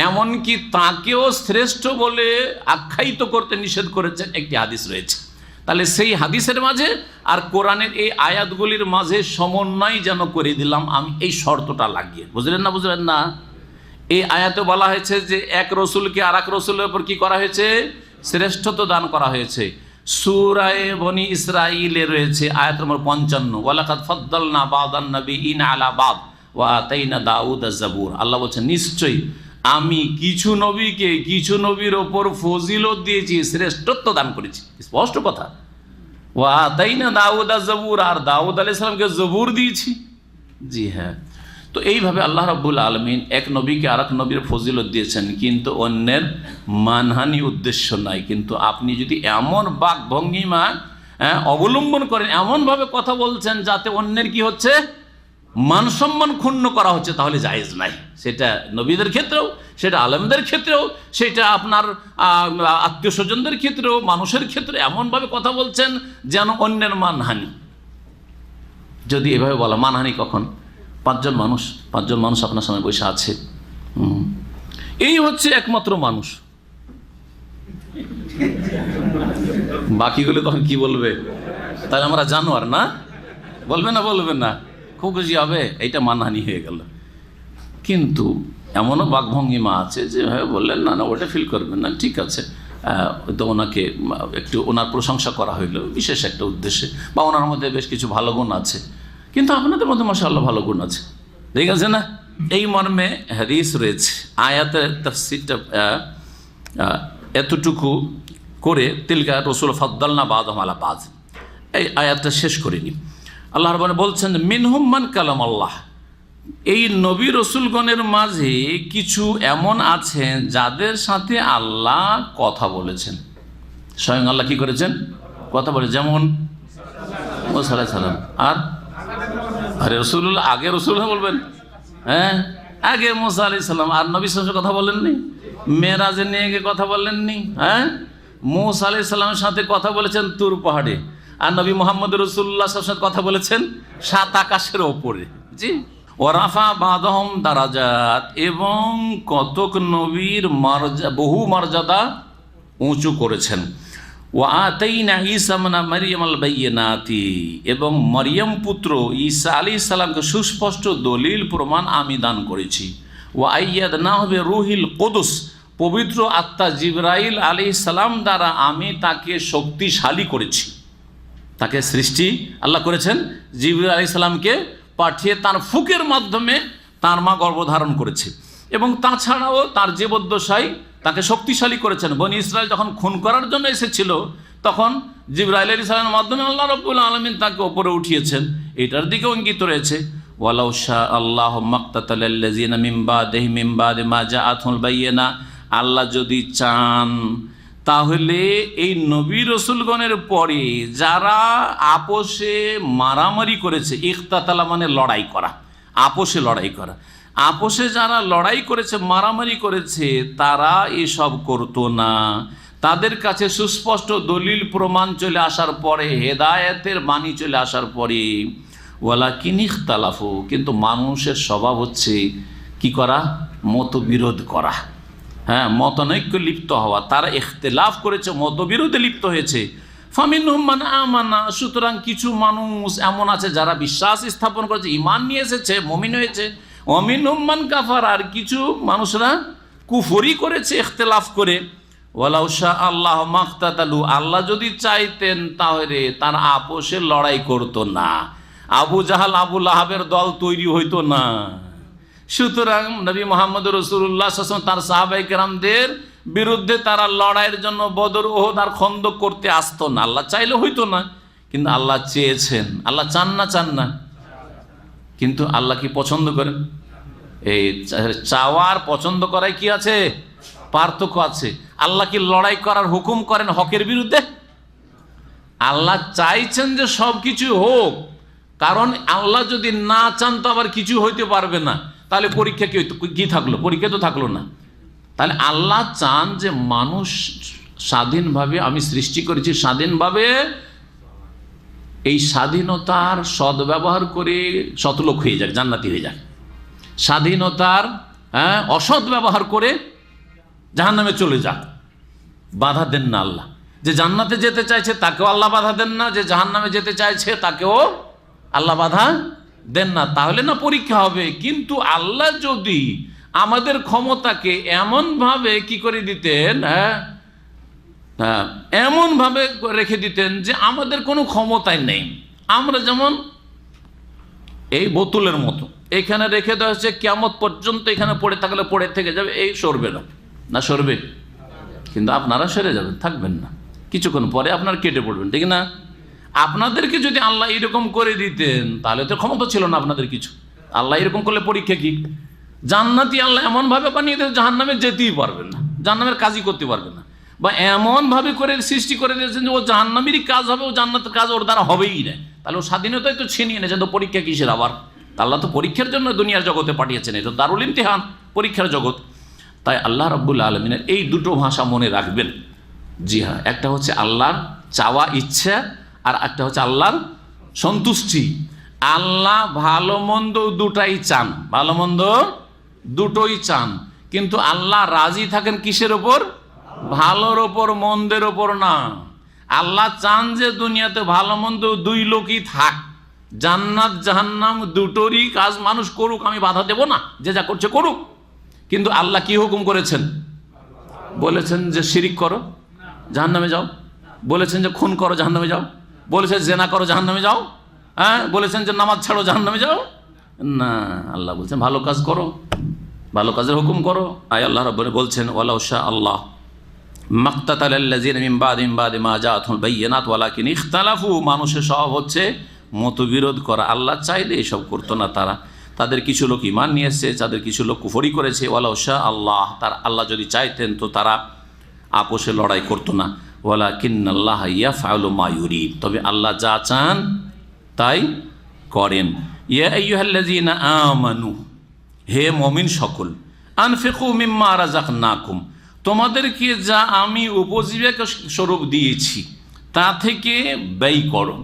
এমনকি তাকেও শ্রেষ্ঠ বলে আখ্যায়িত করতে নিষেধ করেছেন, একটি হাদিস রয়েছে। তাহলে সেই হাদিসের মাঝে আর কোরআনের এই আয়াতগুলির মাঝে সমন্বয় যেন করে দিলাম আমি, এই শর্তটা লাগিয়ে। বুঝলেন না? বুঝলেন না? এই আয়াতে বলা হয়েছে যে এক রসুলকে আর এক রসুলের উপর কি করা হয়েছে? শ্রেষ্ঠত্ব দান করা হয়েছে। সূরা বনি ইসরাঈলে রয়েছে আয়াত নম্বর 55, ওয়ালাকাদ ফাদ্দালনা বা'দান নাবিয়িনা আলা বা'দ ওয়া আতাইনা দাউদা যাবুর। আল্লাহ বলছেন নিশ্চয়ই আমি কিছু নবীকে কিছু নবীর ওপর ফজিলত দিয়েছি, শ্রেষ্ঠত্ব দান করেছি। স্পষ্ট কথা। ওয়া আতাইনা দাউদা যাবুর, আর দাউদ আলাইহিস সালামকে জবুর দিয়েছি। জি হ্যাঁ। তো এইভাবে আল্লাহ রাব্বুল আলামিন এক নবীকে আর এক নবীর ফজিলত দিয়েছেন, কিন্তু অন্যের মানহানি উদ্দেশ্য নাই। কিন্তু আপনি যদি এমন বাক ভঙ্গিমা অবলম্বন করেন, এমনভাবে কথা বলছেন যাতে অন্যের কি হচ্ছে? মান সম্মান ক্ষুণ্ণ করা হচ্ছে, তাহলে জায়েজ নাই। সেটা নবীদের ক্ষেত্রেও, সেটা আলেমদের ক্ষেত্রেও, সেটা আপনার আত্মীয় স্বজনদের ক্ষেত্রেও, মানুষের ক্ষেত্রে এমনভাবে কথা বলছেন যেন অন্যের মানহানি। যদি এভাবে বলা, মানহানি কখন? পাঁচজন মানুষ আপনার সামনে বসে আছে, এই হচ্ছে একমাত্র মানুষ, বাকিগুলো তখন কি বলবে? তাহলে আমরা জানোয়ার না? বলবে না? বলবেন না? খুব খুশি হবে, এইটা মানহানি হয়ে গেল। কিন্তু এমনও বাকভঙ্গিমা আছে যে বললেন না ওটা ফিল করবেন না, ঠিক আছে, তো ওনাকে একটু ওনার প্রশংসা করা হইলো বিশেষ একটা উদ্দেশ্যে, বা ওনার মধ্যে বেশ কিছু ভালো গুণ আছে, কিন্তু আপনাদের মধ্যে মাশাআল্লাহ ভালো গুণ আছে, ঠিক আছে না? এই মর্মে হাদিস রয়েছে। আয়াতের তাফসীরটা এতটুকু করে তিলকা রসুল ফাদ্দালনা বা'দাহুম আলা বা'দ, এই আয়াতটা শেষ করিনি। আল্লাহ রাব্বুল বলছেন মিনহুম মান কালাম আল্লাহ, এই নবী রসুলগণের মাঝে কিছু এমন আছেন যাদের সাথে আল্লাহ কথা বলেছেন। স্বয়ং আল্লাহ কি করেছেন? কথা বলে। যেমন মুসা আলাইহিস সালাম। আর আরে রসুল্লাহ, আগে রসুল্লাহ বলবেন, হ্যাঁ আগে মুসা আলাইহিস সালাম। আর নবী সাল্লাল্লাহু আলাইহি ওয়াসাল্লাম কথা বলেননি? মেরাজে নিয়ে গিয়ে কথা বলেননি? হ্যাঁ, মুসা আলাইহিস সালামের সাথে কথা বলেছেন তুর পাহাড়ে, আর নবী মুহাম্মদ রাসূলুল্লাহ সাল্লাল্লাহু আলাইহি ওয়াসাল্লাম কথা বলেছেন 7 আকাশের ওপরে। জি। ওয়ারাফা বা'দাহুম দারাজাত, এবং কতক নবীর বহু মর্যাদা উঁচু করেছেন। ওয়া আতাইনা ঈসা ইবনা মারইয়াম আল বাইয়িনাতি, এবং মরিয়ম পুত্র ঈসা আলাইহিস সালামকে সুস্পষ্ট দলিল প্রমাণ আমি দান করেছি। ওয়া আইয়াদনাহু বিরূহিল কুদুস, পবিত্র আত্মা জিবরাইল আলাইহিস সালাম দ্বারা আমি তাকে শক্তিশালী করেছি। তাকে সৃষ্টি আল্লাহ করেছেন, জিবরাইল আলাইহিস সালামকে পাঠিয়ে তার ফুকের মাধ্যমে তার মা গর্ভধারণ করেছে, এবং তাছাড়াও তার জীবদ্দশায় তাকে শক্তিশালী করেছেন। বনি ইসরাইল যখন খুন করার জন্য এসেছিল, তখন জিবরাইল আলাইহিস সালামের মাধ্যমে আল্লাহ রাব্বুল আলামিন তাকে উপরে উঠিয়েছেন। এটার দিকে অঙ্কিত রয়েছে ওয়ালাউ শা আল্লাহু মাক্তাতালাল্লাযিনা মিন বাদিহি মিন বাদি মা জাআতুল বায়িনা, আল্লাহ যদি চান তাহলে এই নবী রসুলগণের পরে যারা আপোষে মারামারি করেছে, ইখতাতালা মানে লড়াই করা, আপোষে লড়াই করা, আপোষে যারা লড়াই করেছে, মারামারি করেছে, তারা এসব করতো না। তাদের কাছে সুস্পষ্ট দলিল প্রমাণ চলে আসার পরে, হেদায়েতের বাণী চলে আসার পরে, ওয়ালাকিন ইখতালাফু, কিন্তু মানুষের স্বভাব হচ্ছে কি করা? মতবিরোধ করা, হ্যাঁ, মতানৈক্য লিপ্ত হওয়া। তারা ইখতিলাফ করেছে, মতবিরোধে লিপ্ত হয়েছে। ফামিনহুম মান আমানা, সুতরাং কিছু মানুষ এমন আছে যারা বিশ্বাস স্থাপন করেছে, ঈমান নিয়ে এসেছে, মুমিন হয়েছে। ওয়ামিনহুম মান কাফার, আর কিছু মানুষরা কুফরি করেছে ইখতিলাফ করে। ওয়ালাউ শা আল্লাহু মাক্তাতালু, আল্লাহ যদি চাইতেন তাহলে তার আপোষে লড়াই করতো না, আবু জাহাল আবু লাহাবের দল তৈরি হইতো না। সুতরাং নবী মুহাম্মদ রাসূলুল্লাহ সাল্লাল্লাহু আলাইহি ওয়াসাল্লাম তার সাহাবায়ে কেরামদের বিরুদ্ধে তারা লড়াইয়ের জন্য বদর, ওহদ আর খন্দক করতে আসতো না। আল্লাহ চাইলে হইতো না, কিন্তু আল্লাহ চেয়েছেন। আল্লাহ চান না? চান না? কিন্তু আল্লাহ কি পছন্দ করেন? এই চাওয়ার পছন্দ করায় কি আছে? পার্থক্য আছে। আল্লাহ কি লড়াই করার হুকুম করেন হকের বিরুদ্ধে? আল্লাহ চাইছেন যে সব কিছু হোক, কারণ আল্লাহ যদি না চান তো আবার কিছু হইতে পারবে না। তাহলে পরীক্ষা কি থাকলো? পরীক্ষা তো থাকলো না। তাহলে আল্লাহ চান যে মানুষ স্বাধীনভাবে, আমি সৃষ্টি করেছি স্বাধীনভাবে, এই স্বাধীনতার সদ্ব্যবহার করে শতলোক হয়ে যাক, জান্নাতি হয়ে যাক। স্বাধীনতার অসৎ ব্যবহার করে জাহান্নামে চলে যাক, বাধা দেন না আল্লাহ। যে জান্নাতে যেতে চাইছে তাকেও আল্লাহ বাধা দেন না, যে জাহান্নামে যেতে চাইছে তাকেও আল্লাহ বাধা দেন না। তাহলে না পরীক্ষা হবে। কিন্তু আল্লাহ যদি আমাদের ক্ষমতাকে এমনভাবে কি করে দিতেন, এমনভাবে রেখে দিতেন যে আমাদের কোনো ক্ষমতাই নেই, আমরা যেমন এই বোতলের মতো এখানে রেখে দেওয়া হচ্ছে, কিয়ামত পর্যন্ত এখানে পড়ে থাকলে পড়ে থেকে যাবে, এই সরবে না, না সরবে? কিন্তু আপনারা সরে যাবেন, থাকবেন না, কিছুক্ষণ পরে আপনারা কেটে পড়বেন, ঠিক না? আপনাদেরকে যদি আল্লাহ এরকম করে দিতেন তাহলে তো ক্ষমতা ছিল না আপনাদের কিছু। আল্লাহ এরকম করলে পরীক্ষা কি? জান্নাতি আল্লাহ এমনভাবে বানিয়ে দেন জাহান্নামে যেতেই পারবেন না, জাহান্নামের কাজই করতে পারবেন না, বা এমনভাবে করে সৃষ্টি করে দিয়েছেন যে ও জাহান্নামেরই কাজ হবে, ও জান্নাতের কাজ ওর দ্বারা হবেই না। তাহলে ও স্বাধীনতায় তো ছিনিয়ে নিয়েছেন, তো পরীক্ষা কিসের আবার? আল্লাহ তো পরীক্ষার জন্য দুনিয়ার জগতে পাঠিয়েছেন, এটা দারুল ইমতিহান, পরীক্ষার জগৎ। তাই আল্লাহ রাব্বুল আলামিনের এই দুটো ভাষা মনে রাখবেন। জি হ্যাঁ, একটা হচ্ছে আল্লাহর চাওয়া ইচ্ছা, আর একটা হচ্ছে আল্লাহর সন্তুষ্টি। আল্লাহ ভালো মন্দ দুটাই চান, ভালো মন্দ দুটোই চান, কিন্তু আল্লাহ রাজি থাকেন কিসের ওপর? ভালোর ওপর, মন্দের ওপর না। আল্লাহ চান যে দুনিয়াতে ভালো মন্দ দুই লোকই থাক, জান্নাত জাহান্নাম দুটোরই কাজ মানুষ করুক, আমি বাধা দেব না, যে যা করছে করুক। কিন্তু আল্লাহ কি হুকুম করেছেন? বলেছেন যে শিরিক করো, জাহান্নামে যাও। বলেছেন যে খুন করো, জাহান্নামে যাও। বলেছেন জেনা করো, জাহান্নামে যাও। হ্যাঁ, বলেছেন যে নামাজ ছাড়ো, জাহান্নামে যাও। না, আল্লাহ বলছেন ভালো কাজ করো, ভালো কাজের হুকুম করো। আয় আল্লাহ রাব্বুল বলছেন ওয়ালাউ শা আল্লাহ মাক্তাতালাল্লাযিনা মিন বাদি মা জাআতুহুল বায়্যিনাত ওয়ালাকিন ইখতালাফু। মানুষের স্বভাব হচ্ছে মতবিরোধ করা। আল্লাহ চাইলে এসব করতো না তারা। তাদের কিছু লোক ঈমান নিয়ে এসেছে, তাদের কিছু লোক কুফরি করেছে। ওয়ালাউ শা আল্লাহ, তার আল্লাহ যদি চাইতেন তো তারা আপোষে লড়াই করতো না। ওয়ালাকিন্নাল্লাহা ইয়াফআলু মা ইউরিদ, তবে আল্লাহ যা চান তাই করেন। ইয়া আইয়ুহাল্লাযিনা আমানু, হে মুমিন সকল, আনফিকু মিম্মা রাযাকনাকুম, তোমাদেরকে যা আমি উপজীবিকা স্বরূপ দিয়েছি তা থেকে ব্যয় করো।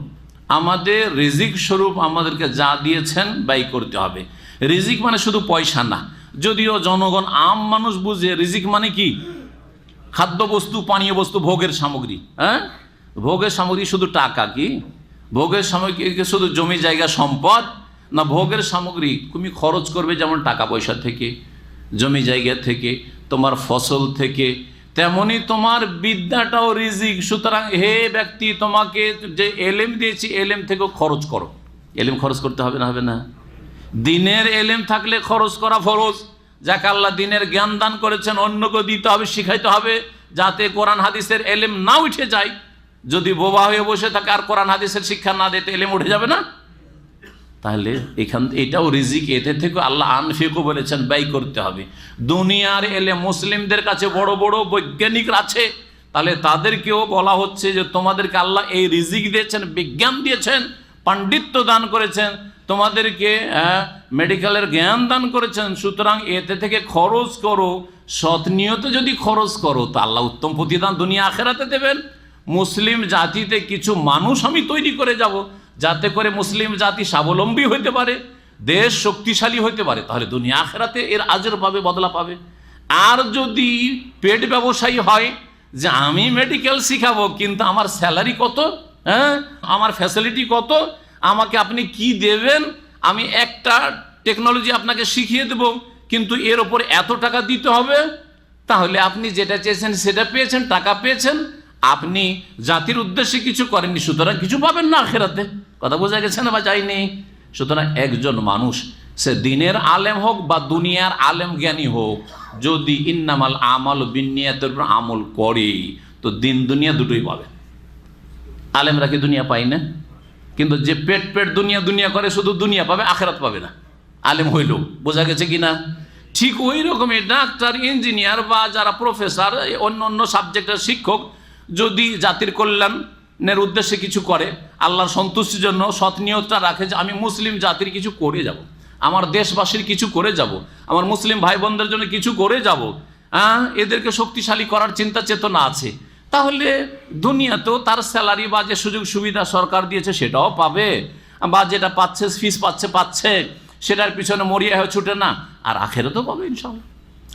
আমাদের রিজিক স্বরূপ আমাদেরকে যা দিয়েছেন ব্যয় করতে হবে। রিজিক মানে শুধু পয়সা না, যদিও জনগণ আম মানুষ বুঝে রিজিক মানে কি? খাদ্যবস্তু, পানীয় বস্তু, ভোগের সামগ্রী। হ্যাঁ, ভোগের সামগ্রী শুধু টাকা কি? ভোগের সামগ্রী শুধু জমি জায়গা সম্পদ না? ভোগের সামগ্রী তুমি খরচ করবে যেমন টাকা পয়সা থেকে, জমি জায়গা থেকে, তোমার ফসল থেকে, তেমনি তোমার বিদ্যাটাও রিজিক। সুতরাং হে ব্যক্তি, তোমাকে যে এলেম দিয়েছি এলেম থেকেও খরচ করো। এলেম খরচ করতে হবে না? হবে না? দিনের এলেম থাকলে খরচ করা ফরজ। যাকে আল্লাহ দিনের জ্ঞান দান করেছেন অন্যকে দিতে হবে, শিখাইতে হবে, যাতে কোরআন হাদিসের এলেম না উঠে যায়। যদি বোবা হয়ে বসে থাকে আর কোরআন হাদিসের শিক্ষা না দিতে এলেম উঠে যাবে না? তাহলে এটাও রিজিক, এতে থেকে আল্লাহ আনফিকু বলেছেন, ব্যয় করতে হবে। দুনিয়ার এলেম মুসলিমদের কাছে বড় বড় বৈজ্ঞানিক আছে, তাহলে তাদেরকেও বলা হচ্ছে যে তোমাদেরকে আল্লাহ এই রিজিক দিয়েছেন, বিজ্ঞান দিয়েছেন, পাণ্ডিত্য দান করেছেন, তোমাদেরকে মেডিকেলের জ্ঞান দান করেছেন। সুতরাং এতে থেকে খরচ করো, সৎ নিয়তে যদি খরচ করো তো আল্লাহ উত্তম প্রতিদান দুনিয়া আখেরাতে দেবেন। মুসলিম জাতিতে কিছু মানুষ আমি তৈরি করে যাব, যাতে করে মুসলিম জাতি স্বাবলম্বী হইতে পারে, দেশ শক্তিশালী হইতে পারে, তাহলে দুনিয়া আখেরাতে এর আজর পাবে, বদলা পাবে। আর যদি পেট ব্যবসায়ী হয় যে আমি মেডিকেল শিখাবো কিন্তু আমার স্যালারি কত, হ্যাঁ, আমার ফ্যাসিলিটি কত, আমাকে আপনি কি দেবেন, আমি একটা টেকনোলজি আপনাকে শিখিয়ে দেব কিন্তু এর ওপর এত টাকা দিতে হবে, তাহলে আপনি যেটা চেয়েছেন সেটা পেয়েছেন, টাকা পেয়েছেন, আপনি জাতির উদ্দেশ্যে কিছু করেননি, সুতরাং কিছু পাবেন না আখেরাতে। কথা বোঝা গেছে না বা যায়নি? সুতরাং একজন মানুষ সে দিনের আলেম হোক বা দুনিয়ার আলেম জ্ঞানী হোক, যদি ইন্নামাল আমাল বিন্নিয়াতের উপর আমল করে তো দিন দুনিয়া দুটোই পাবে। আলেমরা কি দুনিয়া পায় না? কিন্তু যে পেট পেট দুনিয়া দুনিয়া করে শুধু দুনিয়া পাবে, আখেরাত পাবে না আলেম হইল। বোঝা গেছে কিনা? ঠিক ওই রকমই ডাক্তার, ইঞ্জিনিয়ার বা যারা প্রফেসর, অন্য অন্য সাবজেক্টের শিক্ষক যদি জাতির কল্যাণের উদ্দেশ্যে কিছু করে, আল্লাহর সন্তুষ্টির জন্য সৎ নিয়তটা রাখে যে আমি মুসলিম জাতির কিছু করে যাব, আমার দেশবাসীর কিছু করে যাব, আমার মুসলিম ভাই বোনদের জন্য কিছু করে যাব, এদেরকে শক্তিশালী করার চিন্তা চেতনা আছে, তাহলে দুনিয়াতেও তার স্যালারি বা যে সুযোগ সুবিধা সরকার দিয়েছে সেটাও পাবে, বা যেটা পাচ্ছে ফিস পাচ্ছে সেটার পিছনে মরিয়া হয়ে ছুটে না, আর আখেরাতেও পাবে ইনশাআল্লাহ,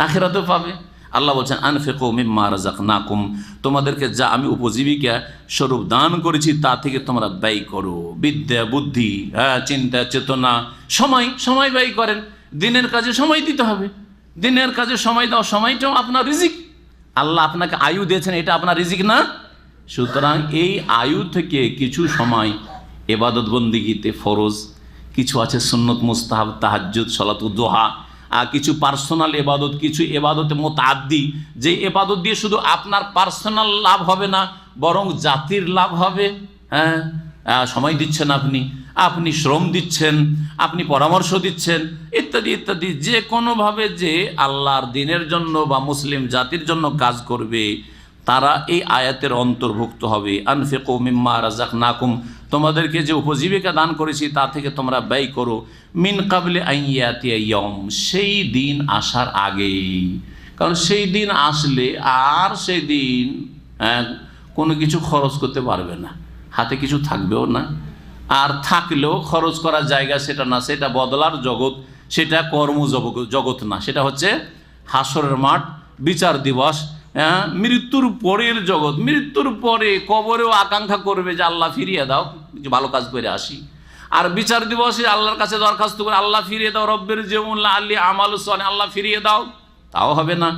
আখেরাতেও পাবে। আল্লাহ বলছেন আনফিকু মিম্মা রাযাকনাকুম, তোমাদেরকে যা আমি উপজীবিকা স্বরূপ দান করেছি তা থেকে তোমরা ব্যয় করো। বিদ্যা, বুদ্ধি, চিন্তা, চেতনা, সময় ব্যয় করেন। দিনের কাজে সময় দিতে হবে, দিনের কাজে সময় দাও, সময়টাও আপনার রিজিক। আল্লাহ আপনাকে আয়ু দিয়েছেন, এটা আপনার রিজিক না? সুতরাং এই আয়ু থেকে কিছু সময় ইবাদত বন্দিগিতে ফরজ, কিছু আছে সুন্নত মুস্তাহাব, তাহাজ্জুদ, সালাতুদ দুহা, আর কিছু পার্সোনাল এবাদত, কিছু এবাদতে মুতাআদ্দি, যে এবাদত দিয়ে শুধু আপনার পার্সোনাল লাভ হবে না, বরং জাতির লাভ হবে। সময় দিচ্ছেন আপনি শ্রম দিচ্ছেন, আপনি পরামর্শ দিচ্ছেন, ইত্যাদি ইত্যাদি। যে কোনোভাবে যে আল্লাহর দিনের জন্য বা মুসলিম জাতির জন্য কাজ করবে তারা এই আয়াতের অন্তর্ভুক্ত হবে। আনফিকু মিম্মা রাযাকনাকুম, তোমাদেরকে যে উপজীবিকা দান করেছি তা থেকে তোমরা ব্যয় করো। মিন কাবলি আন ইয়াতিয়া ইয়াউম, সেই দিন আসার আগেই। কারণ সেই দিন আসলে আর সেই দিন কোনো কিছু খরচ করতে পারবে না, হাতে কিছু থাকবেও না, আর থাকলেও খরচ করার জায়গা সেটা না, সেটা বদলার জগৎ, সেটা কর্মজগৎ না, সেটা হচ্ছে হাসরের মাঠ, বিচার দিবস, মৃত্যুর পরের জগৎ। মৃত্যুর পরে কবরেও আকাঙ্ক্ষা করবে যে আল্লাহ ফিরিয়ে দাও, কিছু ভালো কাজ করে আসি। আর বিচার দিবসে আল্লাহর কাছে দরখাস্ত করে আল্লাহ ফিরিয়ে দাও, রব্বের জিউল্লাহ আল্লি আমাল সালেহ, আল্লাহ ফিরিয়ে দাও, তাও হবে না।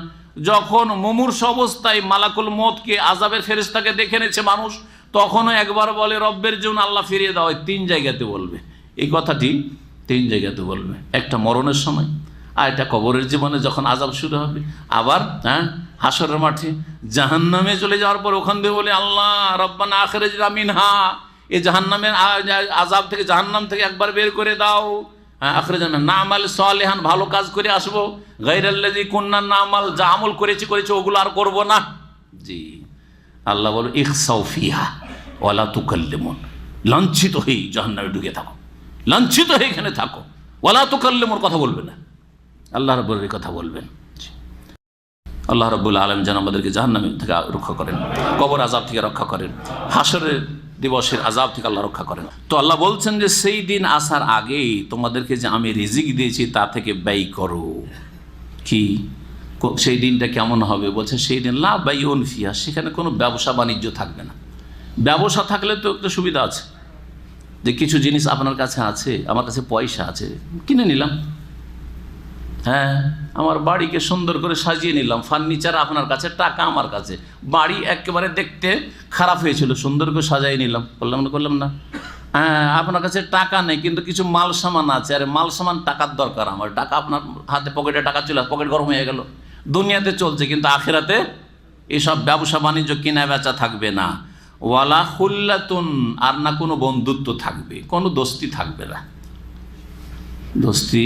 যখন মুমূর্ষ অবস্থায় মালাকুল মওতকে, আযাবের ফেরেশতাকে দেখে নেছে মানুষ, তখনও একবার বলে রব্বের জিউন, আল্লাহ ফিরিয়ে দাও। 3 জায়গাতে বলবে এই কথাটি, 3 জায়গাতে বলবে। একটা মরণের সময়, আর এটা কবরের জীবনে যখন আযাব শুরু হবে, আবার হাসরের মাঠে জাহান্নামে চলে যাওয়ার পর ওখান থেকে বলে আল্লাহ রব্বানা আখরিজনা মিনহা, এই জাহান্নামের আযাব থেকে, জাহান্নাম থেকে একবার বের করে দাও। আখরিজনা না'মাল সালিহান, ভালো কাজ করে আসবো। গায়রাল্লাযী কুননা না'মাল, যা আমল করেছি ওগুলো আর করব না। জি, আল্লাহ বলো ইখসাউ ফিহা ওয়ালা তুকাল্লিমুন, লাঞ্ছিত হয়ে জাহান্নামে ঢুকে থাকো, লাঞ্ছিত হয়ে এখানে থাকো, ওয়ালা তুকাল্লিমুন, কথা বলবে না। আল্লাহ রাব্বুল আলামিন কথা বলবেন। আল্লাহ রাব্বুল আলামিন যেন আমাদেরকে জাহান্নাম থেকে রক্ষা করেন, কবর আযাব থেকে রক্ষা করেন, হাসরের দিবসের আযাব থেকে আল্লাহ রক্ষা করেন। তো আল্লাহ বলছেন যে সেই দিন আসার আগেই তোমাদেরকে যে আমি রিজিক দিয়েছি তা থেকে ব্যয় করো। কি সেই দিনটা কেমন হবে? বলছে সেই দিন লা বাইউন ফিহা, সেখানে কোনো ব্যবসা বাণিজ্য থাকবে না। ব্যবসা থাকলে তো একটা সুবিধা আছে, যে কিছু জিনিস আপনার কাছে আছে, আমার কাছে পয়সা আছে, কিনে নিলাম, আমার বাড়িকে সুন্দর করে সাজিয়ে নিলাম, ফার্নিচার আপনার কাছে, টাকা আমার কাছে। বাড়ি একেবারে দেখতে খারাপ হয়েছিল, সুন্দর করে সাজিয়ে নিলাম, করলাম না? আপনার কাছে টাকা নেই কিন্তু কিছু মাল সামান আছে, আরে মাল সামান টাকার দরকার আমার, টাকা আপনার হাতে, পকেটে টাকা চলে, পকেট গরম হয়ে গেল। দুনিয়াতে চলছে, কিন্তু আখিরাতে এসব ব্যবসা বাণিজ্য কেনা বেচা থাকবে না। ওয়ালা খুল্লাতুন, আর না কোনো বন্ধুত্ব থাকবে, কোনো দোস্তি থাকবে না, দোস্তি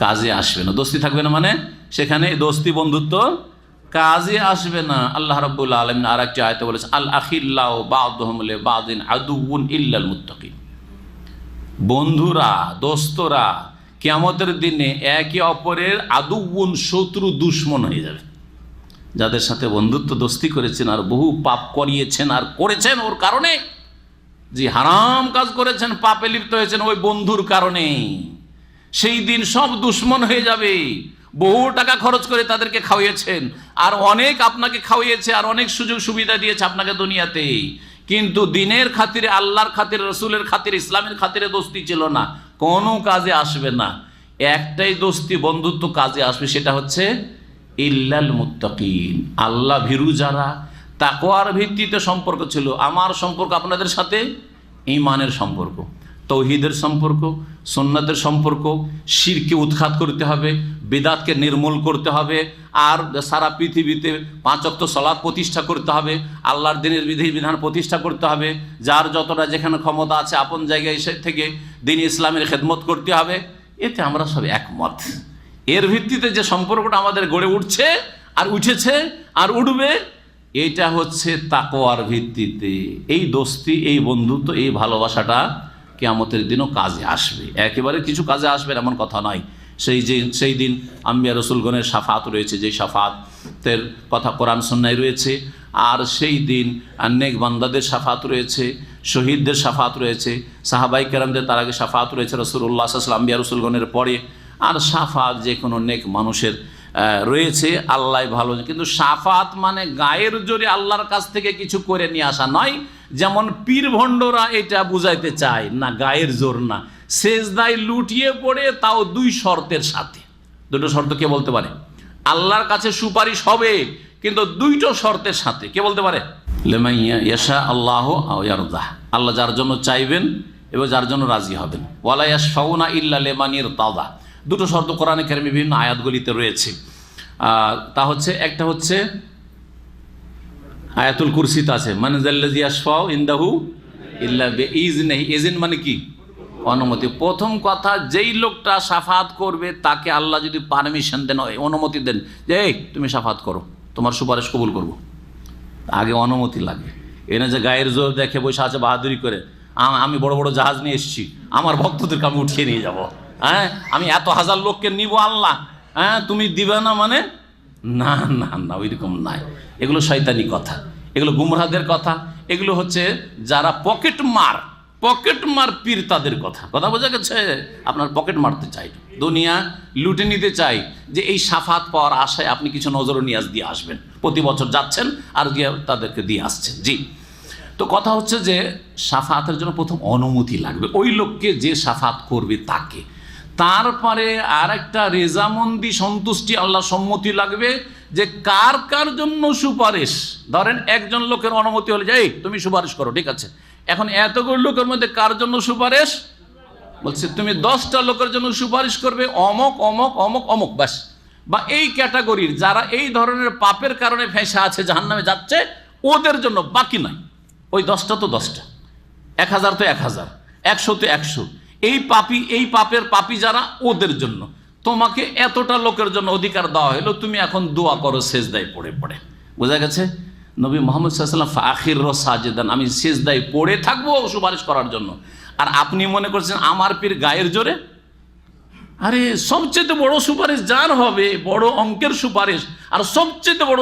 কাজে আসবে না। দোস্তি থাকবে না মানে সেখানে দোস্তি বন্ধুত্ব কাজে আসবে না। আল্লাহ রাব্বুল আলামিন আর একটি আয়াতে বলেছে আল আখিল্লাহু বা'দুহুম লিবা'দিন আদুউন ইল্লাল মুত্তাকিন, বন্ধুরা, দোস্তরা কিয়ামতের দিনে একে অপরের আদুউন, শত্রু, দুশমন হয়ে যাবে। যাদের সাথে বন্ধুত্ব দোস্তি করেছেন আর বহু পাপ করিয়েছেন আর করেছেন ওর কারণে, যে হারাম কাজ করেছেন, পাপে লিপ্ত হয়েছেন ওই বন্ধুর কারণে, সেই দিন সব দুশমন হয়ে যাবে। বহু টাকা খরচ করে তাদেরকে খাওয়িয়েছেন, আর অনেক আপনাকে খাওয়িয়েছে, আর অনেক সুযোগ সুবিধা দিয়েছে আপনাকে দুনিয়াতে, কিন্তু দিনের খাতিরে, আল্লাহর খাতিরে, রসুলের খাতিরে, ইসলামের খাতিরে দোস্তি ছিল না, কোনো কাজে আসবে না। একটাই দোস্তি, বন্ধুত্ব কাজে আসবে, সেটা হচ্ছে ইল্লাল মুত্তাকিন, আল্লাহ ভীরু যারা, তাকওয়ার ভিত্তিতে সম্পর্ক ছিল। আমার সম্পর্ক আপনাদের সাথে ঈমানের সম্পর্ক, তৌহিদের সম্পর্ক, সুন্নাতের সম্পর্ক, শিরকে উৎখাত করতে হবে, বিদআতকে নির্মূল করতে হবে, আর সারা পৃথিবীতে 5 ওয়াক্ত সালাত প্রতিষ্ঠা করতে হবে, আল্লাহর দিনের বিধিবিধান প্রতিষ্ঠা করতে হবে, যার যতটা যেখানে ক্ষমতা আছে আপন জায়গায় এসে থেকে দিন ইসলামের খেদমত করতে হবে। এতে আমরা সব একমত। এর ভিত্তিতে যে সম্পর্কটা আমাদের গড়ে উঠছে আর উঠেছে আর উঠবে, এটা হচ্ছে তাকওয়ার ভিত্তিতে। এই দোস্তি, এই বন্ধুত্ব, এই ভালোবাসাটা কিয়ামতের দিনও কাজে আসবে। একেবারে কিছু কাজে আসবে এমন কথা নয়। সেই দিন আম্বিয়া রসুলগণের শাফাত রয়েছে, যে শাফাতের কথা কোরআন সুন্নায় রয়েছে, আর সেই দিন নেক বান্দাদের শাফাত রয়েছে, শহীদদের শাফাত রয়েছে, সাহাবাই কেরামদের তার আগে শাফাত রয়েছে, রাসূলুল্লাহ সাল্লাল্লাহু আলাইহি ওয়াসাল্লাম আম্বিয়া রসুলগণের পরে। আর শাফাত যে কোনো নেক মানুষের রয়েছে, আল্লাহ ভালো। কিন্তু শাফাত মানে গায়ের জোরে আল্লাহর কাছ থেকে কিছু করে নিয়ে আসা নয়, যেমন পীর ভণ্ডরা এটা বুঝাইতে চায় না, গায়ের জোর না, সেজদায় লুটিয়ে পড়ে, তাও 2 শর্তের সাথে। 2টো শর্ত কে বলতে পারে? আল্লাহর কাছে সুপারিশ হবে কিন্তু 2টো শর্তের সাথে। কে বলতে পারে? লিমান ইয়াশা আল্লাহু আও ইয়ারদা, আল্লাহ যার জন্য চাইবেন এবং যার জন্য রাজি হবেন। ওয়ালা ইয়াশফাউনা ইল্লা লিমান ইরতাদা, 2টো শর্ত কোরআনে কারিমে বিভিন্ন আয়াতগুলিতে রয়েছে। তা হচ্ছে, একটা হচ্ছে আয়াতুল কুরসিতে আছে, মান যাল্লাযী ইয়াশফাউ ইনদাহু ইল্লা বিইজনিহি। ইজন মানে কি? অনুমতি। প্রথম কথা, যেই লোকটা শাফাত করবে তাকে আল্লাহ যদি পারমিশন দেন, অনুমতি দেন যে এই তুমি শাফাত করো, তোমার সুপারিশ কবুল করব, আগে অনুমতি লাগে। এনে যে গায়ের জোর দেখে বসে আছে বাহাদুরি করে, আমি বড় বড় জাহাজ নিয়ে এসেছি, আমার ভক্তদেরকে আমি উঠিয়ে নিয়ে যাব, হ্যাঁ আমি এত হাজার লোককে নিব আল্লাহ, হ্যাঁ তুমি দিবে না মানে, না না না, ওইরকম নাই। এগুলো শয়তানি কথা, এগুলো গুমরাহদের কথা, এগুলো হচ্ছে যারা পকেট মার পীর, তাদের কথা বোঝা গেছে। আপনার পকেট মারতে চাই, দুনিয়া লুটে নিতে চাই, যে এই শাফাত পাওয়ার আশায় আপনি কিছু নজর নিয়াজ দিয়ে আসবেন, প্রতি বছর যাচ্ছেন আর গিয়ে তাদেরকে দিয়ে আসছেন। জি, তো কথা হচ্ছে যে শাফাতের জন্য প্রথম অনুমতি লাগবে ওই লোককে যে শাফাত করবে তাকে, তারপরে আর একটা রেজামন্দি, সন্তুষ্টি, আল্লাহ সম্মতি লাগবে যে কার কার জন্য সুপারিশ। ধরেন একজন লোকের অনুমতি হলে যে এই তুমি সুপারিশ করো, ঠিক আছে। এখন এতগুলো লোকের মধ্যে কার জন্য সুপারিশ? বলছে তুমি 10টা লোকের জন্য সুপারিশ করবে, অমক অমক অমক অমক, ব্যাস। বা এই ক্যাটাগরির যারা এই ধরনের পাপের কারণে ফেঁসে আছে, জাহান্নামে যাচ্ছে, ওদের জন্য, বাকি নাই। ওই 10টা তো 10টা, 1000 তো 1000, 100 তো 100। এই পাপের পাপী যারা, ওদের জন্য তোমাকে এতটা লোকের জন্য অধিকার দেওয়া হলো, তুমি এখন দোয়া করো সেজদায় পড়ে পড়ে। বোঝা গেছে? নবী মুহাম্মদ সাল্লাল্লাহু আলাইহি ওয়াসাল্লাম ফাখির সাজিদান, আমি সেজদায় পড়ে থাকবো সুপারিশ করার জন্য। আর আপনি মনে করছেন আমার পীর গায়ের জোরে? আরে সবচেয়ে বড় সুপারিশ যার হবে, বড় অঙ্কের সুপারিশ, আর সবচেয়ে বড়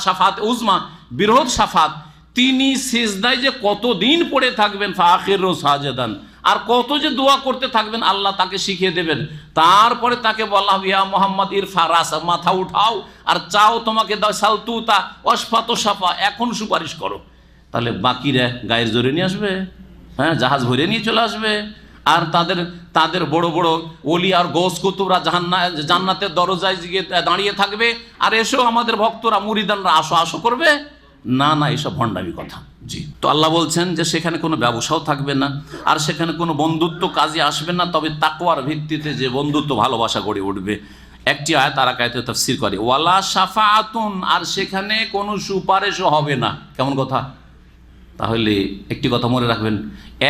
শাফাত উজমা, বৃহৎ শাফাত, তিনি সেজদায় যে কতদিন পড়ে থাকবেন, ফাখির সাজিদান, আর কত যে দোয়া করতে থাকবেন, আল্লাহ তাকে শিখিয়ে দেবেন। তারপরে তাকে বলা হবে ইয়া মুহাম্মদ ইরফা রাসা, মাথা উঠাও আর চাও তোমাকে দাও, সালতুতা ওয়াসফাত শাফা, এখন সুপারিশ করো। তাহলে বাকিরা গায়ের জোরে নিয়ে আসবে, হ্যাঁ জাহাজ ভরে নিয়ে চলে আসবে। আর তাদের বড় বড় ওলি আর গৌস কুতুবরা জান্নাতের দরজায় গিয়ে দাঁড়িয়ে থাকবে, আর এসেও আমাদের ভক্তরা মুরিদানরা আসো আসো করবে। না না, এসব ভণ্ডামি কথা। জি, তো আল্লাহ বলছেন যে সেখানে কোনো ব্যবসাও থাকবে না, আর সেখানে কোনো বন্ধুত্ব কাজে আসবে না, তবে তাকওয়ার ভিত্তিতে যে বন্ধুত্ব ভালোবাসা গড়ে উঠবে। একটি আয়াত আর এক আয়াতে তাফসীর করে ওয়ালা শাফাআতুন, আর সেখানে কোনো সুপারিশও হবে না। কেমন কথা? তাহলে একটি কথা মনে রাখবেন,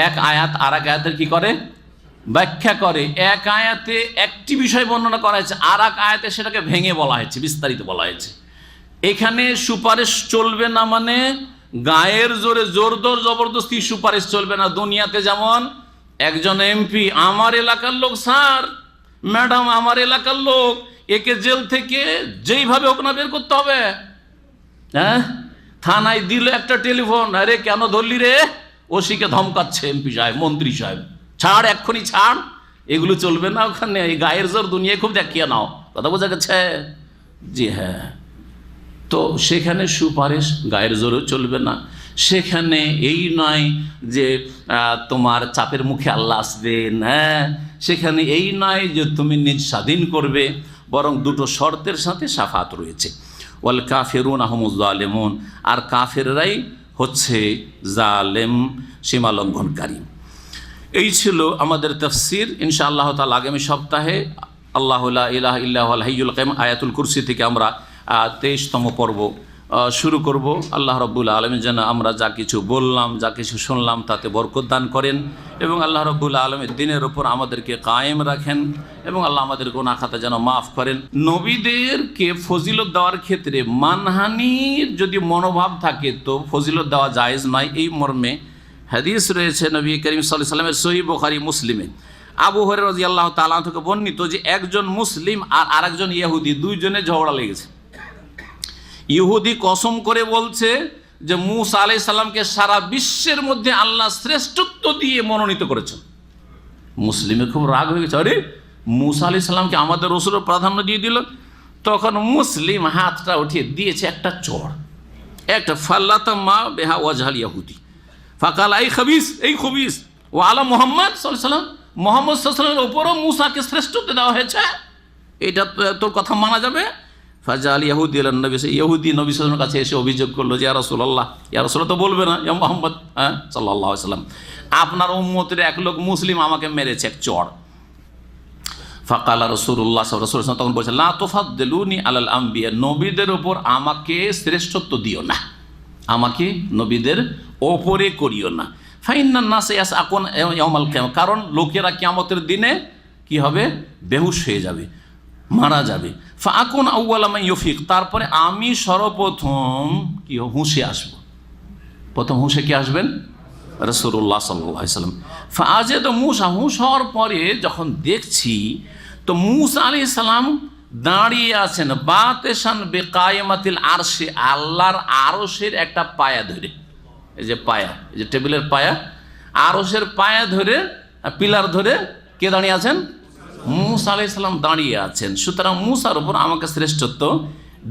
এক আয়াত আর এক আয়াতের কি করে? ব্যাখ্যা করে। এক আয়াতে একটি বিষয় বর্ণনা করা হয়েছে, আর এক আয়াতে সেটাকে ভেঙে বলা হয়েছে, বিস্তারিত বলা হয়েছে। এখানে সুপারিশ চলবে না মানে গায়ের জোরে জোরদোর জবরদস্তি সুপারিশ চলবে না। দুনিয়াতে যেমন একজন এমপি, আমার এলাকার লোক স্যার, ম্যাডাম আমার এলাকার লোক, একে জেল থেকে যেইভাবে হোক না বের করতে হবে। হ্যাঁ, থানায় দিল একটা টেলিফোন, আরে কেন ধরলি রে, ওসিকে ধমকাচ্ছে এমপি সাহেব, মন্ত্রী সাহেব, ছাড় এক্ষুনি ছাড়। এগুলো চলবে না ওখানে। এই গায়ের জোর দুনিয়ায় খুব দেখিয়ে নাও, কথা বোঝা গেছে? জি হ্যাঁ। তো সেখানে সুপারিশ গায়ের জোরেও চলবে না। সেখানে এই নয় যে তোমার চাপের মুখে আল্লাহ আসবেন, হ্যাঁ, সেখানে এই নয় যে তুমি নিজ স্বাধীন করবে, বরং 2টো শর্তের সাথে শাফাত রয়েছে। ওয়াল কাফিরুনা হুমুজ জালিমুন, আর কাফেররাই হচ্ছে জালেম, সীমা লঙ্ঘনকারী। এই ছিল আমাদের তাফসীর। ইনশাআল্লাহ তাআলা আগামী সপ্তাহে আল্লাহু লা ইলাহা ইল্লা হুয়াল হাইয়ুল কাইয়ুম আয়াতুল কুরসি থেকে আমরা 23তম পর্ব শুরু করব। আল্লাহ রাব্বুল আলামিন যেন আমরা যা কিছু বললাম, যা কিছু শুনলাম তাতে বরকত দান করেন, এবং আল্লাহ রাব্বুল আলামিন দ্বীনের উপর আমাদেরকে কায়েম রাখেন, এবং আল্লাহ আমাদের গুনাহ খাতা যেন মাফ করেন। নবীদেরকে ফজিলত দেওয়ার ক্ষেত্রে মানহানির যদি মনোভাব থাকে তো ফজিলত দেওয়া জায়েজ নয়। এই মর্মে হাদিস রয়েছে নবী করিম সাল্লাল্লাহু আলাইহি ওয়াসাল্লামের সহিহ বুখারী মুসলিমে। আবু হুরায়রা রাদিয়াল্লাহু তাআলা থেকে বর্ণিত যে একজন মুসলিম আর আরেকজন ইহুদি, দুইজনে ঝগড়া লেগেছে। ইহুদি কসম করে বলছে যে মূসা আলাইহিস সালামকে সারা বিশ্বের মধ্যে আল্লাহ শ্রেষ্ঠত্ব দিয়ে মনোনীত করেছেন। মুসলিমের খুব রাগ হয়ে গেছে, আরে মূসা আলাইহিস সালামকে আমাদের রাসূলের প্রাধান্য দিয়ে দিল, তখন মুসলিম হাতটা উঠিয়ে দিয়েছে একটা চড়, একটা ফাল্লাতা মা বেহা ওয়াজহাল ইয়াহুদি ফাকাল এই খবিস, এই খবিস ও আলা মোহাম্মদ সাল্লাল্লাহু আলাইহি ওয়াসাল্লাম, মোহাম্মদ সাল্লাল্লাহু আলাইহি ওয়াসাল্লামের ওপরও মুসাকে শ্রেষ্ঠত্ব দেওয়া হয়েছে, এটা তোর কথা মানা যাবে? ফাজাল ইয়াহুদি আল নবী, ইহুদি নবী সাল্লাল্লাহু আলাইহি ওয়াসাল্লামের কাছে এসে অভিযোগ করলো যে ইয়া রাসূলুল্লাহ, ইয়া রাসূলুল্লাহ তো বলবে না ইয়া মুহাম্মদ, হ্যাঁ সাল্লাল্লাহু আলাইহি ওয়াসাল্লাম, আপনার উম্মতের এক লোক মুসলিম আমাকে মেরেছে এক চড়। ফাকালা রাসূলুল্লাহ সাল্লাল্লাহু আলাইহি ওয়াসাল্লাম তখন বলছেন লা তুফাদ্দিলুনি আলাল আম্বিয়া, নবীদের ওপর আমাকে শ্রেষ্ঠত্ব দিও না, আমাকে নবীদের ওপরে করিও না। ফাইন্নান নাস ইয়াসআকুন ইয়াউমাল কিয়ামা, কারণ লোকেরা কিয়ামতের দিনে কি হবে? বেহুশ হয়ে যাবে, মারা যাবে। ফাআকুন আউওয়ালা মান ইউফিক, তারপরে আমি সর্বপ্রথম কি হুঁশে আসব। প্রথম হুঁশে কি আসবেন? রাসূলুল্লাহ সাল্লাল্লাহু আলাইহি ওয়াসাল্লাম। ফাআজাদা মূসা, হুঁশ হওয়ার পরে যখন দেখছি তো মূসা আলাইহিস সালাম দাঁড়িয়ে আছেন বাতেশান বিকায়মাতিল আরশে, আল্লাহর আরশের একটা পায়া ধরে, এই যে পায়া, এই যে টেবিলের পায়া, আরশের পায়া ধরে, পিলার ধরে কে দাঁড়িয়ে আছেন? মূসা আলাইহিস সালাম দাঁড়িয়ে আছেন। সুতরাং মূসার উপর আমাকে শ্রেষ্ঠত্ব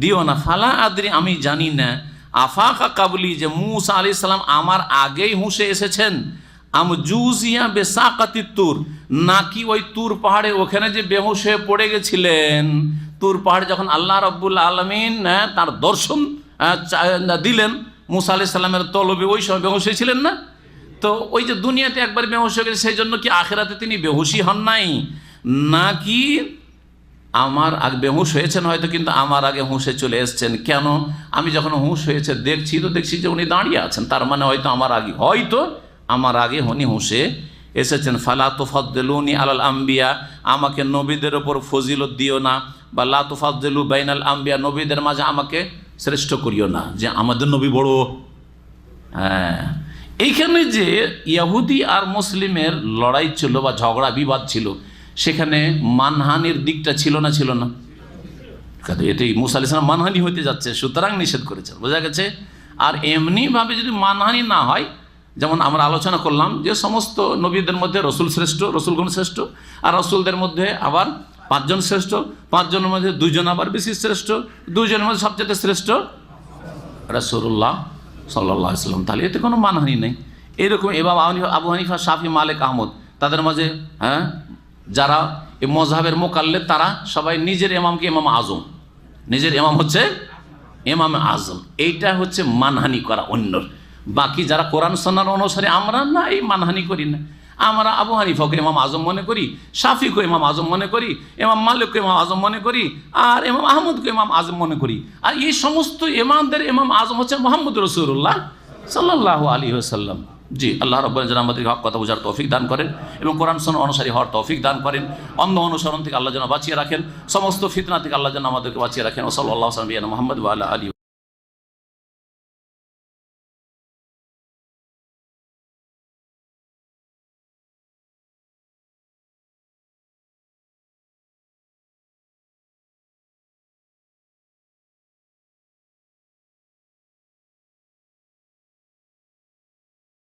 দিও না। ফালা আদরি, আমি জানি না, আফাকা কাবলি, যে মূসা আলাইহিস সালাম আমার আগেই হুঁশে এসেছেন, আম জুজিয়া বেসাকাতি তুর, নাকি ওই তুর পাহাড়ে ওখানে যে বেহুশ হয়ে পড়ে গেছিলেন, তুর পাহাড়ে যখন আল্লাহ রাব্বুল আলামিন তার দর্শন দিলেন মূসা আলাইহিস সালামের তলবে, ওই সময় বেহুশ হয়েছিলেন না? তো ওই যে দুনিয়াতে একবার বেহুশ হয়ে গেছে, সেই জন্য কি আখিরাতে তিনি বেহুশই হন নাই? নাকি আমার আগে বেহুশ হয়েছেন হয়তো, কিন্তু আমার আগে হুঁশে চলে এসছেন। কেন? আমি যখন হুঁশ হয়েছে দেখছি তো দেখছি যে উনি দাঁড়িয়ে আছেন, তার মানে হয়তো আমার আগে উনি হুঁশে এসেছেন। ফালা তুফাদ্দিলুনি আলাল আম্বিয়া, আমাকে নবীদের ওপর ফজিলত দিও না, বা লা তুফাদ্দিলু বাইনাল আম্বিয়া, নবীদের মাঝে আমাকে শ্রেষ্ঠ করিও না, যে আমাদের নবী বড়। হ্যাঁ, এইখানে যে ইহুদি আর মুসলিমের লড়াই ছিল বা ঝগড়া বিবাদ ছিল, সেখানে মানহানির দিকটা ছিল না? ছিল না? এতে মূসা আলাইহিস সালাম মানহানি হইতে যাচ্ছে, সুতরাং নিষেধ করেছেন, বোঝা গেছে। আর এমনিভাবে যদি মানহানি না হয়, যেমন আমরা আলোচনা করলাম যে সমস্ত নবীদের মধ্যে রসুল শ্রেষ্ঠ, রসুলগণ শ্রেষ্ঠ, আর রসুলদের মধ্যে আবার 5 জন শ্রেষ্ঠ, 5 জনের মধ্যে 2 জন আবার বেশি শ্রেষ্ঠ, 2 জনের মধ্যে সবচেয়ে শ্রেষ্ঠ রাসূলুল্লাহ সাল্লাল্লাহু আলাইহি ওয়াসাল্লাম। তাহলে এতে কোনো মানহানি নেই। এরকম এবার আবু হানিফা, শাফি, মালিক, আহমদ, তাদের মাঝে যারা এই মযহাবের মুকাল্লিদ, তারা সবাই নিজের ইমামকে ইমাম আজম, নিজের ইমাম হচ্ছে ইমাম আজম। এইটা হচ্ছে মানহানি করা অন্যর। বাকি যারা কোরআন সুন্নাহর অনুসারী, আমরা না, এই মানহানি করি না। আমরা আবু হানিফাকে ইমাম আজম মনে করি, শাফিকে ইমাম আজম মনে করি, ইমাম মালিককে ইমাম আজম মনে করি, আর ইমাম আহমদকে ইমাম আজম মনে করি। আর এই সমস্ত ইমামদের ইমাম আজম হচ্ছে মুহাম্মদ রাসূলুল্লাহ সাল্লাল্লাহু আলাইহি ওয়াসাল্লাম। জি, আল্লাহ রাব্বুল আলামিন যেন আমাদেরকে হক কথা বোঝার তৌফিক দান করেন এবং কোরআন সুন্নাহ অনুসারী হওয়ার তৌফিক দান করেন। অন্ধ অনুসরণ থেকে আল্লাহ যেন বাঁচিয়ে রাখেন, সমস্ত ফিতনা থেকে আল্লাহ যেন আমাদেরকে বাঁচিয়ে রাখেন। ওয়া সাল্লাল্লাহু আলা মুহাম্মদ ওয়া আলা আলিহি